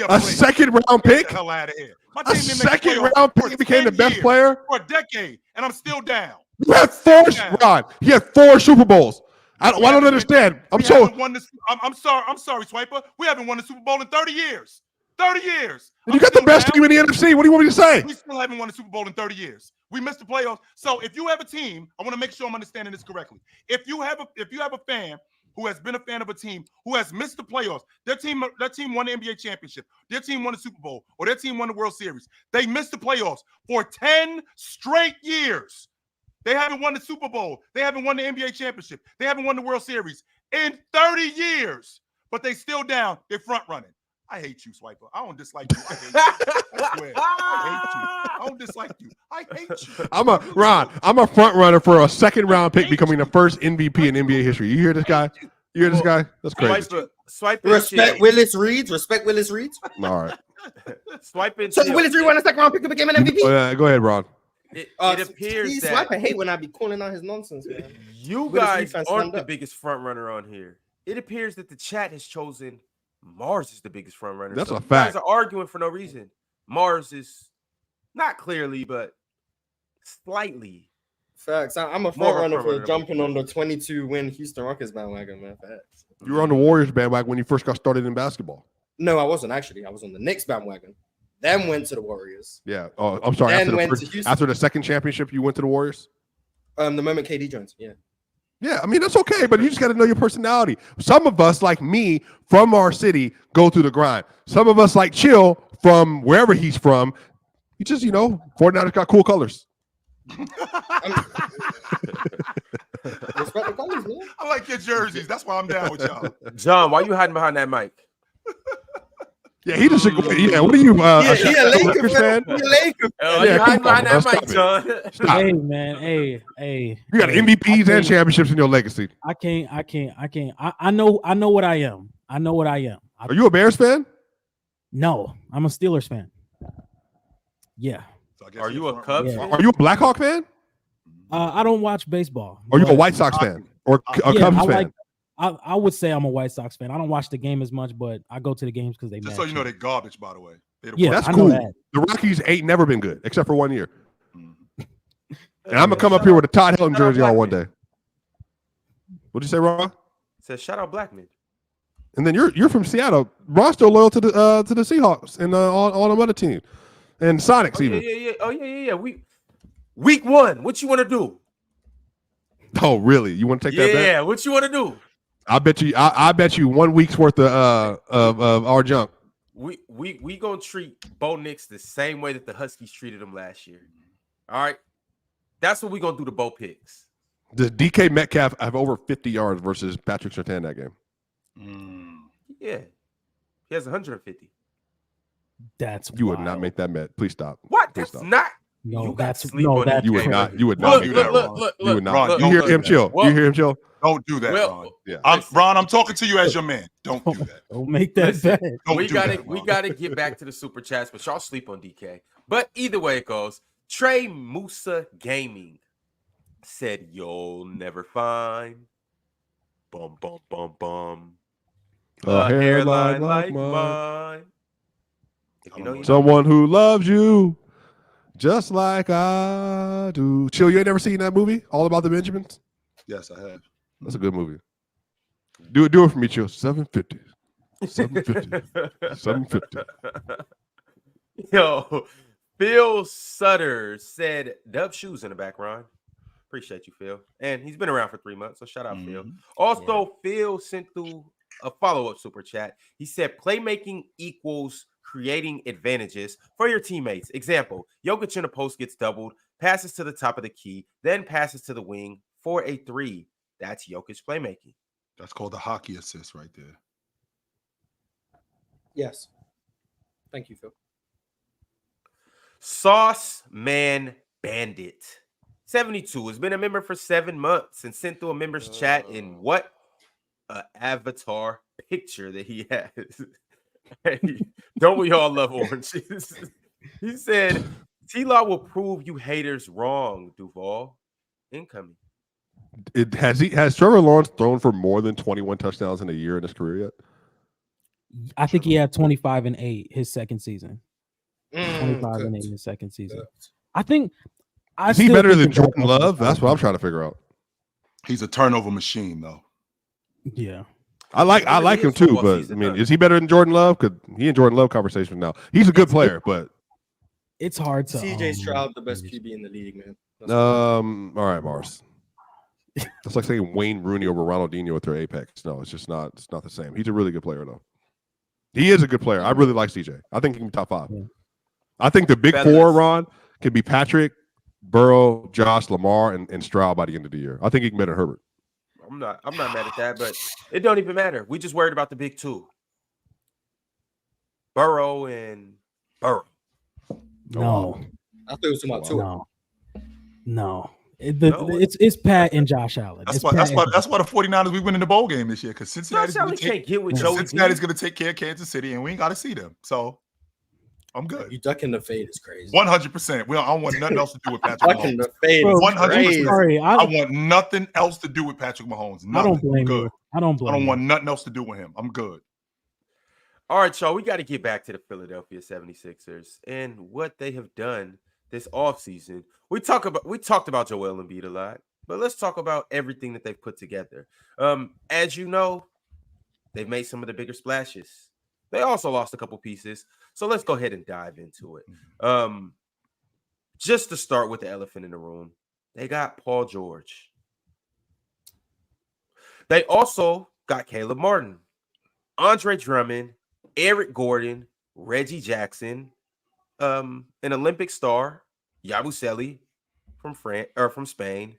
A second round pick. Get the hell out of here. A second round pick became the best player for a decade, and I'm still down. You had 4, Ron. He had 4 Super Bowls. I don't understand. I'm sorry, Swiper. We haven't won the Super Bowl in 30 years. 30 years. You got the best team in the NFC. What do you want me to say? We still haven't won the Super Bowl in 30 years. We missed the playoffs. So if you have a team, I want to make sure I'm understanding this correctly. If you have a fan who has been a fan of a team who has missed the playoffs, their team won the NBA championship, their team won the Super Bowl, or their team won the World Series. They missed the playoffs for 10 straight years. They haven't won the Super Bowl. They haven't won the NBA championship. They haven't won the World Series in 30 years. But they still down. They're front running. I hate you, Swiper. I don't dislike you. I hate you. I swear. I hate you. I don't dislike you. I hate you. I'm a front runner for a second round pick becoming the first MVP in NBA history. You hear this guy? You hear this guy? That's crazy. Swipe Respect Willis Reed. Respect Willis Reed. All right. Swipe in. So Willis Reed won the second round pick to become an MVP. Go ahead, Ron. It appears that I hate when I be calling out his nonsense, man. You guys aren't the biggest front runner on here. It appears that the chat has chosen Mars is the biggest front runner. That's so a fact. You guys are arguing for no reason. Mars is not clearly, but slightly. Facts. I'm a front runner for jumping on the 22-win Houston Rockets bandwagon, man. Facts. You were on the Warriors bandwagon when you first got started in basketball. No, I wasn't actually. I was on the Knicks bandwagon. Then went to the Warriors. Yeah. Oh, I'm sorry. After the second championship, you went to the Warriors? The moment KD joined, yeah. Yeah, I mean, that's okay, but you just got to know your personality. Some of us, like me, from our city, go through the grind. Some of us, like Chill, from wherever he's from, he just, 49ers got cool colors. Respect the colors, man. I like your jerseys. That's why I'm down with y'all. John, why you hiding behind that mic? Yeah, he just yeah. What are you? Lakers fan. You hiding behind that mic, John. Hey man, hey. You got MVPs and championships in your legacy. I can't. I know what I am. Are you a Bears fan? No, I'm a Steelers fan. Yeah. So are you a Cubs fan? Are you a Blackhawk fan? I don't watch baseball. Are you a White Sox fan or a Cubs fan? I would say I'm a White Sox fan. I don't watch the game as much, but I go to the games because they just matter. so you know they're garbage, by the way. Yeah, that's I cool. know that. The Rockies ain't never been good except for 1 year. And I'm gonna come up here with a Todd Helton jersey on one day. What'd you say, Ron? Says shout out Blackman. And then you're from Seattle. Ron's still loyal to the Seahawks and all them other teams and Sonics even. Yeah. Oh yeah. Week 1. What you want to do? Oh really? You want to take that bet? Yeah. What you want to do? I bet you 1 week's worth of our junk. We gonna treat Bo Nix the same way that the Huskies treated him last year. All right, that's what we gonna do to Bo picks. Does DK Metcalf have over 50 yards versus Patrick Surtain that game? Yeah, he has 150. That's you would wild. not make that bet. Please stop. What? Please That's stop. not. No, you that's sleep no. on That's You would crazy. not. You would not do that. Look. You would not. Ron, You hear him chill. Well, you hear him chill. Don't do that, Well, Ron. Yeah. Ron, I'm talking to you as your man. Don't do that. Don't make that Listen, bet. We gotta get back to the super chats, but y'all sleep on DK. But either way it goes, Trey Musa Gaming said you'll never find a hairline like mine. If you know, you know. Someone who loves you just like I do. Chill, you ain't never seen that movie, All About the Benjamins? Yes, I have. That's a good movie. Do it for me, Chill. 750. 750. Yo, Phil Sutter said Dub Shoes in the background. Appreciate you, Phil. And he's been around for 3 months, so shout out, Phil. Also, Phil sent through a follow-up super chat. He said playmaking equals creating advantages for your teammates. Example, Jokic in the post gets doubled, passes to the top of the key, then passes to the wing for a 3. That's Jokic playmaking. That's called the hockey assist right there. Yes. Thank you, Phil. Sauce Man Bandit 72 has been a member for 7 months and sent through a members chat in what? A avatar picture that he has. Hey, don't we all love oranges? He said, T-Law will prove you haters wrong, Duval. Incoming. Has Trevor Lawrence thrown for more than 21 touchdowns in a year in his career yet? I think he had 25 and 8 his second season. 25 cooked. and 8 his second season. Cooked. I think. Is he better than Jordan Love? That's what I'm trying to figure out. He's a turnover machine, though. Yeah. I like him too, but I mean, is he better than Jordan Love? Because he and Jordan Love conversation now. He's a good player, but it's hard to. CJ Stroud, the best QB in the league, man. All right, Mars. That's like saying Wayne Rooney over Ronaldinho at their apex. No, it's just not. It's not the same. He's a really good player, though. He is a good player. I really like CJ. I think he can be top 5. Yeah. I think the big four, Ron, can be Patrick, Burrow, Josh, Lamar, and Stroud by the end of the year. I think he can beat Herbert. I'm not mad at that, but it don't even matter. We just worried about the big 2. Burrow and Burrow. No. I thought it was about 2. No. It's Pat and Josh Allen. That's why the 49ers we win in the bowl game this year, because Cincinnati's going to take care of Kansas City, and we ain't got to see them. So I'm good. You ducking the fade is crazy. 100%. I don't want nothing else to do with Patrick Ducking Mahomes. the fade is 100%. Sorry, I want nothing else to do with Patrick Mahomes. Nothing. I don't blame you. I don't want nothing else to do with him. I'm good. All right, y'all. We got to get back to the Philadelphia 76ers and what they have done this offseason. We talked about Joel Embiid a lot, but let's talk about everything that they've put together. As you know, they've made some of the bigger splashes. They also lost a couple pieces. So let's go ahead and dive into it. Just to start with the elephant in the room, they got Paul George. They also got Caleb Martin, Andre Drummond, Eric Gordon, Reggie Jackson, an Olympic star, Yabusele from Spain.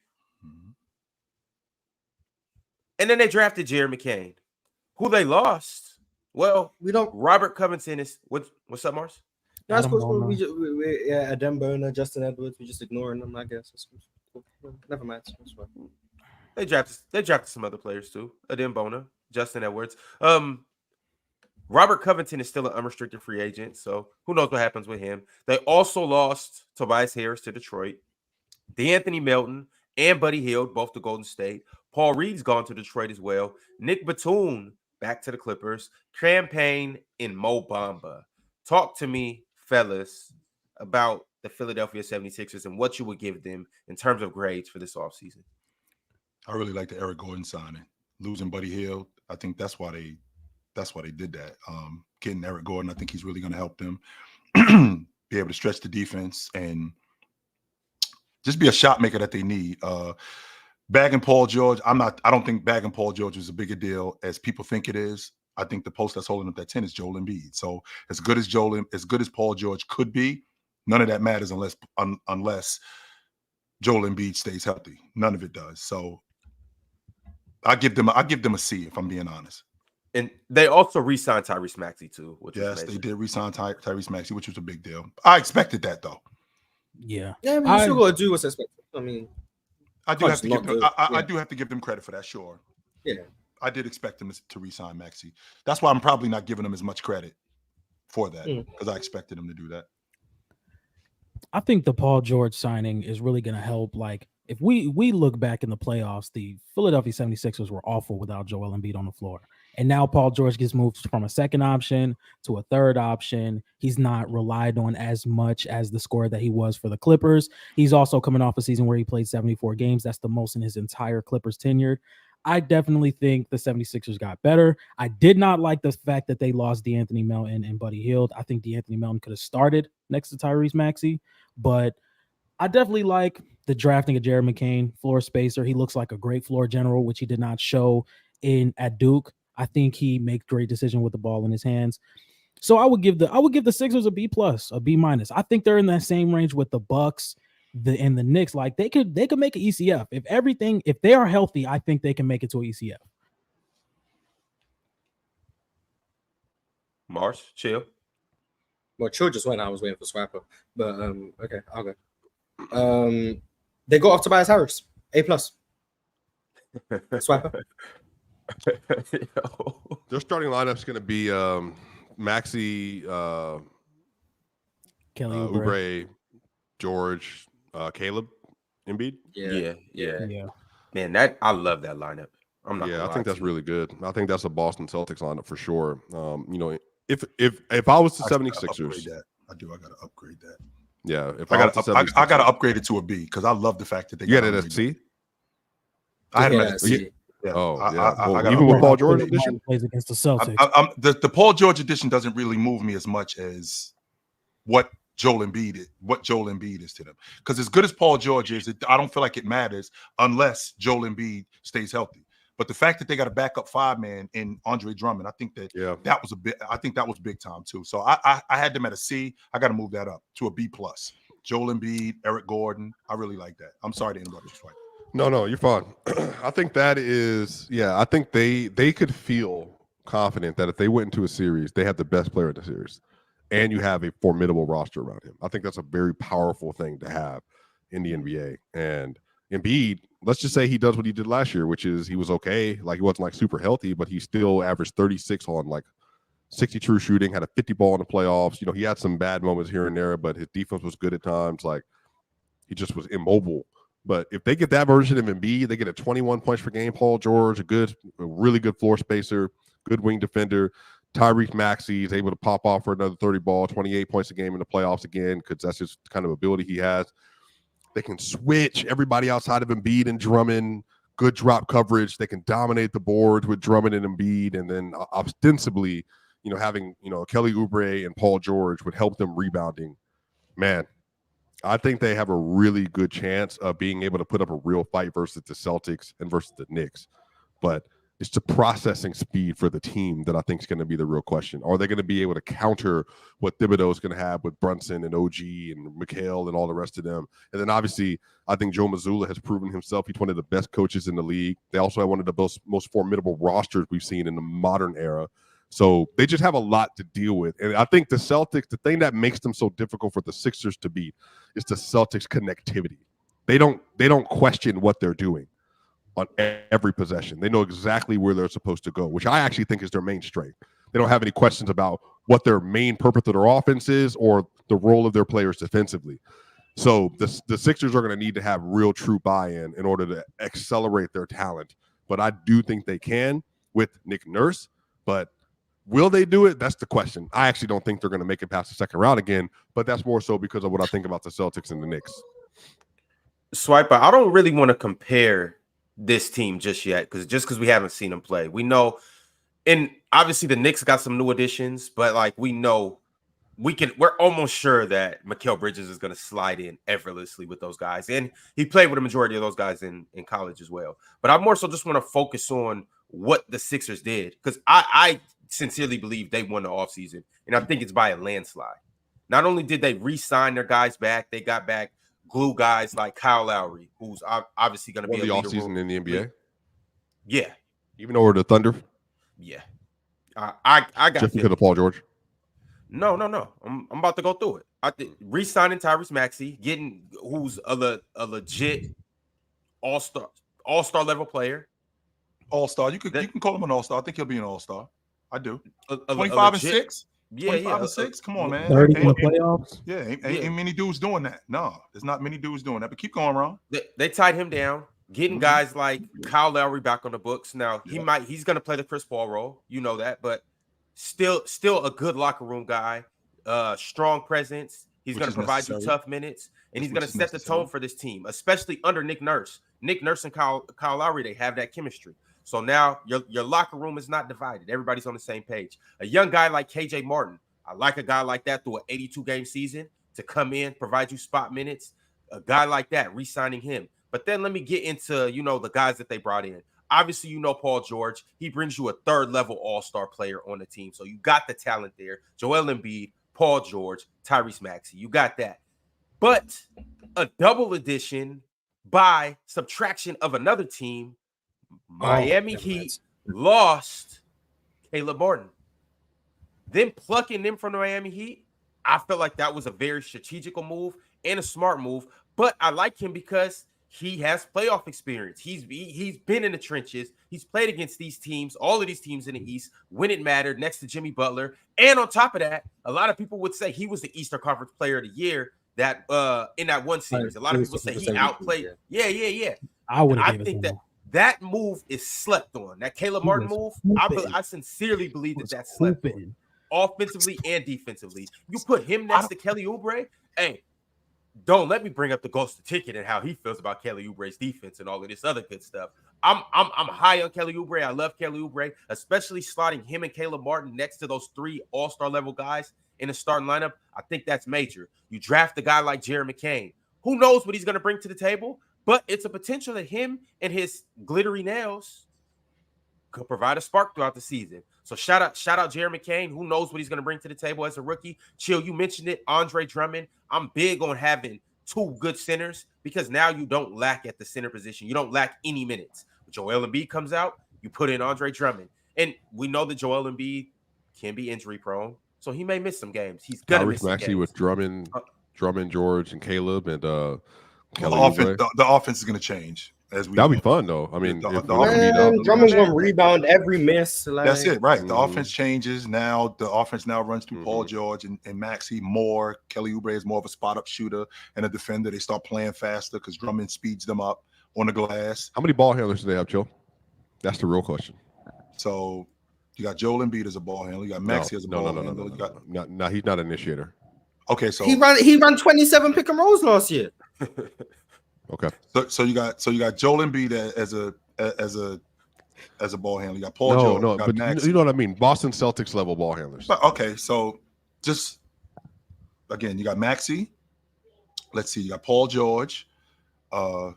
And then they drafted Jared McCain, who they lost. Well, we don't. Robert Covington is what's up, Mars? No, I suppose we Adam Boner, Justin Edwards, we just ignoring them, I guess. Never mind. They drafted some other players too. Adam Boner, Justin Edwards. Robert Covington is still an unrestricted free agent, so who knows what happens with him. They also lost Tobias Harris to Detroit, DeAnthony Melton and Buddy Hield, both to Golden State. Paul Reed's gone to Detroit as well. Nick Batum back to the Clippers. Campaign and Mo Bamba. Talk to me, fellas, about the Philadelphia 76ers and what you would give them in terms of grades for this offseason. I really like the Eric Gordon signing. Losing Buddy Hield, I think that's why they did that. Getting Eric Gordon, I think he's really going to help them be able to stretch the defense and just be a shot maker that they need. Bagging Paul George, I don't think bagging Paul George is a bigger deal as people think it is. I think the post that's holding up that 10 is Joel Embiid. So as good as Paul George could be, none of that matters unless Joel Embiid stays healthy. None of it does. So I give them a C if I'm being honest. And they also re-signed Tyrese Maxey too. Yes, they did re-sign Tyrese Maxey, which was a big deal. I expected that though. Yeah. Yeah, you still gotta do what's expected. I mean, I do have to give them credit for that, sure. Yeah. I did expect them to re-sign Maxey. That's why I'm probably not giving them as much credit for that, because I expected them to do that. I think the Paul George signing is really going to help. Like, if we look back in the playoffs, the Philadelphia 76ers were awful without Joel Embiid on the floor. And now Paul George gets moved from a second option to a third option. He's not relied on as much as the scorer that he was for the Clippers. He's also coming off a season where he played 74 games. That's the most in his entire Clippers tenure. I definitely think the 76ers got better. I did not like the fact that they lost DeAnthony Melton and Buddy Hield. I think DeAnthony Melton could have started next to Tyrese Maxey, but I definitely like the drafting of Jared McCain, floor spacer. He looks like a great floor general, which he did not show at Duke. I think he makes great decisions with the ball in his hands. So I would give the Sixers a B+, a B-. I think they're in that same range with the Bucks, and the Knicks. Like they could make an ECF. If they are healthy, I think they can make it to an ECF. Mars, chill. Well, chill just went. I was waiting for Swapper, but okay, I'll go. They got off Tobias Harris, A+. Swapper. Their starting lineup's going to be Maxey, Kelly Oubre, George, Caleb, Embiid. Yeah. Yeah. Man, I love that lineup. I'm not. Yeah, gonna I think lie that's to you. really good. I think that's a Boston Celtics lineup for sure. If I was the Actually, I gotta 76ers, upgrade that. I do. I got to upgrade that. yeah, if I was the got. I 76ers, got to upgrade it to a B because I love the fact that they. You got got it Andre at C. I had him Yeah, at a C. C. Yeah. Oh, I Well, gotta even with upgrade Paul it. George edition. Plays against the Celtics. The Paul George edition doesn't really move me as much as what Joel Embiid is to them. Because as good as Paul George is, I don't feel like it matters unless Joel Embiid stays healthy. But the fact that they got a backup 5-man in Andre Drummond, I think that was a bit. I think that was big time too. So I had them at a C. I got to move that up to a B plus. Joel Embiid, Eric Gordon. I really like that. I'm sorry to interrupt you, Swipe. No, you're fine. I think that is, I think they could feel confident that if they went into a series, they had the best player in the series, and you have a formidable roster around him. I think that's a very powerful thing to have in the NBA. And Embiid, let's just say he does what he did last year, which is he was okay. Like he wasn't like super healthy, but he still averaged 36 on like 60 true shooting, had a 50 ball in the playoffs. You know, he had some bad moments here and there, but his defense was good at times. Like he just was immobile. But if they get that version of Embiid, they get a 21 points per game. Paul George, a really good floor spacer, good wing defender. Tyrese Maxey is able to pop off for another 30 ball, 28 points a game in the playoffs again, because that's just the kind of ability he has. They can switch everybody outside of Embiid and Drummond, good drop coverage. They can dominate the boards with Drummond and Embiid, and then ostensibly, having, Kelly Oubre and Paul George would help them rebounding. Man, I think they have a really good chance of being able to put up a real fight versus the Celtics and versus the Knicks. But it's the processing speed for the team that I think is going to be the real question. Are they going to be able to counter what Thibodeau is going to have with Brunson and OG and Mikal and all the rest of them? And then obviously, I think Joe Mazzulla has proven himself. He's one of the best coaches in the league. They also have one of the most formidable rosters we've seen in the modern era. So they just have a lot to deal with. And I think the Celtics, the thing that makes them so difficult for the Sixers to beat is the Celtics' connectivity. They don't question what they're doing on every possession. They know exactly where they're supposed to go, which I actually think is their main strength. They don't have any questions about what their main purpose of their offense is or the role of their players defensively. So the Sixers are going to need to have real true buy-in in order to accelerate their talent. But I do think they can with Nick Nurse. But will they do it? That's the question. I actually don't think they're going to make it past the second round again, but that's more so because of what I think about the Celtics and the Knicks. Swiper, I don't really want to compare this team just yet because we haven't seen them play. We know, and obviously the Knicks got some new additions, but like we know we're almost sure that Mikal Bridges is going to slide in effortlessly with those guys. And he played with a majority of those guys in college as well. But I more so just want to focus on what the Sixers did, because I sincerely believe they won the offseason, and I think it's by a landslide. Not only did they re-sign their guys back, they got back glue guys like Kyle Lowry, who's obviously going to be the offseason in the NBA. Yeah. Even over the Thunder? Yeah. I got just because of Paul George? No. I'm about to go through it. I think re-signing Tyrese Maxey, getting who's a legit all-star level player. All-star. You can call him an all-star. I think he'll be an all-star. I do. 25 and 6? Yeah, 25 and 6? Come on, man. 30 in the playoffs? Yeah, ain't many dudes doing that. No, there's not many dudes doing that. But keep going, Ron. They tied him down, getting guys like Kyle Lowry back on the books. Now he's gonna play the Chris Paul role, you know that, but still a good locker room guy, strong presence. He's gonna provide you tough minutes, and he's gonna set the tone for this team, especially under Nick Nurse. Nick Nurse and Kyle Lowry, they have that chemistry. So now your locker room is not divided. Everybody's on the same page. A young guy like KJ Martin, I like a guy like that through an 82-game season to come in, provide you spot minutes. A guy like that, re-signing him. But then let me get into, the guys that they brought in. Obviously, Paul George. He brings you a third-level all-star player on the team. So you got the talent there. Joel Embiid, Paul George, Tyrese Maxey. You got that. But a double addition by subtraction of another team, Miami Heat lost Caleb Martin. Then plucking them from the Miami Heat, I felt like that was a very strategical move and a smart move. But I like him because he has playoff experience. He's been in the trenches. He's played against these teams, all of these teams in the East, when it mattered, next to Jimmy Butler. And on top of that, a lot of people would say he was the Eastern Conference Player of the Year that in that one series. A lot of people say he outplayed. Yeah. I would have. I think that move is slept on. That Caleb Martin move, I sincerely believe that's slept on. Offensively and defensively. You put him next to Kelly Oubre, hey, don't let me bring up the ghost of ticket and how he feels about Kelly Oubre's defense and all of this other good stuff. I'm high on Kelly Oubre. I love Kelly Oubre, especially slotting him and Caleb Martin next to those 3 all-star level guys in the starting lineup. I think that's major. You draft a guy like Jared McCain. Who knows what he's going to bring to the table? But it's a potential that him and his glittery nails could provide a spark throughout the season. So shout out Jared McCain. Who knows what he's going to bring to the table as a rookie? Chill, you mentioned it, Andre Drummond. I'm big on having 2 good centers because now you don't lack at the center position. You don't lack any minutes. When Joel Embiid comes out, you put in Andre Drummond. And we know that Joel Embiid can be injury prone, so he may miss some games. He's going to miss some games. With Drummond, George, and Caleb, and the offense is going to change. That'll be fun though. I mean, Drummond's gonna rebound every miss. That's it, right? The offense changes now. The offense now runs through Paul George and Maxey more. Kelly Oubre is more of a spot-up shooter and a defender. They start playing faster because Drummond speeds them up on the glass. How many ball handlers do they have, Joe? That's the real question. So you got Joel Embiid as a ball handler. You got Maxey as a ball handler. No, he's not an initiator. Okay, so he ran 27 pick and rolls last year. Okay. So you got Joel Embiid as a ball handler. You got Paul George. No, but Max. You know what I mean. Boston Celtics level ball handlers. But, okay, so just again, you got Maxey. Let's see. You got Paul George. Who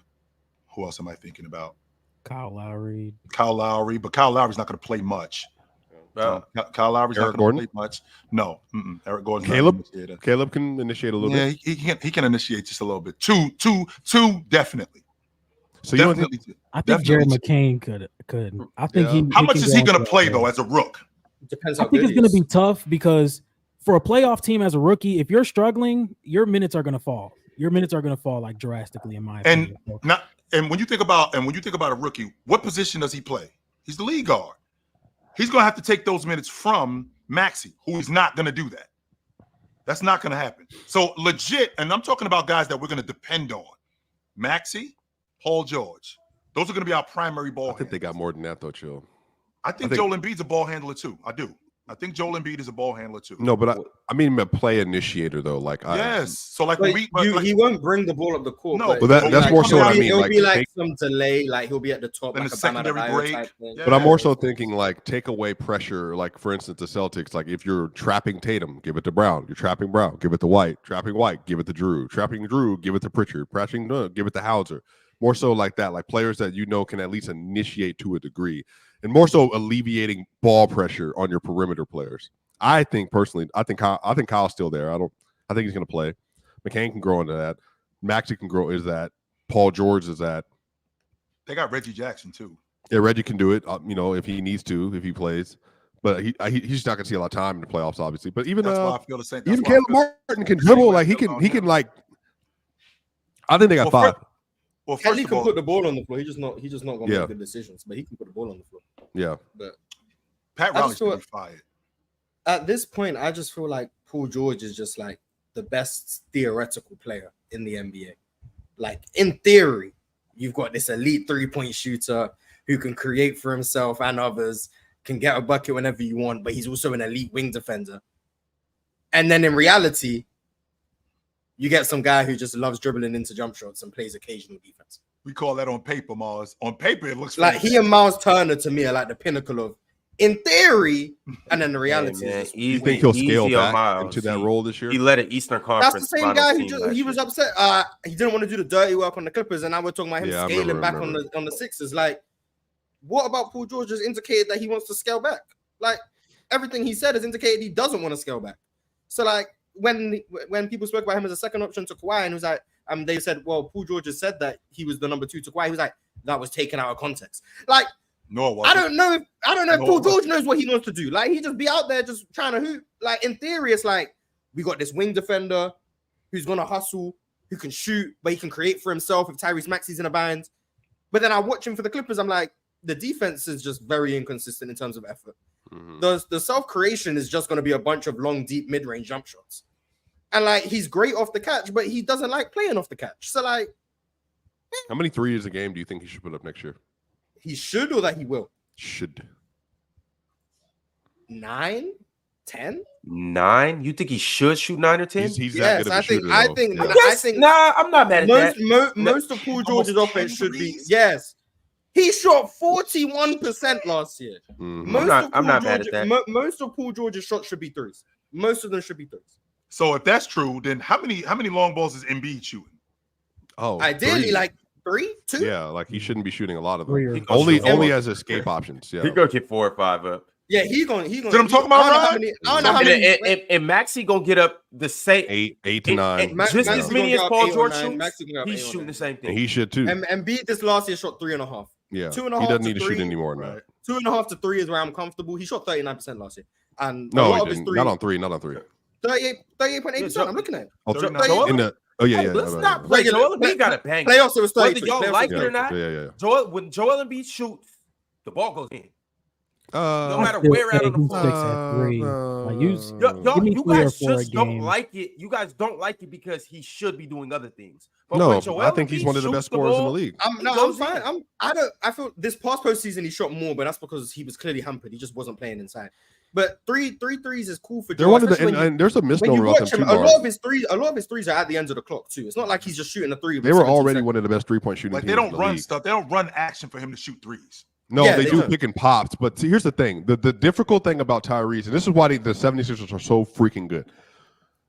else am I thinking about? Kyle Lowry. But Kyle Lowry's not going to play much. Kyle Lowry's not going to play much. No, Eric Gordon's Caleb can initiate a little bit. Yeah, he can initiate just a little bit. Two, definitely. So I think Jared McCain could. I think How much is he going to play though as a rook? Depends. I think it's going to be tough because for a playoff team as a rookie, if you're struggling, your minutes are going to fall. Your minutes are going to fall like drastically, in my opinion. And when you think about a rookie, what position does he play? He's the lead guard. He's going to have to take those minutes from Maxey, who is not going to do that. That's not going to happen. So legit, and I'm talking about guys that we're going to depend on. Maxey, Paul George. Those are going to be our primary ball handlers. I think they got more than that, though, Chill. I think Joel Embiid's a ball handler, too. I do. I think Joel Embiid is a ball handler, too. No, but I mean a play initiator, though. Yes. So, like, he won't bring the ball up the court. No, but that's more so what I mean. He'll be like some delay, like he'll be at the top, in like the a secondary break. Yeah. But I'm more so thinking, like, take away pressure. Like, for instance, the Celtics, like, if you're trapping Tatum, give it to Brown. You're trapping Brown, give it to White. Trapping White, give it to Drew. Trapping Drew, give it to Pritchard. Trapping give it to Hauser. More so like that, like players that you know can at least initiate to a degree, and more so alleviating ball pressure on your perimeter players. I think personally, I think Kyle's still there. I think he's going to play. McCain can grow into that. Maxey can grow is that. Paul George is that. They got Reggie Jackson too. Yeah, Reggie can do it. If he needs to, if he plays. But he's not going to see a lot of time in the playoffs, obviously. But even that's why I feel the same. Even Caleb Martin can dribble. Like he can like. I think they got five. Well, Kelly can put the ball on the floor. He's just not going to make good decisions. But he can put the ball on the floor. Yeah. But Pat Riley's going to be fired. At this point, I just feel like Paul George is just like the best theoretical player in the NBA. Like in theory, you've got this elite 3-point shooter who can create for himself and others, can get a bucket whenever you want, but he's also an elite wing defender. And then in reality, you get some guy who just loves dribbling into jump shots and plays occasional defense. We call that on paper, Mars. On paper, it looks like he and Miles Turner to me are like the pinnacle of in theory, and then the reality is, you think he'll scale back into that role this year? He led an Eastern Conference. That's the same guy who he was upset. He didn't want to do the dirty work on the Clippers, and now we're talking about him scaling back on the Sixers. Like, what about Paul George has indicated that he wants to scale back? Like, everything he said has indicated he doesn't want to scale back. So, like, when people spoke about him as a second option to Kawhi, and he was like, they said, well, Paul George has said that he was the number 2 to Kawhi. He was like, that was taken out of context. Like, no, it wasn't. I don't know if Paul George knows what he wants to do. Like, he just be out there just trying to hoop. Like, in theory, it's like we got this wing defender who's gonna hustle, who can shoot, but he can create for himself if Tyrese Maxey's in a bind. But then I watch him for the Clippers. I'm like, the defense is just very inconsistent in terms of effort. The self-creation is just going to be a bunch of long, deep, mid-range jump shots. And like, he's great off the catch, but he doesn't like playing off the catch. So like, How many threes a game do you think he should put up next year? he should or that he will? Should. 9, 10? 9? You think he should shoot 9 or 10? He's Yes, that good of a I shooter. think. I though. think. Yeah. I think. Nah, I'm not mad at that. Most of Paul George's Almost offense 10 should be. threes. Yes, he shot 41% last year. Mhm. I'm not mad at that. Most of Paul George's shots should be threes. Most of them should be threes. So if that's true, then how many long balls is Embiid shooting? Oh, Ideally, 3. like 3, 2. Yeah, like he shouldn't be shooting a lot of them. 3 or He gonna Only shoot more. as escape options. Yeah. He gonna get 4 or 5 up. Yeah, he gonna. What I'm talking about, I don't know how Rod? many. I don't know how And, many. and Maxey gonna get up the same, 8 to 9. Max- just Maxey as many gonna as get up Paul 8 or George 9. shoots. Maxey gonna get up He's 8 or shooting 9. the same And thing. he should too. Embiid this last year shot 3.5. Yeah. 2.5 He doesn't to need to shoot 3. any more than that. 2.5 to 3 is where I'm comfortable. He shot 39% last year, and a No, lot he of his didn't. three, Not on 3. Not on 3. 38.8%. I'm looking at it. Oh, 39. yeah. Let's not play. Regular- Joel Embiid got a bang. Playoffs, it was Whether 33. y'all Playoffs, like it it was or not, Yeah. when Joel Embiid shoots, the ball goes in. No Uh, matter Still where out say on the he floor. sticks at 3. Like, You me 3 or guys 4 a just don't game. like it. You guys don't like it because he should be doing other things. But no, when Joel I think he's Embiid one of the shoots best scorers in the ball, league. I'm goes fine. in. I feel this past postseason he shot more, but that's because he was clearly hampered. He just wasn't playing inside. But three threes is cool for They're Joel. one of the especially and there's a when you misnomer about them watch him, too. a Mars. lot of his threes are at the end of the clock too. It's not like he's just shooting a 3. with They were 17 already seconds. one of the best 3-point shooting Like teams they don't in the run league. stuff. They don't run action for him to shoot threes. No, Yeah, they they do don't. pick and pops. But see, here's the thing. The difficult thing about Tyrese, and this is why the 76ers are so freaking good.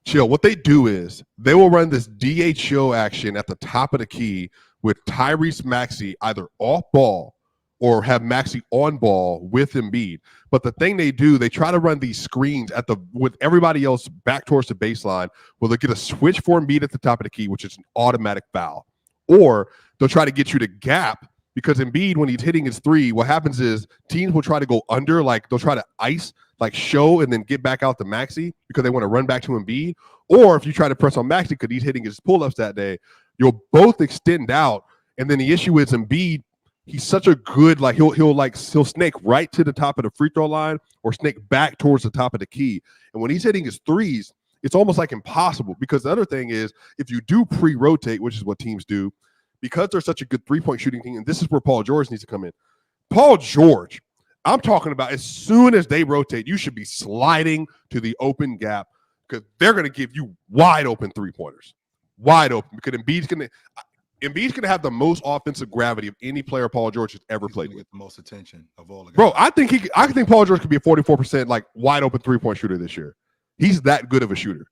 Chill. What they do is they will run this DHO action at the top of the key with Tyrese Maxey either off ball or have Maxey on ball with Embiid. But the thing they do, they try to run these screens with everybody else back towards the baseline where they'll get a switch for Embiid at the top of the key, which is an automatic foul. Or they'll try to get you to gap because Embiid, when he's hitting his 3, what happens is teams will try to go under, like they'll try to ice, like show and then get back out to Maxey because they want to run back to Embiid. Or if you try to press on Maxey because he's hitting his pull-ups that day, you'll both extend out. And then the issue is Embiid, he's such a good, like he'll snake right to the top of the free throw line or snake back towards the top of the key. And when he's hitting his 3s, it's almost like impossible because the other thing is if you do pre-rotate, which is what teams do, because they're such a good 3-point shooting team, and this is where Paul George needs to come in. Paul George, I'm talking about as soon as they rotate, you should be sliding to the open gap because they're going to give you wide open 3-pointers. Wide open because Embiid's going to have the most offensive gravity of any player Paul George has ever He's played gonna with. get the most attention of all the guys. Bro, I think Paul George could be a 44% like wide open 3-point shooter this year. He's that good of a shooter.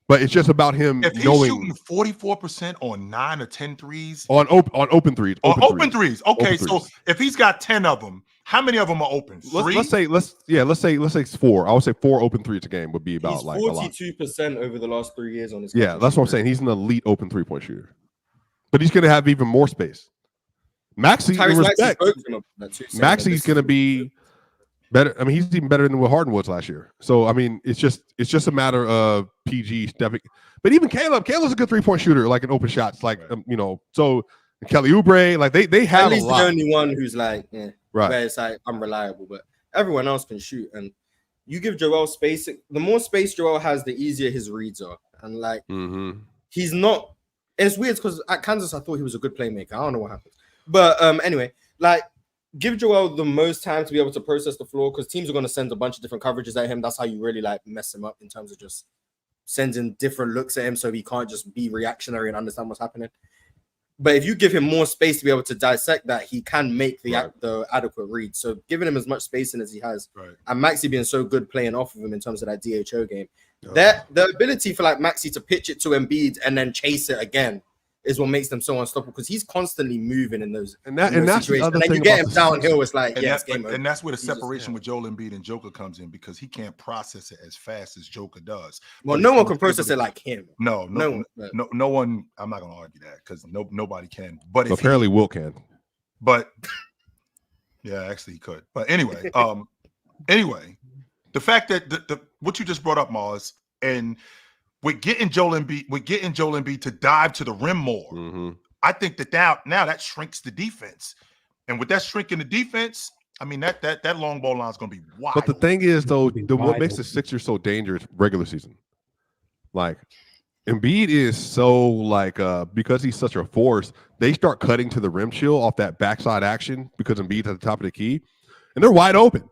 But it's just about him If he's knowing shooting 44% on 9 or 10 threes, on open threes. open threes. Okay, Open so threes. if he's got 10 of them, how many of them are open? 3? Let's say it's 4. I would say 4 open 3s a game would be about He's like a lot. 42% over the last 3 years on his. Yeah, that's what I'm saying. He's an elite open 3-point shooter, but he's going to have even more space. Maxey, in respect, Maxey's going to be better. I mean, he's even better than what Harden was last year. So I mean, it's just a matter of PG stepping. But even Caleb's a good 3-point shooter, like in open shots, like So Kelly Oubre, like they have at least a lot. the only one who's like, Right. where it's like unreliable, but everyone else can shoot. And you give Joel space. The more space Joel has, the easier his reads are. And like he's not. And it's weird because at Kansas, I thought he was a good playmaker. I don't know what happened, but anyway, like. Give Joel the most time to be able to process the floor because teams are going to send a bunch of different coverages at him. That's how you really like mess him up in terms of just sending different looks at him so he can't just be reactionary and understand what's happening. But if you give him more space to be able to dissect that, he can make the adequate read. So giving him as much spacing as he has, and Maxey being so good playing off of him in terms of that DHO game, the ability for like Maxey to pitch it to Embiid and then chase it again is what makes them so unstoppable because he's constantly moving in those that's situations. the other And then thing you get about him the downhill, it's like, and that's where the He's just- separation with Joel Embiid and Joker comes in because he can't process it as fast as Joker does. Well, But no he's one can able process to- it like him. No one. I'm not going to argue that because nobody can. But if apparently Will can. But yeah, actually he could. But anyway, the fact that the what you just brought up, Mars, and with getting Joel Embiid to dive to the rim more. Mm-hmm. I think that now that shrinks the defense, and with that shrinking the defense, I mean that long ball line is going to be wide. But the thing is, though, what makes the open. Sixers so dangerous regular season, like Embiid is so like because he's such a force, they start cutting to the rim chill off that backside action because Embiid's at the top of the key, and they're wide open.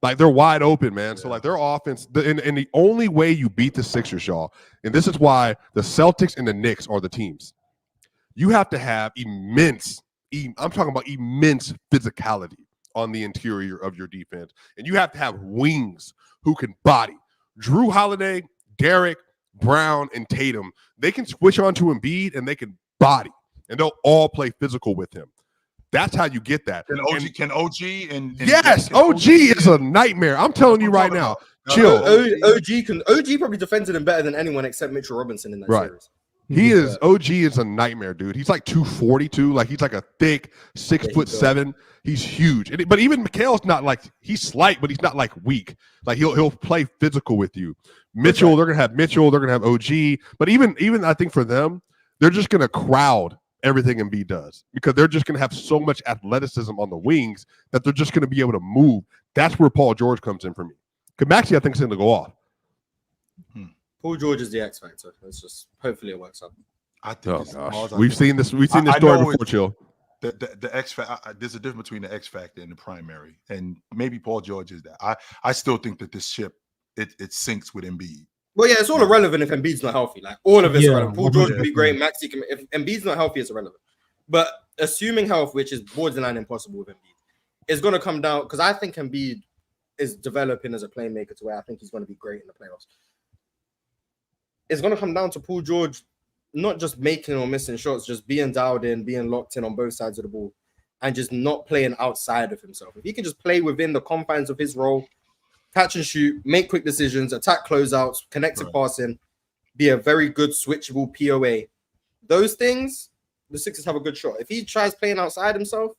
Like they're wide open, man. Yeah. So like their offense, and the only way you beat the Sixers, y'all, and this is why the Celtics and the Knicks are the teams. You have to have immense physicality on the interior of your defense, and you have to have wings who can body. Drew Holiday, Derrick, Brown, and Tatum, they can switch on to Embiid and they can body, and they'll all play physical with him. That's how you get that. Can OG and yes, OG is a nightmare. I'm telling you right now. Chill. OG probably defended him better than anyone except Mitchell Robinson in that series. OG is a nightmare, dude. He's like 242, like he's like a thick 6'7". He's huge. But even Mikhail's not like, he's slight, but he's not like weak. Like he'll play physical with you. Mitchell, they're gonna have Mitchell, they're gonna have OG. But even I think for them, they're just gonna crowd everything Embiid does because they're just going to have so much athleticism on the wings that they're just going to be able to move. That's where Paul George comes in for me. Because Maxey, I think, is going to go off. Paul George is the X factor. It's just hopefully it works out. I think we've seen this story before, Chill. The X factor. There's a difference between the X factor and the primary, and maybe Paul George is that. I still think that this ship it sinks with Embiid. Well, yeah, it's all irrelevant if Embiid's not healthy. Like all of it's irrelevant. Paul George can be great. Maxey can. If Embiid's not healthy, it's irrelevant. But assuming health, which is borderline impossible with Embiid, is going to come down because I think Embiid is developing as a playmaker to where I think he's going to be great in the playoffs. It's going to come down to Paul George not just making or missing shots, just being dialed in, being locked in on both sides of the ball, and just not playing outside of himself. If he can just play within the confines of his role, catch and shoot, make quick decisions, attack closeouts, connected passing, be a very good switchable POA. Those things, the Sixers have a good shot. If he tries playing outside himself,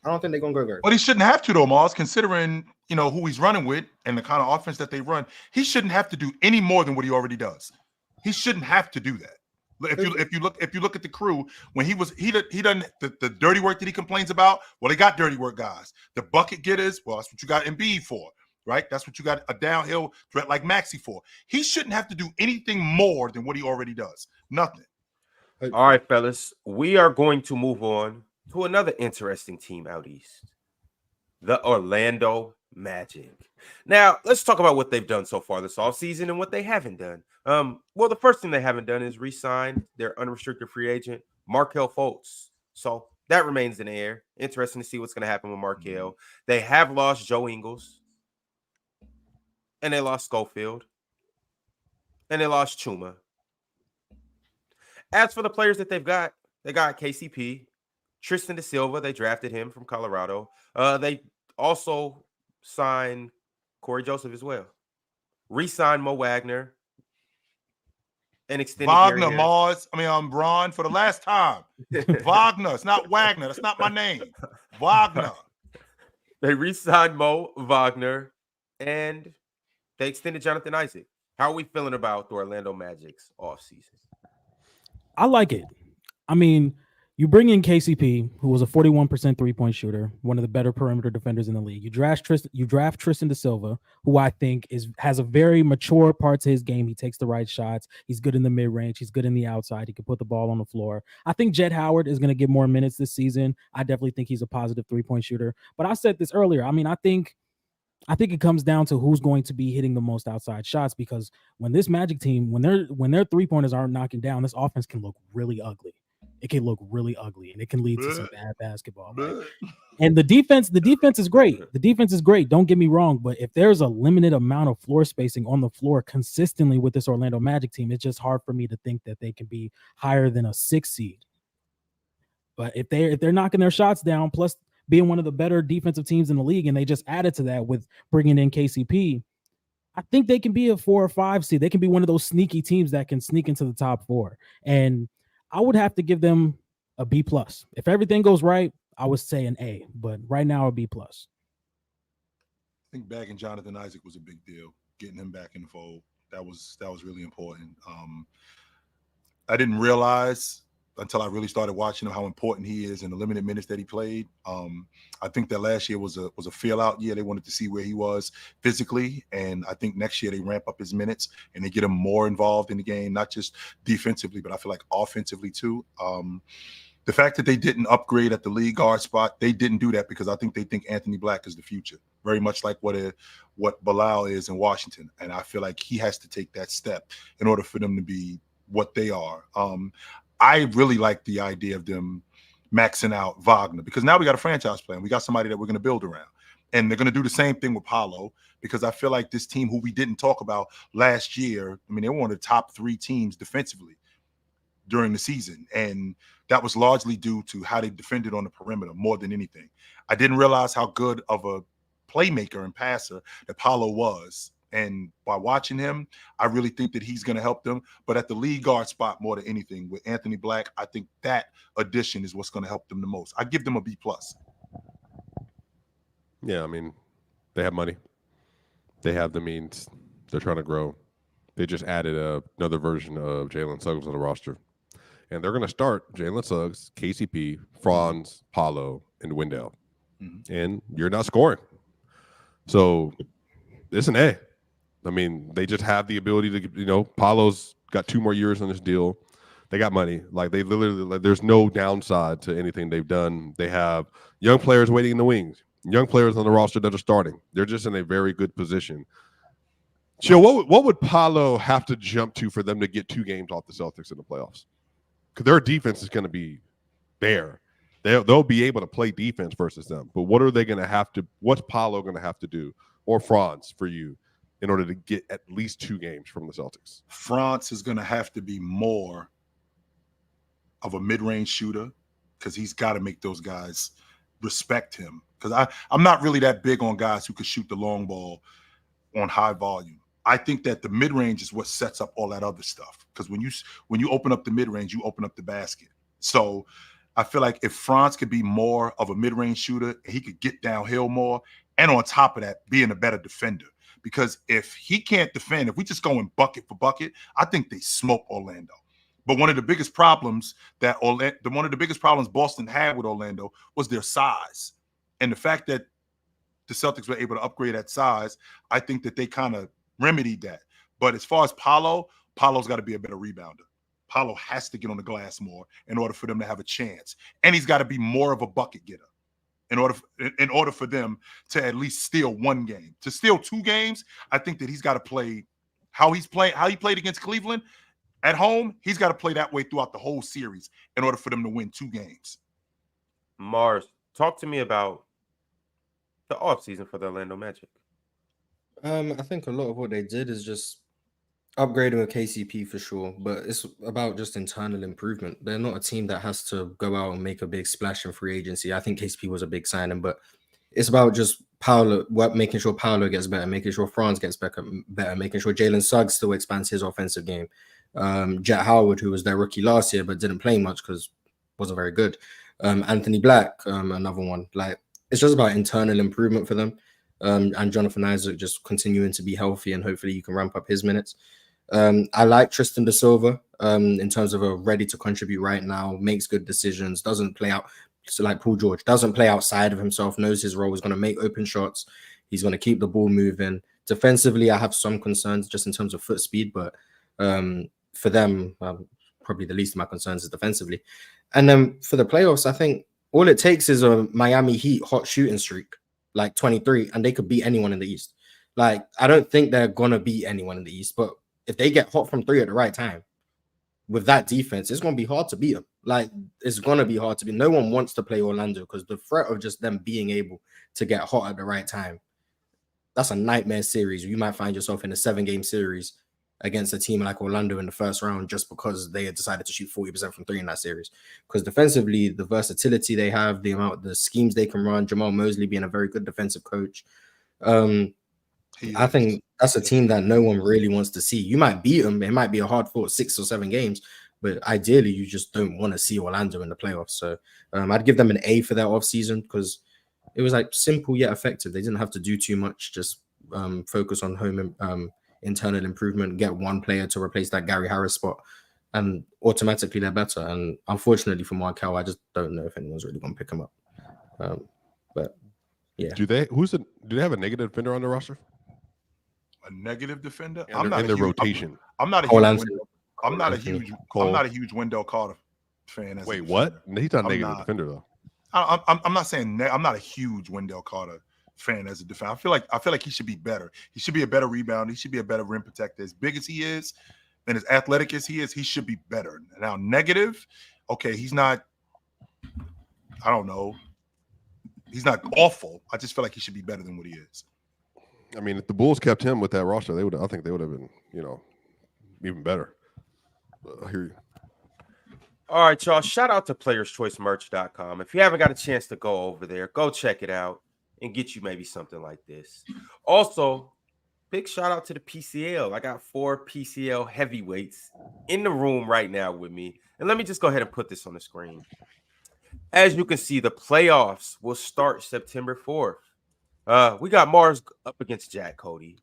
I don't think they're going to go very. But he shouldn't have to, though, Mars, considering who he's running with and the kind of offense that they run. He shouldn't have to do any more than what he already does. He shouldn't have to do that. If you look at the crew, when he done the dirty work that he complains about, well, they got dirty work guys. The bucket getters, well, that's what you got Embiid for. Right? That's what you got a downhill threat like Maxey for. He shouldn't have to do anything more than what he already does. Nothing. All right, fellas. We are going to move on to another interesting team out east. The Orlando Magic. Now, let's talk about what they've done so far this offseason and what they haven't done. Well, the first thing they haven't done is re-sign their unrestricted free agent, Markelle Fultz. So that remains in the air. Interesting to see what's going to happen with Markelle. They have lost Joe Ingles. And they lost Schofield. And they lost Chuma. As for the players that they've got, they got KCP, Tristan da Silva. They drafted him from Colorado. They also signed Corey Joseph as well. Re-signed Mo Wagner. And extended Wagner, Mars. Braun for the last time. Wagner. It's not Wagner. That's not my name. Wagner. They re-signed Mo Wagner. And they extended Jonathan Isaac. How are we feeling about the Orlando Magic's offseason? I like it. I mean, you bring in KCP, who was a 41% three-point shooter, one of the better perimeter defenders in the league. You draft Tristan da Silva, who I think has a very mature part to his game. He takes the right shots. He's good in the mid-range. He's good in the outside. He can put the ball on the floor. I think Jett Howard is going to get more minutes this season. I definitely think he's a positive three-point shooter. But I said this earlier. I mean, I think it comes down to who's going to be hitting the most outside shots, because when this Magic team, when their three-pointers aren't knocking down, this offense can look really ugly. It can look really ugly, and it can lead to some bad basketball. Right? And the defense is great. The defense is great. Don't get me wrong, but if there's a limited amount of floor spacing on the floor consistently with this Orlando Magic team, it's just hard for me to think that they can be higher than a 6 seed. But if they're knocking their shots down, plus being one of the better defensive teams in the league, and they just added to that with bringing in KCP, I think they can be a 4 or 5 seed. They can be one of those sneaky teams that can sneak into the top 4. And I would have to give them a B+. If everything goes right, I would say an A, but right now a B+. I think bagging Jonathan Isaac was a big deal, getting him back in the fold. That was really important. I didn't realize until I really started watching him how important he is in the limited minutes that he played. I think that last year was a feel out year. They wanted to see where he was physically, and I think next year they ramp up his minutes and they get him more involved in the game, not just defensively, but I feel like offensively too. The fact that they didn't upgrade at the lead guard spot, they didn't do that because I think they think Anthony Black is the future, very much like what Bilal is in Washington. And I feel like he has to take that step in order for them to be what they are. I really like the idea of them maxing out Wagner because now we got a franchise plan. We got somebody that we're going to build around. And they're going to do the same thing with Paolo because I feel like this team who we didn't talk about last year, I mean, they were one of the top 3 teams defensively during the season. And that was largely due to how they defended on the perimeter more than anything. I didn't realize how good of a playmaker and passer that Paolo was. And by watching him, I really think that he's going to help them. But at the lead guard spot, more than anything, with Anthony Black, I think that addition is what's going to help them the most. I give them a B+. Yeah, I mean, they have money. They have the means. They're trying to grow. They just added another version of Jalen Suggs on the roster. And they're going to start Jalen Suggs, KCP, Franz, Paolo, and Wendell. Mm-hmm. And you're not scoring. So it's an A. I mean, they just have the ability to, Paolo's got 2 more years on this deal. They got money. Like, they literally, there's no downside to anything they've done. They have young players waiting in the wings, young players on the roster that are starting. They're just in a very good position. Chill, what would Paolo have to jump to for them to get 2 games off the Celtics in the playoffs? Because their defense is going to be there. They'll be able to play defense versus them. But what are they going to have to – what's Paolo going to have to do, or Franz for you, in order to get at least 2 games from the Celtics? Franz is going to have to be more of a mid-range shooter because he's got to make those guys respect him. Because I'm not really that big on guys who can shoot the long ball on high volume. I think that the mid-range is what sets up all that other stuff. Because when you open up the mid-range, you open up the basket. So I feel like if Franz could be more of a mid-range shooter, he could get downhill more, and on top of that, being a better defender. Because if he can't defend, if we just go in bucket for bucket, I think they smoke Orlando. But one of the biggest problems Boston had with Orlando was their size. And the fact that the Celtics were able to upgrade that size, I think that they kind of remedied that. But as far as Paolo's got to be a better rebounder. Paolo has to get on the glass more in order for them to have a chance. And he's got to be more of a bucket getter in order for them to at least steal 1 game. To steal 2 games, I think that he's got to play how he played against Cleveland at home. He's got to play that way throughout the whole series in order for them to win 2 games. Mars, talk to me about the offseason for the Orlando Magic. I think a lot of what they did is just upgrading with KCP for sure, but it's about just internal improvement. They're not a team that has to go out and make a big splash in free agency. I think KCP was a big signing, but it's about just Paolo, making sure Paolo gets better, making sure Franz gets better, making sure Jalen Suggs still expands his offensive game. Jet Howard, who was their rookie last year but didn't play much because wasn't very good. Anthony Black, another one. Like, it's just about internal improvement for them. And Jonathan Isaac just continuing to be healthy, and hopefully you can ramp up his minutes. I like Tristan da Silva in terms of a ready to contribute right now, makes good decisions, doesn't play out like Paul George, doesn't play outside of himself, knows his role, is going to make open shots. He's going to keep the ball moving. Defensively, I have some concerns just in terms of foot speed, but for them, probably the least of my concerns is defensively. And then for the playoffs, I think all it takes is a Miami Heat hot shooting streak, like 23, and they could beat anyone in the East. Like, I don't think they're going to beat anyone in the East, but if they get hot from 3 at the right time with that defense, it's going to be hard to beat them. Like, it's going to be hard to beat. No one wants to play Orlando because the threat of just them being able to get hot at the right time, that's a nightmare series. You might find yourself in a 7-game series against a team like Orlando in the first round just because they had decided to shoot 40% from 3 in that series. Because defensively, the versatility they have, the schemes they can run, Jamal Mosley being a very good defensive coach, I think that's a team that no one really wants to see. You might beat them. It might be a hard-fought 6 or 7 games, but ideally, you just don't want to see Orlando in the playoffs. So I'd give them an A for their offseason because it was like simple yet effective. They didn't have to do too much, just focus on home internal improvement, get one player to replace that Gary Harris spot, and automatically they're better. And unfortunately for Markel, I just don't know if anyone's really going to pick him up. But yeah, Do they have a negative defender on the roster? A negative defender? In their rotation. I'm not a Cole huge Anthony. I'm not a huge Cole. I'm not a huge Wendell Carter fan. As a Wait, defender. what? He's not a I'm negative not. defender though. I'm not saying I'm not a huge Wendell Carter fan as a defender. I feel like he should be better. He should be a better rebounder. He should be a better rim protector. As big as he is and as athletic as he should be better. Now, negative, okay, he's not. I don't know. He's not awful. I just feel like he should be better than what he is. I mean, if the Bulls kept him with that roster, I think they would have been, even better. I hear you. All right, y'all. Shout out to playerschoicemerch.com. If you haven't got a chance to go over there, go check it out and get you maybe something like this. Also, big shout out to the PCL. I got 4 PCL heavyweights in the room right now with me. And let me just go ahead and put this on the screen. As you can see, the playoffs will start September 4th. We got Mars up against Jack Cody.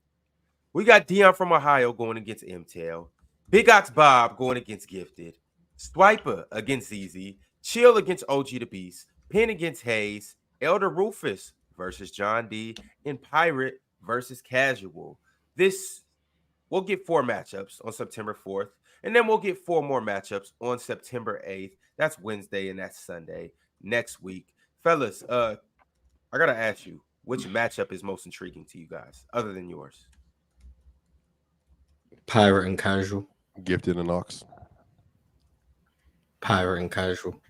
We got Dion from Ohio going against MTL. Big Ox Bob going against Gifted. Swiper against ZZ. Chill against OG the Beast. Penn against Hayes. Elder Rufus versus John D. And Pirate versus Casual. We'll get 4 matchups on September 4th. And then we'll get 4 more matchups on September 8th. That's Wednesday and that's Sunday next week. Fellas, I got to ask you, which matchup is most intriguing to you guys, other than yours? Pirate and Casual. Gifted and Ox. Pirate and Casual.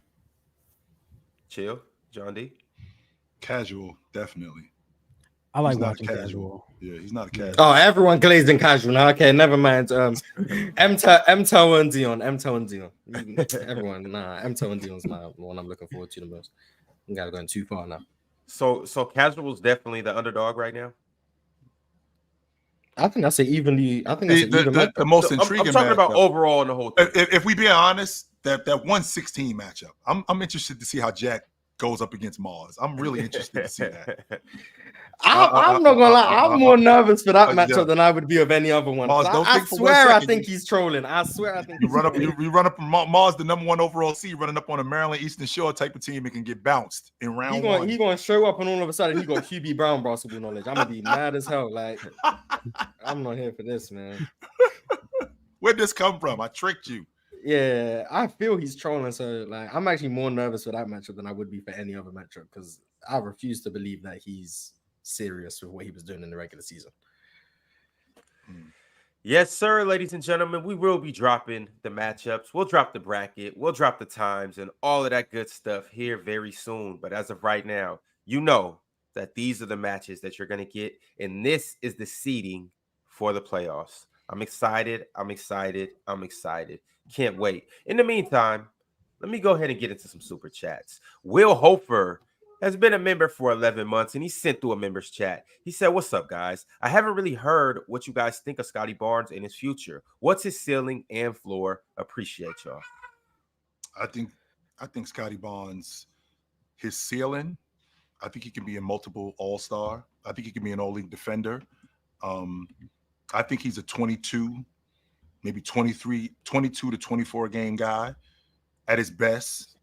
Chill, John D. Casual, definitely. I like He's not watching casual. Yeah, he's not a casual. Oh, everyone glazed in Casual now. Okay, never mind. M-Toe and Dion. M-Toe and Dion. Everyone, M-Toe and Dion's the one I'm looking forward to the most. You guys are going too far now. So Casual's definitely the underdog right now. I think that's an evenly. I think that's an even the most intriguing. I'm talking about matchup. overall in the whole thing. If we being honest, that 116 matchup, I'm interested to see how Jack goes up against Mars. I'm really interested to see that. I'm not gonna lie. I'm more nervous for that matchup than I would be of any other one. Mars, I swear, I think he's trolling. I swear, I think you run up. Mars, the #1 overall seed, running up on a Maryland Eastern Shore type of team, and can get bounced in round 1. He's gonna show up, and all of a sudden, he got QB Brown basketball knowledge. I'm gonna be mad as hell. Like, I'm not here for this, man. Where'd this come from? I tricked you. Yeah, I feel he's trolling. So, like, I'm actually more nervous for that matchup than I would be for any other matchup because I refuse to believe that he's serious with what he was doing in the regular season. Yes, sir, ladies and gentlemen, we will be dropping the matchups. We'll drop the bracket, we'll drop the times and all of that good stuff here very soon. But as of right now, you know that these are the matches that you're going to get. And this is the seeding for the playoffs. I'm excited. Can't wait. In the meantime, let me go ahead and get into some super chats. Will Hofer has been a member for 11 months, and he sent through a member's chat. He said, "What's up, guys? I haven't really heard what you guys think of Scotty Barnes and his future. What's his ceiling and floor? Appreciate y'all." I think Scotty Barnes, his ceiling, I think he can be a multiple all-star. I think he can be an all-league defender. I think he's a 22, maybe 22 to 24 game guy at his best.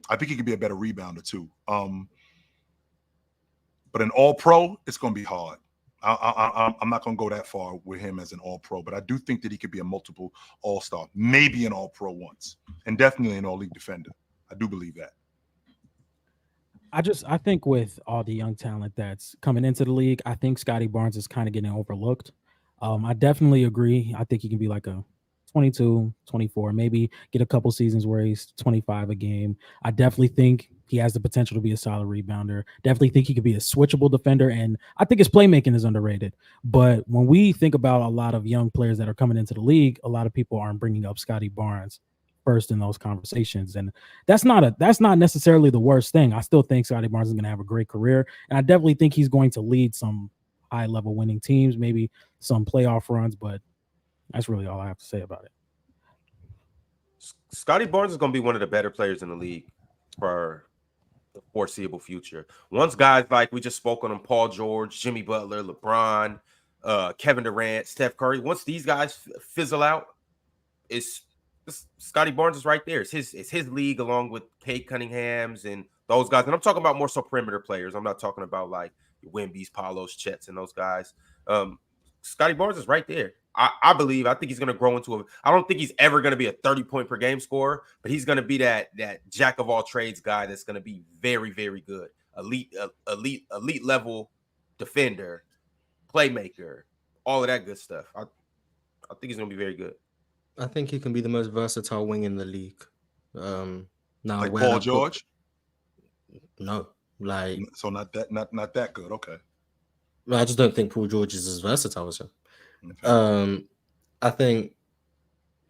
I think he could be a better rebounder too. But an all-pro, it's going to be hard. I'm not going to go that far with him as an all-pro, but I do think that he could be a multiple all-star, maybe an all-pro once, and definitely an all-league defender. I do believe that. I think with all the young talent that's coming into the league, I think Scotty Barnes is kind of getting overlooked. I definitely agree. I think he can be like a 22, 24, maybe get a couple seasons where he's 25 a game. I definitely think he has the potential to be a solid rebounder. Definitely think he could be a switchable defender. And I think his playmaking is underrated. But when we think about a lot of young players that are coming into the league, a lot of people aren't bringing up Scotty Barnes first in those conversations. And that's not necessarily the worst thing. I still think Scotty Barnes is going to have a great career. And I definitely think he's going to lead some high-level winning teams, maybe some playoff runs, but that's really all I have to say about it. Scotty Barnes is going to be one of the better players in the league for the foreseeable future. Once guys like we just spoke on him, Paul George, Jimmy Butler, LeBron, Kevin Durant, Steph Curry. Once these guys fizzle out, it's Scotty Barnes is right there. It's his league along with Cade Cunningham's and those guys. And I'm talking about more so perimeter players. I'm not talking about like Wemby's, Paulos, Chets, and those guys. Scotty Barnes is right there. I think he's going to grow into I don't think he's ever going to be a 30-point per game scorer, but he's going to be that jack of all trades guy that's going to be very, very good. Elite level defender, playmaker, all of that good stuff. I think he's going to be very good. I think he can be the most versatile wing in the league. Now, like Paul George? No, like so not that good. Okay. I just don't think Paul George is as versatile as him. Okay. I think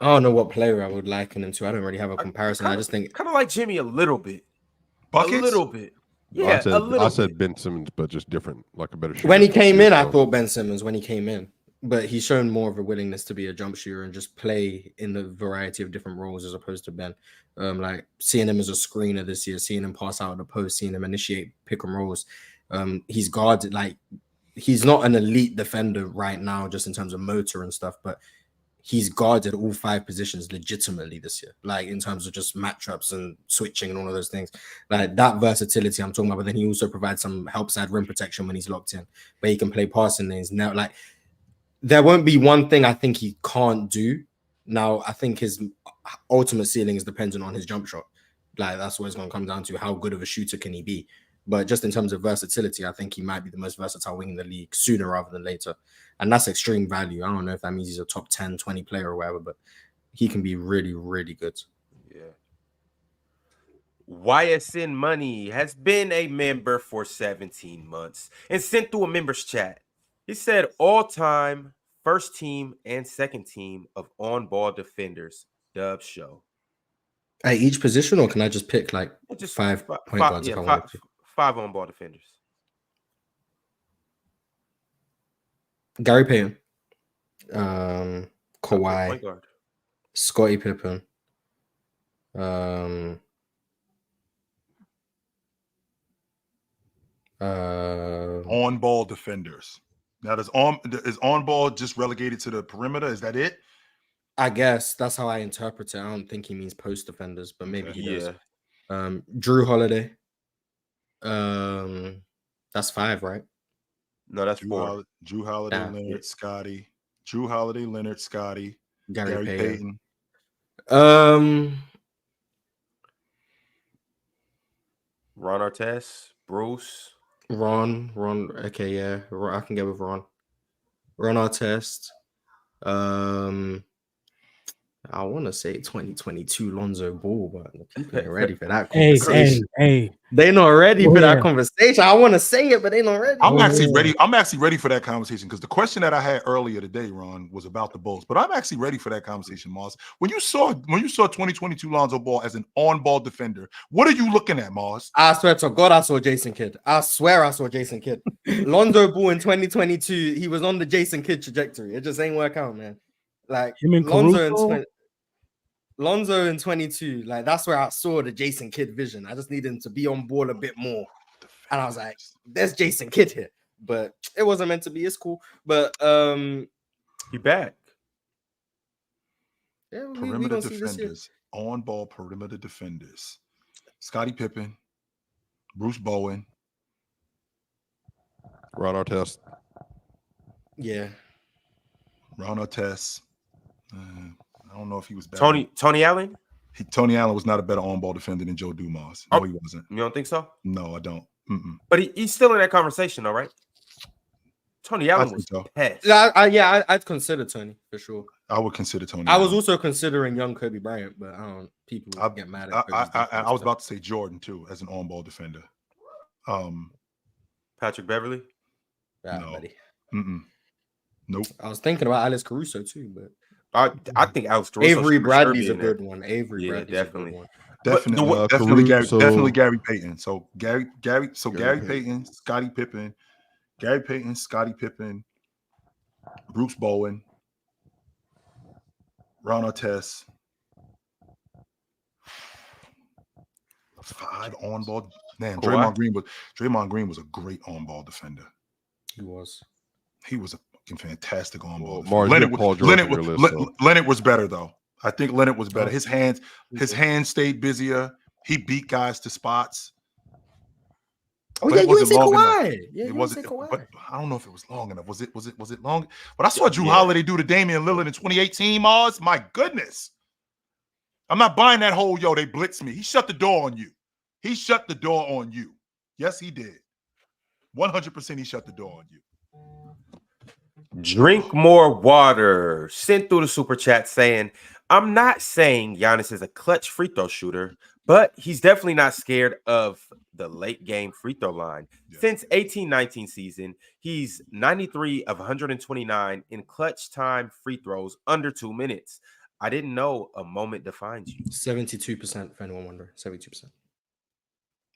I don't know what player I would liken him to. I don't really have a comparison. I just think kind of like Jimmy a little bit. Buckets? A little bit. Yeah, I said Ben Simmons, but just different, like a better shooter. When he came in, I thought Ben Simmons when he came in. But he's shown more of a willingness to be a jump shooter and just play in the variety of different roles as opposed to Ben. Like seeing him as a screener this year, seeing him pass out of the post, seeing him initiate pick and rolls. He's guarded, like he's not an elite defender right now, just in terms of motor and stuff, but he's guarded all 5 positions legitimately this year, like in terms of just matchups and switching and all of those things. Like that versatility I'm talking about, but then he also provides some help side rim protection when he's locked in, but he can play passing lanes now. Like there won't be one thing I think he can't do. Now, I think his ultimate ceiling is dependent on his jump shot. Like that's what it's going to come down to. How good of a shooter can he be? But just in terms of versatility, I think he might be the most versatile wing in the league sooner rather than later. And that's extreme value. I don't know if that means he's a top 10, 20 player or whatever, but he can be really, really good. Yeah. YSN Money has been a member for 17 months and sent through a members chat. He said all-time first team and second team of on-ball defenders, Dub show. At each position, or can I just pick like just five point guards if I want to? 5 on-ball defenders. Gary Payton, Kawhi, Scottie Pippen, on-ball defenders. Now, is on-ball just relegated to the perimeter? Is that it? I guess that's how I interpret it. I don't think he means post defenders, but maybe he does. Drew Holiday. That's 5, right? No, that's 4. Drew Holiday, Leonard, Scotty. Drew Holiday, Leonard, Scotty. Gary Payton. Ron Artest, Bruce. Ron. Okay, yeah. I can get with Ron. Ron Artest. I want to say 2022 Lonzo Ball, but people ain't ready for that conversation. Hey. They not ready for that conversation. I want to say it, but they not ready. I'm actually ready. I'm actually ready for that conversation because the question that I had earlier today, Ron, was about the Bulls. But I'm actually ready for that conversation, Mars. When you saw 2022 Lonzo Ball as an on-ball defender, what are you looking at, Mars? I swear to God, I saw Jason Kidd. I swear I saw Jason Kidd. Lonzo Ball in 2022, he was on the Jason Kidd trajectory. It just ain't work out, man. Like Lonzo in 22, like that's where I saw the Jason Kidd vision. I just needed him to be on ball a bit more. And I was like, there's Jason Kidd here. But it wasn't meant to be. It's cool. But you back. Yeah, perimeter defenders. On-ball perimeter defenders. Scottie Pippen, Bruce Bowen. Ron Artest. Yeah. Ron Artest. I don't know if he was better. Tony Allen? Tony Allen was not a better on-ball defender than Joe Dumars. No, he wasn't. You don't think so? No, I don't. But he's still in that conversation, though, right? Tony Allen was pissed. I'd consider Tony for sure. I would consider Tony. I was also considering young Kobe Bryant, but people get mad at I was about to say Jordan too as an on-ball defender. Patrick Beverly? No. Nope. I was thinking about Alex Caruso too, but I think Alex Caruso. Avery Bradley's a good one. Bradley's definitely. Definitely Gary Payton. So Gary Payton, Scottie Pippen, Scottie Pippen, Bruce Bowen, Ron Artest. 5 on-ball. Man, Draymond Green was a great on-ball defender. He was fucking fantastic on ball. Mars, Leonard, you have Paul George on your list, so. Leonard was better though. I think Leonard was better. His hands stayed busier. He beat guys to spots. Oh But yeah, it you ain't wasn't say long Kawhi. enough. Yeah, It you wasn't. ain't say Kawhi. But I don't know if it was long enough. Was it long? But I saw Drew Holiday do to Damian Lillard in 2018. Mars, my goodness. I'm not buying that whole they blitzed me. He shut the door on you. He shut the door on you. Yes, he did. 100% he shut the door on you. Drink more water. Sent through the super chat saying, I'm not saying Giannis is a clutch free throw shooter, but he's definitely not scared of the late game free throw line. Yeah. Since 18-19 season, he's 93 of 129 in clutch time free throws under 2 minutes. I didn't know a moment defines you. 72% for anyone wondering. 72%.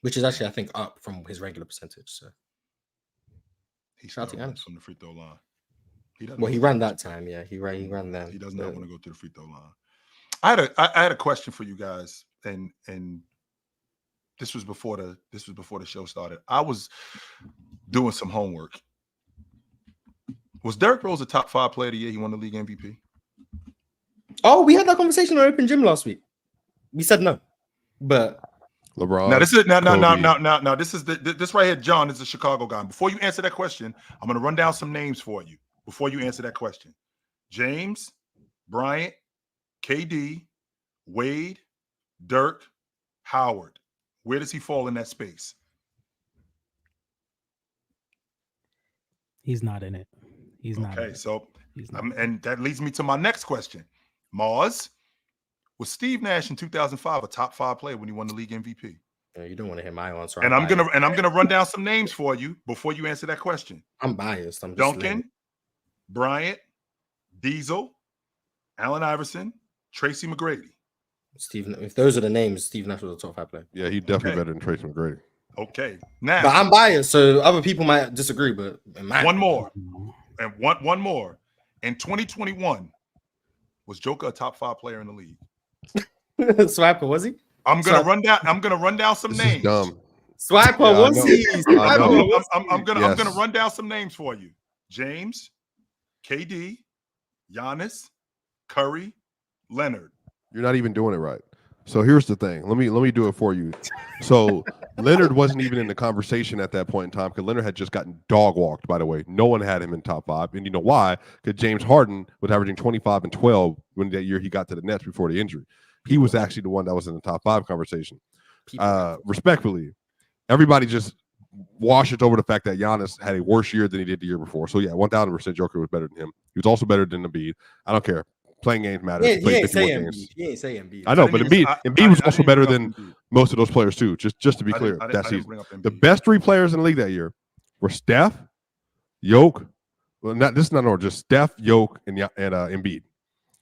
Which is actually, I think, up from his regular percentage. So He Shout out to runs Giannis. from the free throw line. he ran that time, yeah. He ran them. He does not want to go to the free throw line. I had a question for you guys, and this was before the show started. I was doing some homework. Was Derrick Rose a top 5 player of the year? He won the league MVP. Oh, we had that conversation on Open Gym last week. We said no, but LeBron. Now this is Kobe. now this is this right here. John is a Chicago guy. Before you answer that question, I'm going to run down some names for you. Before you answer that question, James, Bryant, KD, Wade, Dirk, Howard. Where does he fall in that space? He's not in it. He's not. Okay, so He's not. and that leads me to my next question. Mars, was Steve Nash in 2005 a top 5 player when he won the league MVP? you don't want to hear my answer. And I'm gonna run down some names for you before you answer that question. I'm biased. I'm just Duncan, Bryant, Diesel, Allen Iverson, Tracy McGrady. Steve. If those are the names, Steve Nash was a top 5 player. Yeah, he definitely Okay. better than Tracy McGrady. Okay, now But I'm biased, so other people might disagree. But one more, and one more. In 2021, was Joker a top 5 player in the league? Swiper, was he? I'm gonna run down some This is names. dumb. Swiper, Yeah, I was know. he? I know. I'm gonna Yes. run down some names for you. James, KD, Giannis, Curry, Leonard. You're not even doing it right. So here's the thing. Let me do it for you. So Leonard wasn't even in the conversation at that point in time because Leonard had just gotten dog walked, by the way. No one had him in top 5. And you know why? Because James Harden was averaging 25 and 12 when that year he got to the Nets before the injury. He was actually the one that was in the top 5 conversation. Respectfully, everybody just washes over the fact that Giannis had a worse year than he did the year before. So yeah, 1000% Joker was better than him. He was also better than Embiid. I don't care. Playing games matter. He ain't say Embiid. Embiid. He ain't say Embiid. I know, but Embiid was also better than Embiid. most of those players too. Just to be clear, I that didn't season, bring up the Embiid. best 3 players in the league that year were Steph, Jokic. Well, this is not in order. Just Steph, Jokic, and Embiid.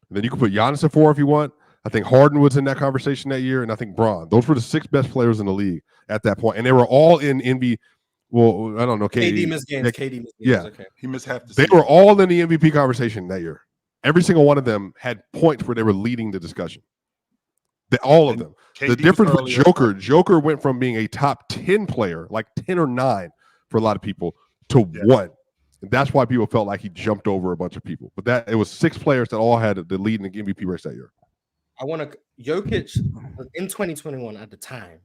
And then you can put Giannis at 4 if you want. I think Harden was in that conversation that year, and I think Bron. Those were the 6 best players in the league at that point, and they were all in NBA. Well, I don't know. KD missed games. KD missed games. Yeah. Okay. He missed half the They season. were all in the MVP conversation that year. Every single one of them had points where they were leading the discussion. All of them. KD The was difference with earlier. Joker went from being a top 10 player, like 10 or 9 for a lot of people, to Yeah. 1. And that's why people felt like he jumped over a bunch of people. But it was 6 players that all had the lead in the MVP race that year. I want to Jokic in 2021 at the time.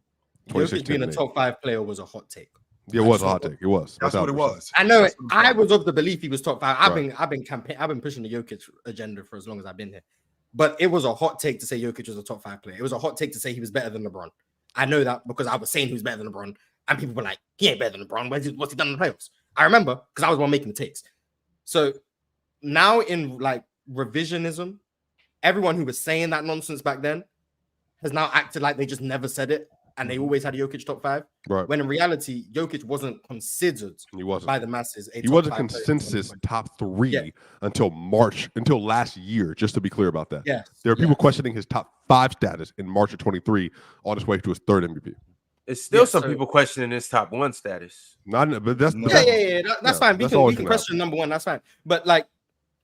Jokic 2016, being a maybe. top 5 player was a hot take. It was a hot take. It was. That's what it 1000%. was. I know it. That's what I'm I saying. was of the belief he was top 5. I've Right. been pushing the Jokic agenda for as long as I've been here. But it was a hot take to say Jokic was a top 5 player. It was a hot take to say he was better than LeBron. I know that because I was saying he was better than LeBron, and people were like, "He ain't better than LeBron. What's he done in the playoffs?" I remember because I was the one making the takes. So now in like revisionism, everyone who was saying that nonsense back then has now acted like they just never said it, and they always had Jokic top 5. Right. When in reality, Jokic wasn't considered He wasn't. by the masses. He wasn't 5 player. consensus top 3 Yeah. until last year, just to be clear about that. Yes. There are people yes. questioning his top 5 status in March of 23 on his way to his 3rd MVP. It's still Yeah, some so- people questioning his top 1 status. But that's No. Yeah. That's fine. that's We always can gonna question number 1. That's fine. But like,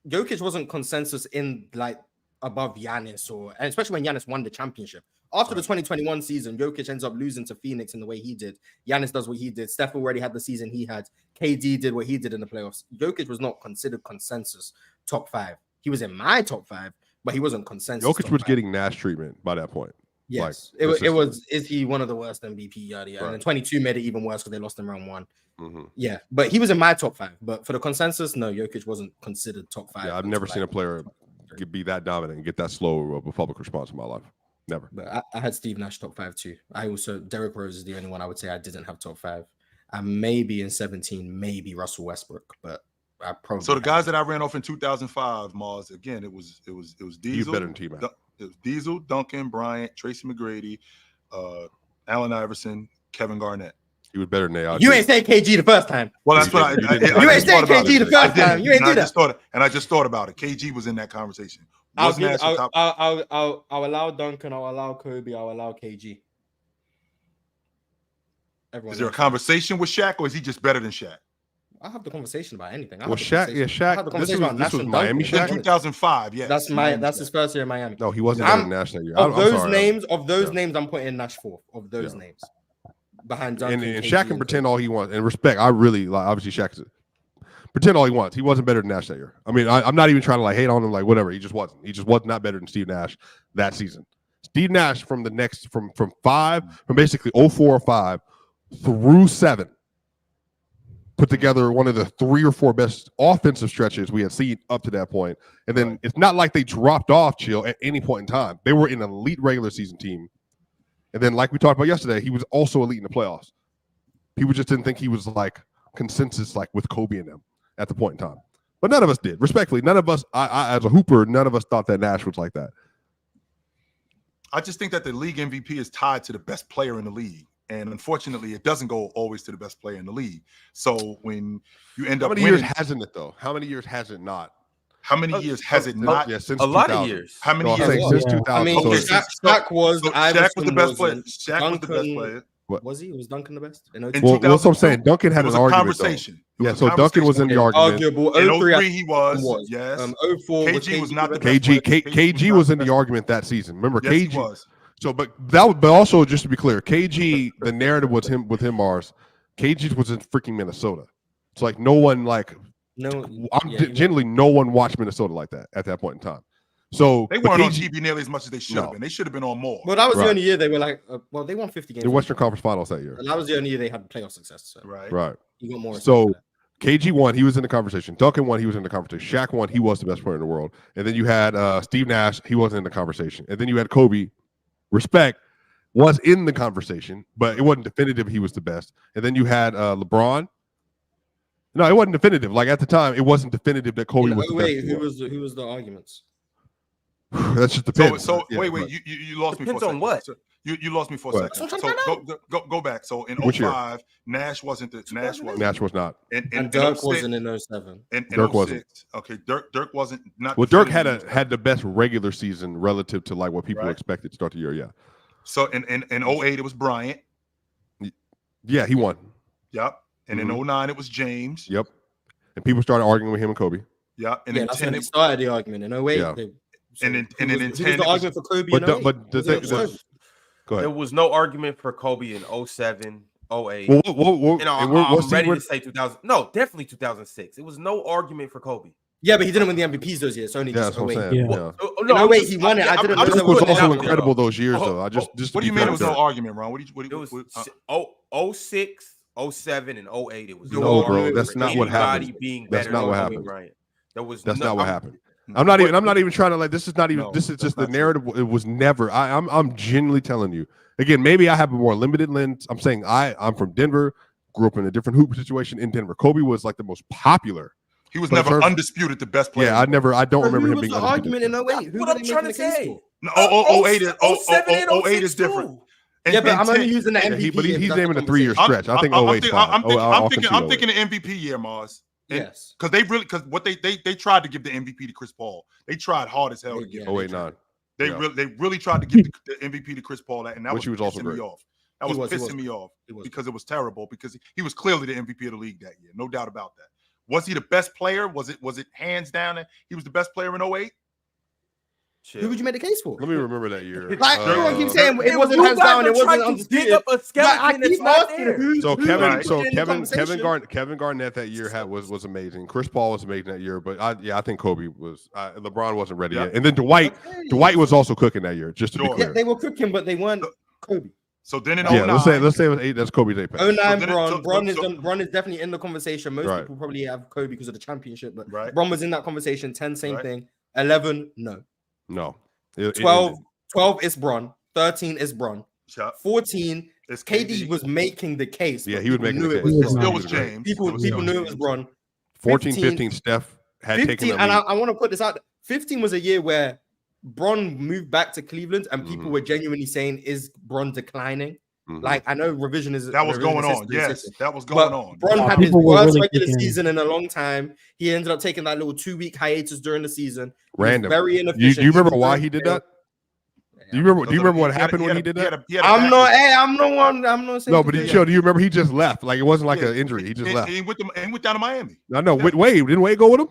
Jokic wasn't consensus in like above Giannis and especially when Giannis won the championship After the 2021 season, Jokic ends up losing to Phoenix in the way he did. Giannis does what he did. Steph already had the season he had. KD did what he did in the playoffs. Jokic was not considered consensus top 5. He was in my top 5, but he wasn't consensus. Jokic was getting Nash treatment by that point. Yes, it was. Is he one of the worst MVP? Yada yada. And then 22 made it even worse because they lost in round 1. Yeah, but he was in my top 5. But for the consensus, no, Jokic wasn't considered top 5. Yeah, I've never seen a player be that dominant and get that slow of a public response in my life. Never. But I had Steve Nash top 5 too. I also Derrick Rose is the only one I would say I didn't have top 5. And maybe in 17, maybe Russell Westbrook, but I probably. So the guys that I ran off in 2005, Mars, again, it was Diesel. He's better than T-Man. It was Diesel, Duncan, Bryant, Tracy McGrady, Allen Iverson, Kevin Garnett. He was better than they are. You ain't say KG the first time. Well, that's what you ain't saying KG the first time. You ain't do that. I just thought about it. KG was in that conversation. I'll allow Duncan. I'll allow Kobe. I'll allow KG. Is there a conversation with Shaq, or is he just better than Shaq? I'll have the conversation about anything. Shaq. This was Miami Shaq. 2005. Yeah, that's his first year in Miami. No, he wasn't in Nash that year. Of those names, I'm putting Nash 4th. Of those names, behind Duncan. And Shaq can pretend all he wants. And respect, I really like. Obviously, Shaq pretend all he wants. He wasn't better than Nash that year. I mean, I'm not even trying to like hate on him. Like whatever. He just wasn't. He just was not better than Steve Nash that season. Steve Nash from basically 04 or 5 through 7. Put together one of the 3 or 4 best offensive stretches we had seen up to that point. And then it's not like they dropped off, Chill, at any point in time. They were an elite regular season team. And then, like we talked about yesterday, he was also elite in the playoffs. People just didn't think he was like consensus like with Kobe and them at the point in time. But none of us did. Respectfully, none of us, I as a hooper, none of us thought that Nash was like that. I just think that the league MVP is tied to the best player in the league. And unfortunately, it doesn't go always to the best player in the league. So when you end up How many years hasn't it, though? How many years has it not? How many years has it not? Yeah, since a lot 2000. of years. How many years? Since 2000. I mean, Shaq was the best player. Shaq was the best player. Was he? Was Duncan the best? Well, that's what I'm saying. Duncan had an argument. Conversation. Yeah, so Duncan was in the argument. Arguable. In 03, he was. Yes. 04 KG was not the best KG was in the argument that season. Remember, yes, KG he was. So, but also just to be clear, KG, the narrative was him with him, Mars. KG was in freaking Minnesota. It's like no one generally no one watched Minnesota like that at that point in time. So they weren't on TV nearly as much as they should have been. They should have been on more. Well, that was the only year they were like, they won 50 games. The Western Conference Finals that year. And that was the only year they had playoff success. So. Right. You got more. So KG won. He was in the conversation. Duncan won. He was in the conversation. Shaq won. He was the best player in the world. And then you had Steve Nash. He wasn't in the conversation. And then you had Kobe. Respect. Was in the conversation, but it wasn't definitive he was the best. And then you had LeBron. No, it wasn't definitive. Like at the time, it wasn't definitive that Kobe was the best. Who was the arguments? That's just depends. So wait, you lost me for a second. On what? So you lost me for a second. So go back. So in 05, Nash wasn't the Nash was not. And Dirk wasn't in 07. And Dirk wasn't. Okay, Dirk wasn't not. Well, Dirk had the best regular season relative to like what people expected to start the year. Yeah. So in 08, it was Bryant. Yeah, he won. Yep. And in 09, it was James. Yep. And people started arguing with him and Kobe. Yep. And that's when they started the argument. In 08, and then in 10, the argument for Kobe. But the thing was, go ahead. There was no argument for Kobe in 07, 08. Well, I'm ready to say 2000. No, definitely 2006. It was no argument for Kobe. Yeah, but he didn't win the MVPs those years. Only just 08. No, wait, he won it. I didn't know. Dirk was also incredible those years, though. What do you mean it was no argument, Ron? It was 06, 07, and 08. It was no, bro. That's not what happened. That's not what happened. That's not what happened. I'm not even trying to like. This is not even. This is just the narrative. It was never. I'm genuinely telling you. Again, maybe I have a more limited lens. I'm saying I'm from Denver. Grew up in a different hoop situation in Denver. Kobe was like the most popular. He was never undisputed the best player. Yeah, I don't remember him being undisputed. Argument in 08. What I'm trying to say. 08 is different. Yeah, but I'm only using the MVP. But he's naming a 3-year stretch. I think 08 I'm thinking the MVP year, Mars. Yes. Because what they tried to give the MVP to Chris Paul. They tried hard as hell to give 08-9. They really tried to give the MVP to Chris Paul, and that was pissing me off. That was pissing me off because it was terrible because he was clearly the MVP of the league that year. No doubt about that. Was he the best player? Was it hands down that he was the best player in 08? Who would you make the case for? Let me remember that year. Like everyone keeps saying it And wasn't you hands guys down, are it wasn't trying to undisputed. dig up a skeleton I that's keep not asking there. So who Kevin, would put in the conversation? Kevin Garnett that year was amazing. Chris Paul was amazing that year, but I think Kobe was. LeBron wasn't ready yet, and then Dwight was also cooking that year. Just to be Sure. clear, Yeah, they were cooking, but they weren't Kobe. So then in yeah. 09, Let's say it was 8. That's Kobe's 8 pass. 09 then Bron. so- Bron is definitely in the conversation. Most Right. people probably have Kobe because of the championship, but Right. Bron was in that conversation. 10, same Right. thing. 11, no. No. 12 is Bron. 13 is Bron. Yeah, 14, it's KD was making the case. Yeah, but he was people making the knew it case. was He was Bron. Still not. was James. People knew it was Bron. 14, 15, 15. Steph had 15, taken the and lead. I want to put this out. 15 was a year where Bron moved back to Cleveland, and people Mhm. were genuinely saying, "Is Bron declining?" Mhm. Like I know revision is That was going revisionist on. history, Yes, history. that was going But on. Bron Yeah, had his people were worst really regular thinking- season in a long time. He ended up taking that little 2-week hiatus during the season. He was Random. very You inefficient. remember was why very he did failed. that? Do you remember what happened when he did that? I'm not saying. No, but do you remember he just left? Like it wasn't like an injury. He just left. He went down to Miami. I know. With Wade, didn't Wade go with him?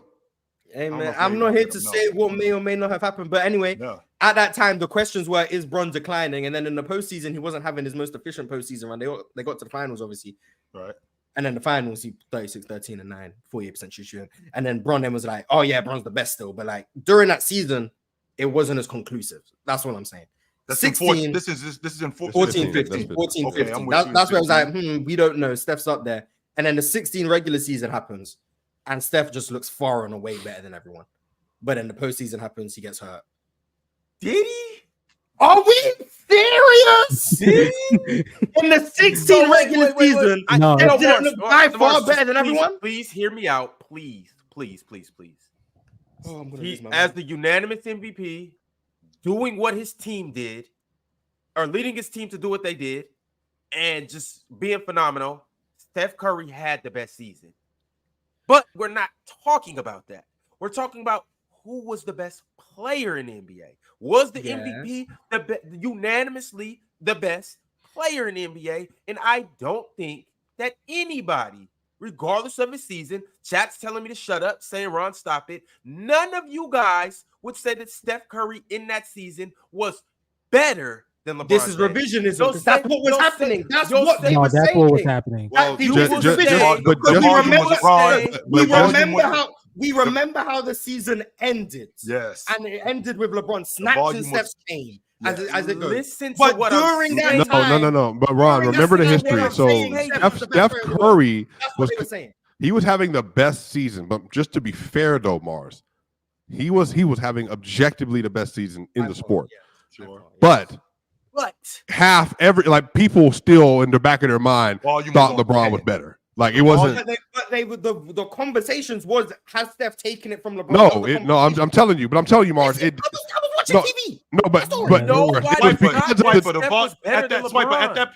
Hey don't know man, if I'm they- not here I to don't say know. what may or may not have happened. But anyway, No. at that time, the questions were: is Bron declining? And then in the postseason, he wasn't having his most efficient postseason run. They got to the finals, obviously. Right. And then the finals, he 36, 13, and 9, 48% shooting. And then Bron then was like, oh yeah, Bron's the best still. But like during that season, it wasn't as conclusive. That's what I'm saying. That's 16, in this is in 14, 15. 15, That's 14, Okay, I'm 15. with you. That's where I was 15. like, we don't know. Steph's up there. And then the 16 regular season happens, and Steph just looks far and away better than everyone. But then the postseason happens, he gets hurt. Did he? Are we serious? In the 16 regular season, No, Steph no, didn't look by far better than everyone? Please hear me out. Please. Oh, I'm gonna He, lose my as mind. the unanimous MVP, doing what his team did, or leading his team to do what they did, and just being phenomenal, Steph Curry had the best season. But we're not talking about that. We're talking about who was the best player in the NBA. Was the Yes. MVP unanimously the best player in the NBA? And I don't think that anybody, regardless of his season, chat's telling me to shut up, saying, Ron, stop it. None of you guys would say that Steph Curry in that season was better than LeBron. This is James. revisionism. Don't 'Cause that's say- what was don't happening. say- That's don't what say- they No, were that's saying. what was happening. Well, People just- was just- revisionism. just- but Because just- we volume remember was wrong. we The volume remember was- how we remember how the season ended. Yes. And it ended with LeBron snatching volume was- Steph's chain as it goes. Listen to But what during I'm that saying. time, No. But Ron, During that remember the season, history. what I'm So saying, Steph was the best Steph player in the world. Curry That's was what they were saying. he was having the best season. But just to be fair, though, Mars, he was having objectively the best season in the sport. Sure. But But people still in the back of their mind Volume thought was on LeBron was 10. better. Like it wasn't. But the conversations was, has Steph taken it from LeBron? I'm telling you, Mars. I was watching no, TV. No, but That's all. but No, Mars, why it was not? because of Why the- Steph the was better than LeBron. at that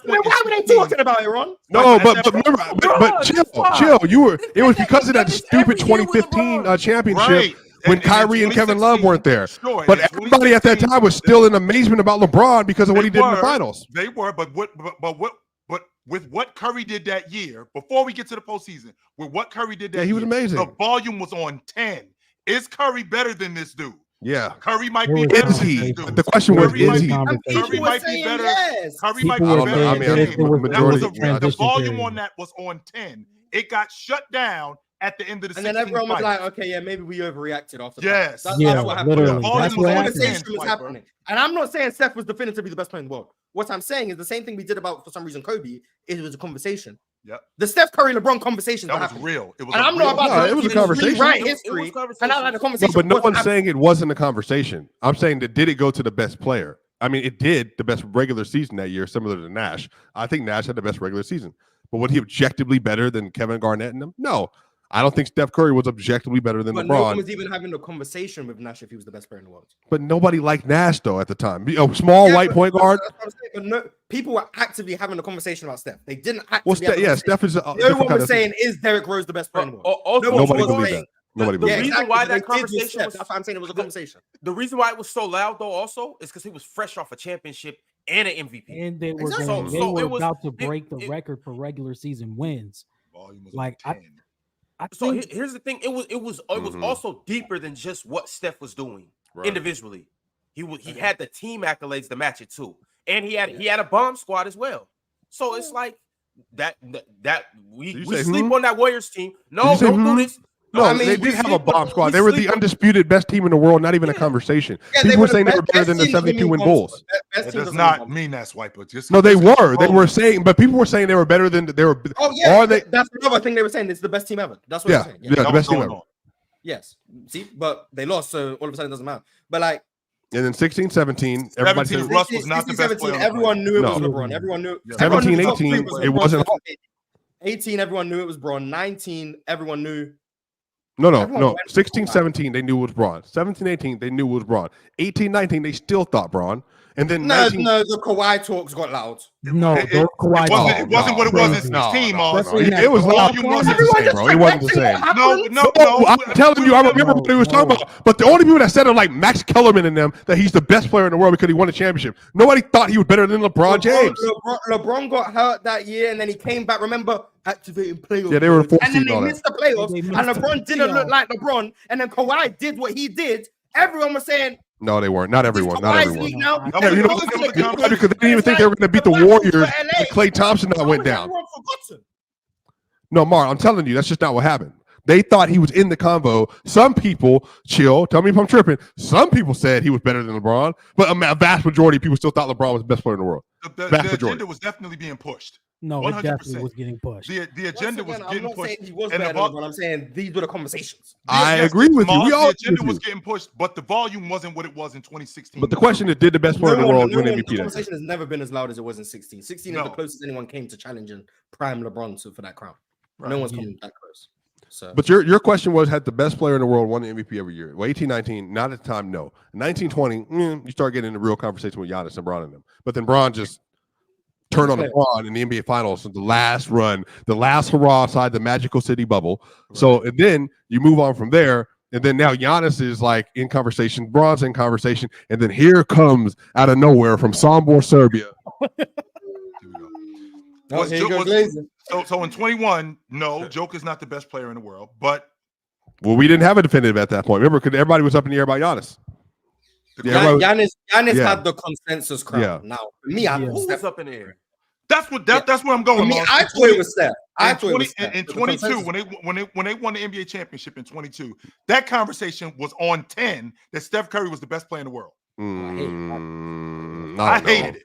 Then point. why were they talking about it, Ron? No, At but that remember, point- but chill. It was because of that This stupid every year with 2015 LeBron. championship Right. when And in Kyrie and Kevin Love 2016, weren't there. Sure. But in everybody at that 2016, time was still in amazement about LeBron because of what he did in the finals. They were, but with what Curry did that year, before we get to the postseason, with what Curry did that Yeah, he was year, amazing. the volume was on 10. Is Curry better than this dude? Yeah. Curry might There be was better Is than he? this dude. The question was, Curry might is be- he? Conversation. Curry People might were be saying better. yes. Curry might People be were better. saying than there this was- dude. there was a the transition volume period. on that was on 10. It got shut down at the end of the And then 16 everyone was fight. like, okay, yeah, maybe we overreacted after that. Yes. That's Yeah, what happened. literally. Volume That's was what on happened. 10, Conversation was Swiper. happening. And I'm not saying Steph was definitively to be the best player in the world. What I'm saying is the same thing we did about, for some reason, Kobe. It was a conversation. Yep. The Steph Curry LeBron conversations That were was happening. real. It was And a I'm real- not about No, to it was a conversation. rewrite It was history. conversation. And I like the No, conversation. but no was one's happening. saying it wasn't a conversation. I'm saying that did it go to the best player? I mean, it did the best regular season that year, similar to Nash. I think Nash had the best regular season. But was he objectively better than Kevin Garnett and them? No. I don't think Steph Curry was objectively better than But no one LeBron. was even having a conversation with Nash if he was the best player in the world. But nobody liked Nash, though, at the time. A small Yeah, white but- point guard. That's what I'm saying. But no, people were actively having a conversation about Steph. They didn't actively Well, have a conversation. Steph is a No different one kind was of saying, is Derrick Rose the best player in the world? Also, No one Nobody was believed saying- that. Nobody the believed reason that. exactly, why but they that did with conversation Steph. was- That's why I'm saying it was a conversation. The reason why it was so loud, though, also, is because he was fresh off a championship and an MVP. And they were Exactly. going, they So were it was- about to it- break the it- record for regular season wins. Volume was Like, on 10. I So think here's the thing: it was Mhm. also deeper than just what Steph was doing. individually. He had the team accolades to match it too, and he had a bomb squad as well. So it's like that we sleep on that Warriors team. No, don't do this. No, I mean, they did have a bomb squad. They were the undisputed best team in the world, not even a conversation. People were saying they were better than the 72-win Bulls. That does not mean that, Swiper. No, they were. They were saying, but people were saying they were better than they were. Oh yeah, that's another thing they were saying. It's the best team ever. That's what they're saying. Yeah, the best team ever. Yes. See, but they lost, so all of a sudden it doesn't matter. But like, and then 16, 17, everybody said Russ was not the best player. Everyone knew it was LeBron. Everyone knew. 17, 18, it wasn't. 18, everyone knew it was Bron. 19, everyone knew. No. 16, 17, they knew it was Bron. 17, 18, they knew it was Bron. 18, 19, they still thought Bron. And then no, the Kawhi talks got loud. No, Kawhi it wasn't what it was in 16. It was loud. It wasn't the same, bro. It wasn't the same. No. I'm telling you, I remember what he was talking about. But the only people that said it, like Max Kellerman and them, that he's the best player in the world because he won a championship. Nobody thought he was better than LeBron James. LeBron got hurt that year, and then he came back. Remember, activating playoffs. Yeah, they were and then they missed the playoffs, and LeBron didn't look like LeBron. And then Kawhi did what he did. Everyone was saying. No, they weren't. Not everyone. Not everyone. Because they didn't even think they were going to beat the Warriors. And Klay Thompson went down. No, Mar, I'm telling you, that's just not what happened. They thought he was in the convo. Some people, chill, tell me if I'm tripping. Some people said he was better than LeBron, but a vast majority of people still thought LeBron was the best player in the world. The agenda was definitely being pushed. No, 100%. It definitely was getting pushed. The agenda was getting pushed. He was better than LeBron. I'm saying these were the conversations. I agree with you. The agenda was getting pushed, but the volume wasn't what it was in 2016. But the question is, did the best player in the world win MVP? The conversation has never been as loud as it was in 16. 16 is the closest anyone came to challenging prime LeBron for that crown. No one's coming that close. So. But your question was, had the best player in the world won the MVP every year? Well, 18, 19, not at the time, no. 19, 20, you start getting into real conversation with Giannis and Bron and them. But then Bron just turned on LeBron in the NBA Finals, the last run, the last hurrah inside the magical city bubble. Right. So and then you move on from there, and then now Giannis is like in conversation, Bron's in conversation, and then here comes out of nowhere from Sombor, Serbia. So in 21, no, Joker's not the best player in the world, but we didn't have a definitive at that point. Remember, because everybody was up in the air about Giannis. Giannis had the consensus crown. Yeah. Now, me, who was up in the air? That's where I'm going. Me, I thought it was Steph. In 22, when they won the NBA championship in 22, that conversation was on 10 that Steph Curry was the best player in the world. I hated it.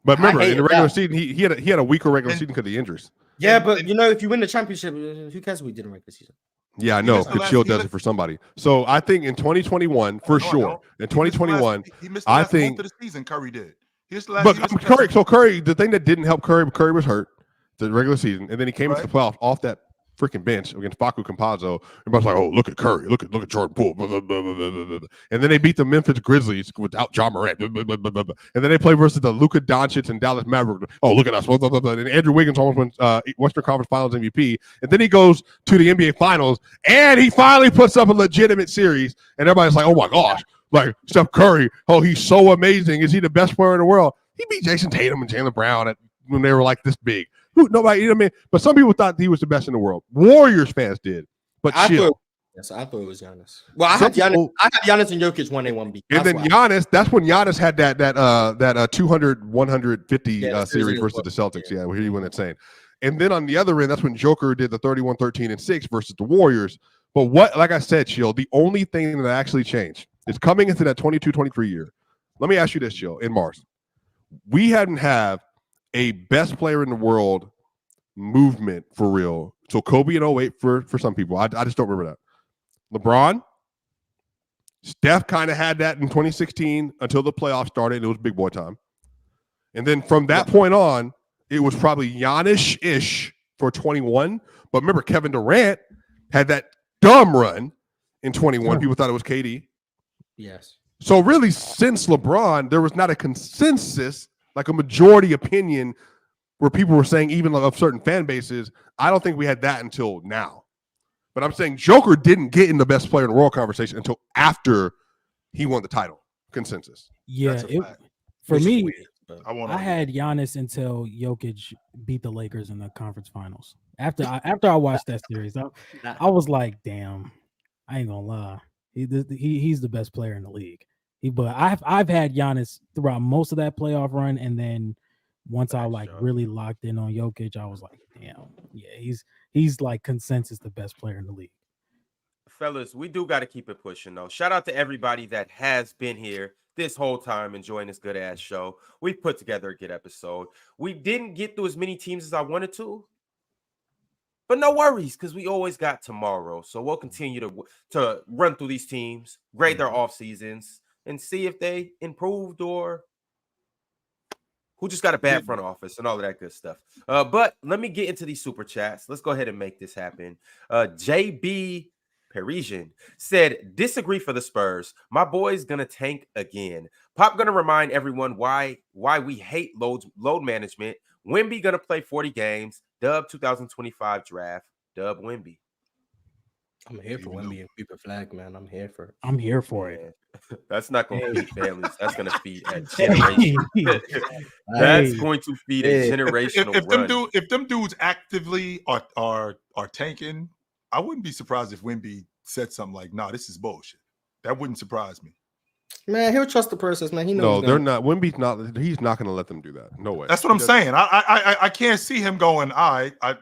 But remember, in the regular season, he had a weaker regular season because of the injuries. Yeah, but if you win the championship, who cares what we did in regular season? Yeah, I know. Because Shield does it for somebody. So I think in 2021, for sure. In 2021, I think of the season Curry did. But Curry, the thing that didn't help Curry was hurt the regular season, and then he came into the playoffs off that freaking bench against Facu Campazzo. Everybody's like, "Oh, look at Curry, look at Jordan Poole," blah, blah, blah, blah, blah, blah. And then they beat the Memphis Grizzlies without John Morant, blah, blah, blah, blah, blah. And then they play versus the Luka Doncic and Dallas Mavericks. Oh, look at us! Blah, blah, blah, blah. And Andrew Wiggins almost won Western Conference Finals MVP, and then he goes to the NBA Finals, and he finally puts up a legitimate series, and everybody's like, "Oh my gosh!" Like Steph Curry, oh, he's so amazing. Is he the best player in the world? He beat Jason Tatum and Jaylen Brown when they were like this big. Nobody, you know what I mean? But some people thought he was the best in the world. Warriors fans did. But I thought it was Giannis. Well, I had Giannis and Jokic 1A1B. And then Giannis, that's when Giannis had that 200, 150 series versus the Celtics. Yeah, where he went insane. And then on the other end, that's when Joker did the 31, 13, and 6 versus the Warriors. But like I said, Shield, the only thing that actually changed is coming into that 22-23 year. Let me ask you this, Shield, in Mars. We hadn't have a best player in the world movement for real. So Kobe in 08 for some people. I just don't remember that. LeBron, Steph kind of had that in 2016 until the playoffs started. And it was big boy time. And then from that point on, it was probably Giannis-ish for 21. But remember, Kevin Durant had that dumb run in 21. People thought it was KD. Yes. So really, since LeBron, there was not a consensus, like a majority opinion, where people were saying, even of certain fan bases, I don't think we had that until now. But I'm saying Joker didn't get in the best player in the world conversation until after he won the title consensus. Yeah, for me, I had Giannis until Jokic beat the Lakers in the conference finals. After I watched that series, I was like, damn, I ain't gonna lie. He's the best player in the league. But I've had Giannis throughout most of that playoff run, and then once I Thanks, Joe. really locked in on Jokic, I was like, damn, yeah, he's like consensus the best player in the league. Fellas, we do got to keep it pushing, though. Shout out to everybody that has been here this whole time enjoying this good ass show. We put together a good episode. We didn't get through as many teams as I wanted to, but no worries, because we always got tomorrow. So we'll continue to run through these teams, grade their off seasons, and see if they improved or who just got a bad front office and all of that good stuff. But let me get into these super chats. Let's go ahead and make this happen. JB Parisian said, disagree for the Spurs. My boy's gonna tank again. Pop gonna remind everyone why we hate load management. Wemby gonna play 40 games. Dub 2025 draft. Dub Wemby. I'm here for Wemby and People Flag, man. I'm here for it. I'm here for it. That's not going to feed families. That's going to feed a generation. That's going to feed a generational run. If them dudes actively are tanking, I wouldn't be surprised if Wemby said something like, "Nah, this is bullshit." That wouldn't surprise me. Man, he'll trust the process, man. He knows. No, they're not. Wemby's not. He's not going to let them do that. No way. That's what I'm saying. I can't see him going.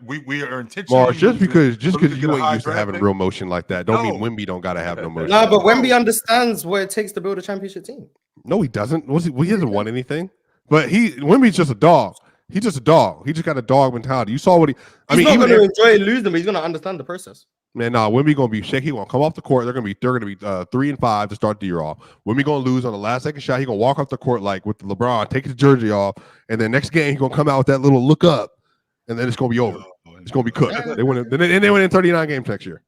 We are intentional. Mars, just because you ain't used to having real motion like that, don't mean Wemby don't got to have no motion. No, but Wemby understands what it takes to build a championship team. No, he doesn't. He hasn't won anything. But Wemby's just a dog. He's just a dog. He just got a dog mentality. You saw what he's not going to enjoy losing, but he's going to understand the process. Man, Wemby gonna be shaky. He's gonna come off the court. They're gonna be 3-5 to start the year off. Wemby gonna lose on the last second shot. He's gonna walk off the court like with the LeBron, take his jersey off, and then next game he's gonna come out with that little look up, and then it's gonna be over. It's gonna be cooked. They win in 39 games next year.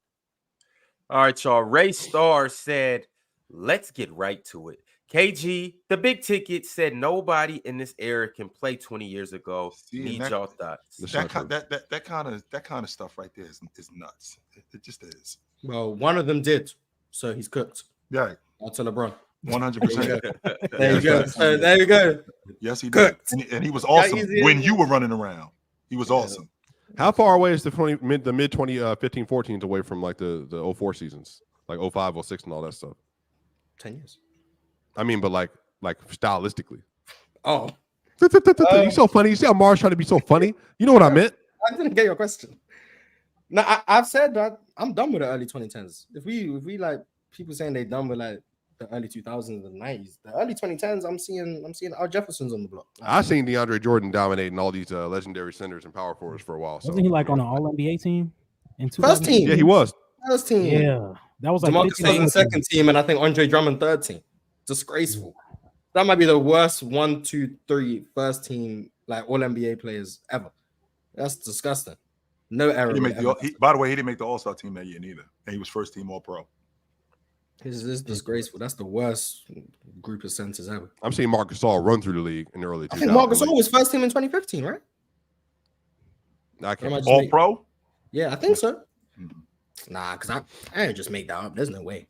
All right, y'all. Ray Starr said, "Let's get right to it." KG, the big ticket, said nobody in this era can play 20 years ago. Need y'all thoughts. That kind of stuff right there is nuts. It just is. Well, one of them did, so he's cooked. Yeah. Out to LeBron. 100%. There you go. So there you go. Yes, he did. And he was awesome when you were running around. He was awesome. How far away is the mid 2015, 14 away from like the 04 seasons, like 05, 06 and all that stuff? 10 years. I mean, but like stylistically. Oh. You're so funny. You see how Mars trying to be so funny? You know what I meant? I didn't get your question. No, I've said that I'm done with the early 2010s. If we like people saying they done with like the early 2000s and the 90s, the early 2010s, I'm seeing Al Jefferson's on the block. I've seen DeAndre Jordan dominating all these legendary centers and power forwards for a while. Wasn't he like on an All NBA team? First team. Yeah, he was. First team. Yeah, that was like DeMarcus second team, and I think Andre Drummond third team. Disgraceful. That might be the worst 1, 2, 3 first team like all NBA players ever. That's disgusting. No error. By the way, he didn't make the All-Star team that year neither, and he was first team All-Pro. This is disgraceful. That's the worst group of centers ever. I'm seeing Marc Gasol run through the league in the early 2000s. I think Marc Gasol was first team in 2015, right? I can't. All-Pro? Yeah, I think so. Nah, because I didn't just make that up. There's no way.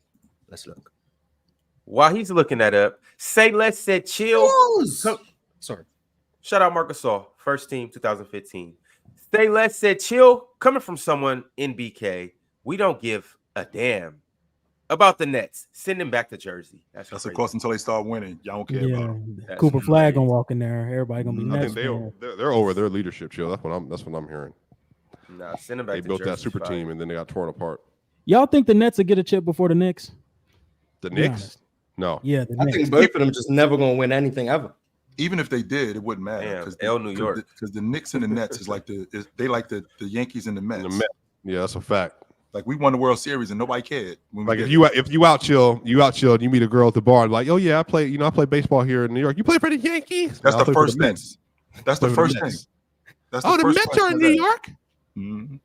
Let's look. While he's looking that up, Say Less said chill. Sorry. Shout out Marc Gasol, first team 2015. Say Less said chill. Coming from someone in BK, we don't give a damn about the Nets. Send them back to Jersey. That's of course until they start winning. Y'all don't care about them. Cooper Flag gonna walk in there. Everybody gonna be Nets. I think they're over their leadership, chill. That's what I'm hearing. Nah, send them back. They built that super team and then they got torn apart. Y'all think the Nets will get a chip before the Knicks? The Knicks? No. Yeah, I think both of them just never gonna win anything ever. Even if they did, it wouldn't matter because New York. Because the Knicks and the Nets is like they like the Yankees and the Mets. Yeah, that's a fact. Like we won the World Series and nobody cared. Like if you out chill, you meet a girl at the bar and like, oh yeah, I play baseball here in New York. You play for the Yankees? That's the first thing. That's the first thing. The Mets are in New York. Mm-hmm.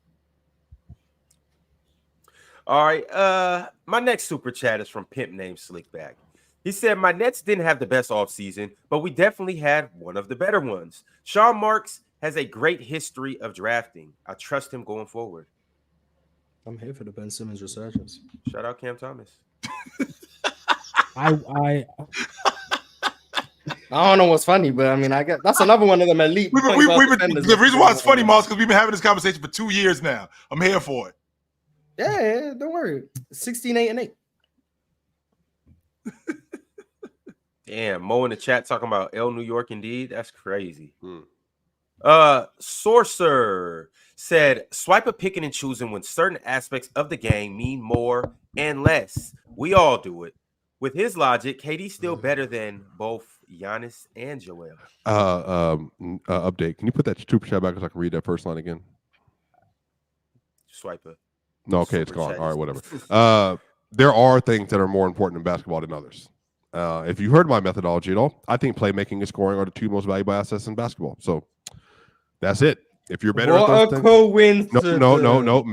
All right. My next super chat is from Pimp named Slickback. He said, my Nets didn't have the best offseason, but we definitely had one of the better ones. Sean Marks has a great history of drafting. I trust him going forward. I'm here for the Ben Simmons resurgence. Shout out Cam Thomas. I don't know what's funny, but I mean, I get that's another one of them elite. The reason why it's funny, Moss, because we've been having this conversation for 2 years now. I'm here for it. Yeah, don't worry. 16, 8, and 8. Damn, Mo in the chat talking about L New York indeed. That's crazy. Hmm. Sorcerer said, swipe a picking and choosing when certain aspects of the game mean more and less. We all do it. With his logic, KD's still better than both Giannis and Joel. Update. Can you put that super chat back so I can read that first line again? Swipe it. No, okay, it's Super gone. chat. All right, whatever. There are things that are more important in basketball than others. If you heard my methodology at all, I think playmaking and scoring are the two most valuable assets in basketball. So that's it. If you're better at those things, no.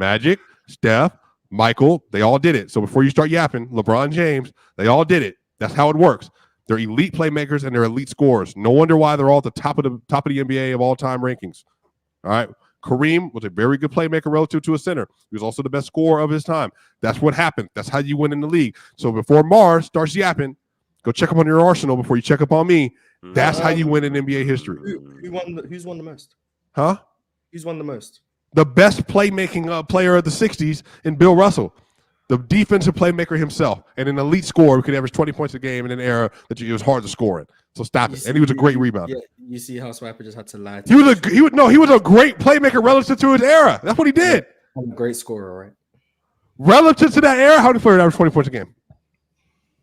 Magic, Steph, Michael, they all did it. So before you start yapping, LeBron James, they all did it. That's how it works. They're elite playmakers and they're elite scorers. No wonder why they're all at the top of the NBA of all time rankings. All right. Kareem was a very good playmaker relative to a center. He was also the best scorer of his time. That's what happened. That's how you win in the league. So before Mars starts yapping, go check up on your arsenal before you check up on me. That's how you win in NBA history. Who's won the most? Huh? Who's won the most? The best playmaking player of the 60s in Bill Russell. The defensive playmaker himself. And an elite scorer who could average 20 points a game in an era that it was hard to score in. So stop it. And he was a great rebounder. Yeah, you see how Swiper just had to lie. He was a great playmaker relative to his era. That's what he did. Great scorer, right? Relative to that era, how did he average 20 points a game?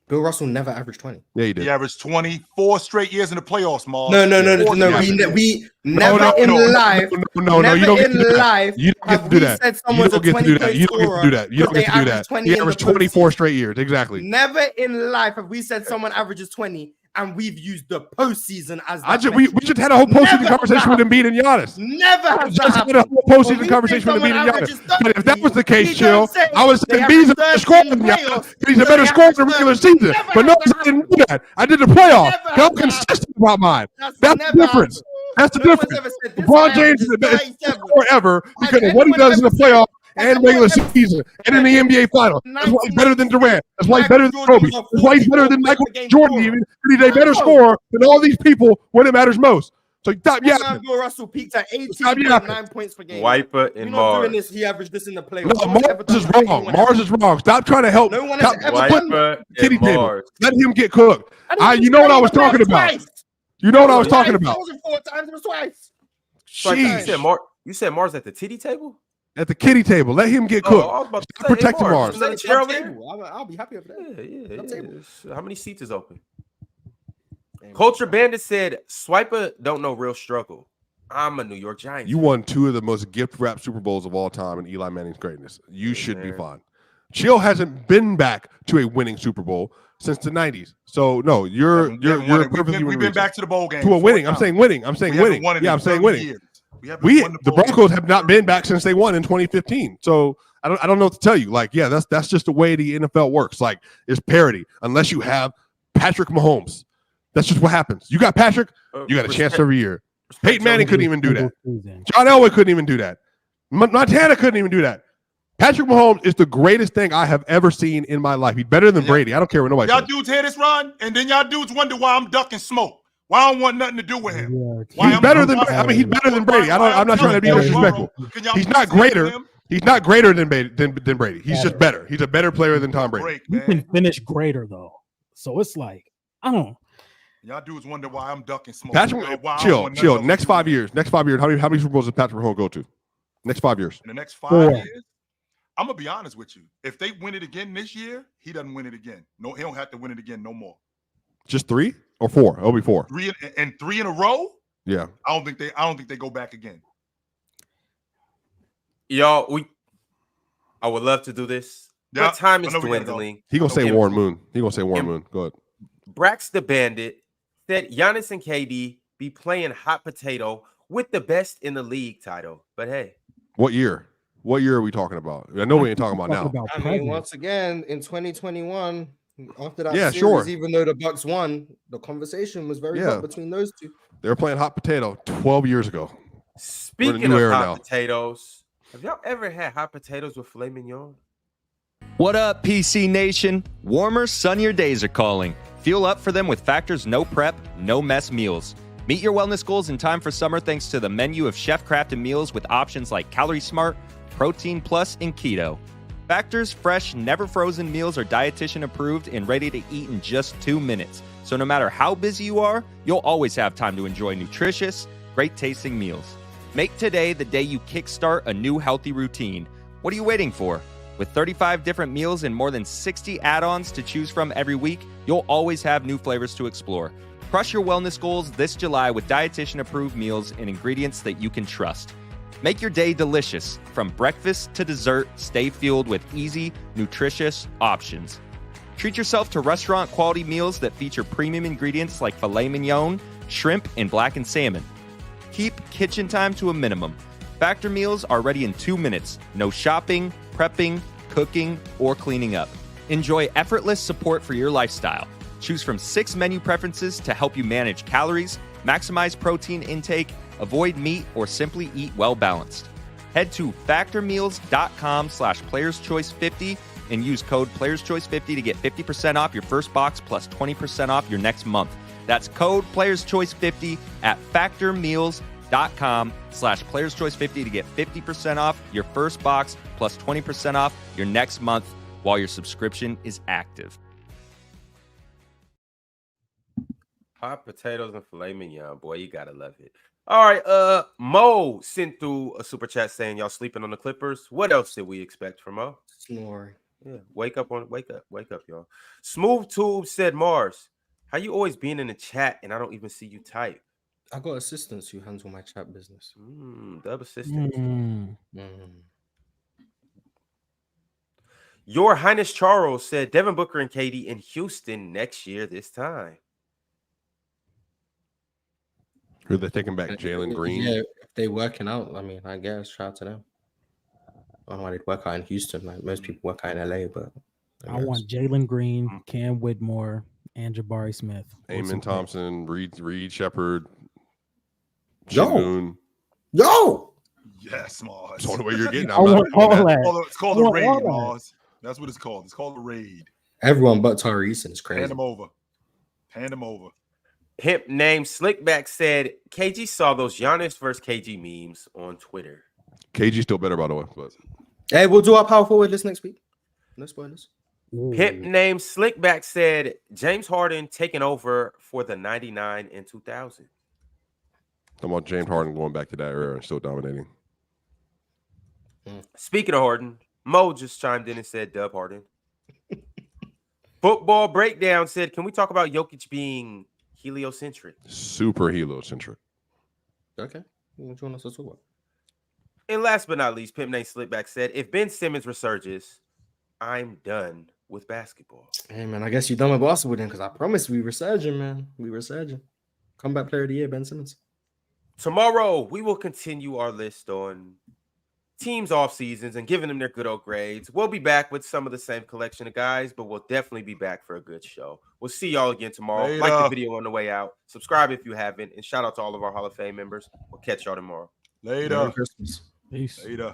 Bill Russell never averaged 20. Yeah, he did. He averaged 24 straight years in the playoffs, Mars. No. We never in life. No, you don't get to do that. Life, you don't get to do that. You don't get to do that. You don't get to do that. You don't get to do that. He averaged 24 straight years. Exactly. Never in life have we said someone averages 20 and we've used the postseason as we just had a whole postseason conversation with Embiid and Giannis. Never has just had a whole postseason conversation with Embiid and Giannis. But if that was the case, Chill, I would say Embiid's a better scorer than Giannis. He's a better scorer than regular season. But no, I didn't do that. I did the playoff. I'm consistent about mine. That's the difference. That's the difference. LeBron James is the best scorer ever because of what he does in the playoff and regular season and in the NBA final. That's why he's better than Durant. That's why he's better than Kobe. That's why he's better than Michael Jordan even. He's a better scorer than all these people when it matters most. So stop yapping. Bill Russell peaked at 18.9 points per game. Wiper and Mars. Doing this, he averaged this in the playoffs. No, Mars is wrong. Mars is wrong. Stop trying to help. No one has ever Wiper and Mars. Let him get cooked. You know what I was talking about. You know what I was talking about. It wasn't 4 times. It was twice. You said Mars at the titty table? At the kitty table. Let him get cooked. Stop protecting Mars. I'll be happy with that. Yeah. How many seats is open? Culture Bandit said, Swiper don't know real struggle. I'm a New York Giants. You won 2 of the most gift-wrapped Super Bowls of all time in Eli Manning's greatness. You should be fine. Chill hasn't been back to a winning Super Bowl since the 90s. So no, you're perfectly. We've been back to the bowl game. To a winning. I'm saying winning. Yeah, I'm saying winning. The Broncos have not been back since they won in 2015. So I don't know what to tell you. Like, yeah, that's just the way the NFL works. Like, it's parity. Unless you have Patrick Mahomes, that's just what happens. You got Patrick, you got a chance every year. Peyton Manning couldn't even do that. John Elway couldn't even do that. Montana couldn't even do that. Patrick Mahomes is the greatest thing I have ever seen in my life. He's better than Brady. I don't care what nobody says. Y'all dudes hear this run, and then y'all dudes wonder why I'm ducking smoke. Why I don't want nothing to do with him. He's better than Brady. I'm not trying to be disrespectful. He's not greater. He's not greater than Brady. He's just better. He's a better player than Tom Brady. You can finish greater though. So it's like, I don't. Y'all dudes wonder why I'm ducking smoke. Patrick, chill. Next 5 years. How many Super Bowls does Patrick Mahomes go to? Next 5 years. In the next 5 years, I'm gonna be honest with you. If they win it again this year, he doesn't win it again. No, he don't have to win it again no more. Just 3 or 4? It'll be 4. 3 and 3 in a row. Yeah. I don't think they go back again. Y'all, I would love to do this. Yeah, but time is dwindling. He gonna say Warren Moon. Go ahead. Brax the Bandit said Giannis and KD be playing hot potato with the best in the league title. But hey, what year? What year are we talking about? I know we ain't talking about now. I mean, once again, in 2021, after that series, even though the Bucks won, the conversation was very hot between those two. They were playing hot potato 12 years ago. Speaking of hot potatoes, have y'all ever had hot potatoes with filet mignon? What up, PC Nation? Warmer, sunnier days are calling. Fuel up for them with Factor's no prep, no mess meals. Meet your wellness goals in time for summer thanks to the menu of chef-crafted meals with options like Calorie Smart, Protein Plus, and Keto. Factor's fresh, never frozen meals are dietitian approved and ready to eat in just 2 minutes. So no matter how busy you are, you'll always have time to enjoy nutritious, great tasting meals. Make today the day you kickstart a new healthy routine. What are you waiting for? With 35 different meals and more than 60 add-ons to choose from every week, you'll always have new flavors to explore. Crush your wellness goals this July with dietitian approved meals and ingredients that you can trust. Make your day delicious. From breakfast to dessert, stay fueled with easy, nutritious options. Treat yourself to restaurant-quality meals that feature premium ingredients like filet mignon, shrimp, and blackened salmon. Keep kitchen time to a minimum. Factor meals are ready in 2 minutes. No shopping, prepping, cooking, or cleaning up. Enjoy effortless support for your lifestyle. Choose from 6 menu preferences to help you manage calories, maximize protein intake, avoid meat, or simply eat well-balanced. Head to factormeals.com/playerschoice50 and use code PlayersChoice50 to get 50% off your first box plus 20% off your next month. That's code PlayersChoice50 at factormeals.com/PlayersChoice50 to get 50% off your first box plus 20% off your next month while your subscription is active. Hot potatoes and filet mignon, boy, you gotta love it. All right, Mo sent through a super chat saying y'all sleeping on the Clippers. What else did we expect from Mo? Snoring. Yeah, wake up, y'all. Smooth Tube said, Mars, how you always being in the chat and I don't even see you type? I got assistants who handle my chat business. Dub assistant. Mm. Your Highness Charles said Devin Booker and KD in Houston next year this time. Who they taking back? Jalen Green? Yeah, if they working out, I mean, I guess shout out to them. I don't know why they'd work out in Houston. Like most people work out in LA, but I want Jalen Green, Cam Whitmore, and Jabari Smith. Amon Thompson, Reed Shepard, Yo. Shagun. Yes, Mars. That's the only way you're getting. I want all that. It's called a raid, Mars. That's what it's called. It's called a raid. Everyone but Tyrese is crazy. Hand them over. Pimp named Slickback said KG saw those Giannis versus KG memes on Twitter. KG still better, by the way. But Hey, we'll do our power forward list next week. No spoilers. Pimp named Slickback said James Harden taking over for the 99 and 2000. talking about James Harden going back to that era and still dominating. Speaking of Harden, Mo just chimed in and said Dub Harden. Football Breakdown said, can we talk about Jokic being heliocentric? Super heliocentric. Okay. What you want us to talk about? And last but not least, Pimp named Slickback said, if Ben Simmons resurges, I'm done with basketball. Hey, man, I guess you're done with basketball then, because I promised we were surging, man. We were surging. Comeback player of the year, Ben Simmons. Tomorrow, we will continue our list on teams off seasons and giving them their good old grades. We'll be back with some of the same collection of guys, but we'll definitely be back for a good show. We'll see y'all again tomorrow. Later. Like the video on the way out. Subscribe if you haven't. And shout out to all of our Hall of Fame members. We'll catch y'all tomorrow. Later. Merry Christmas. Peace. Later.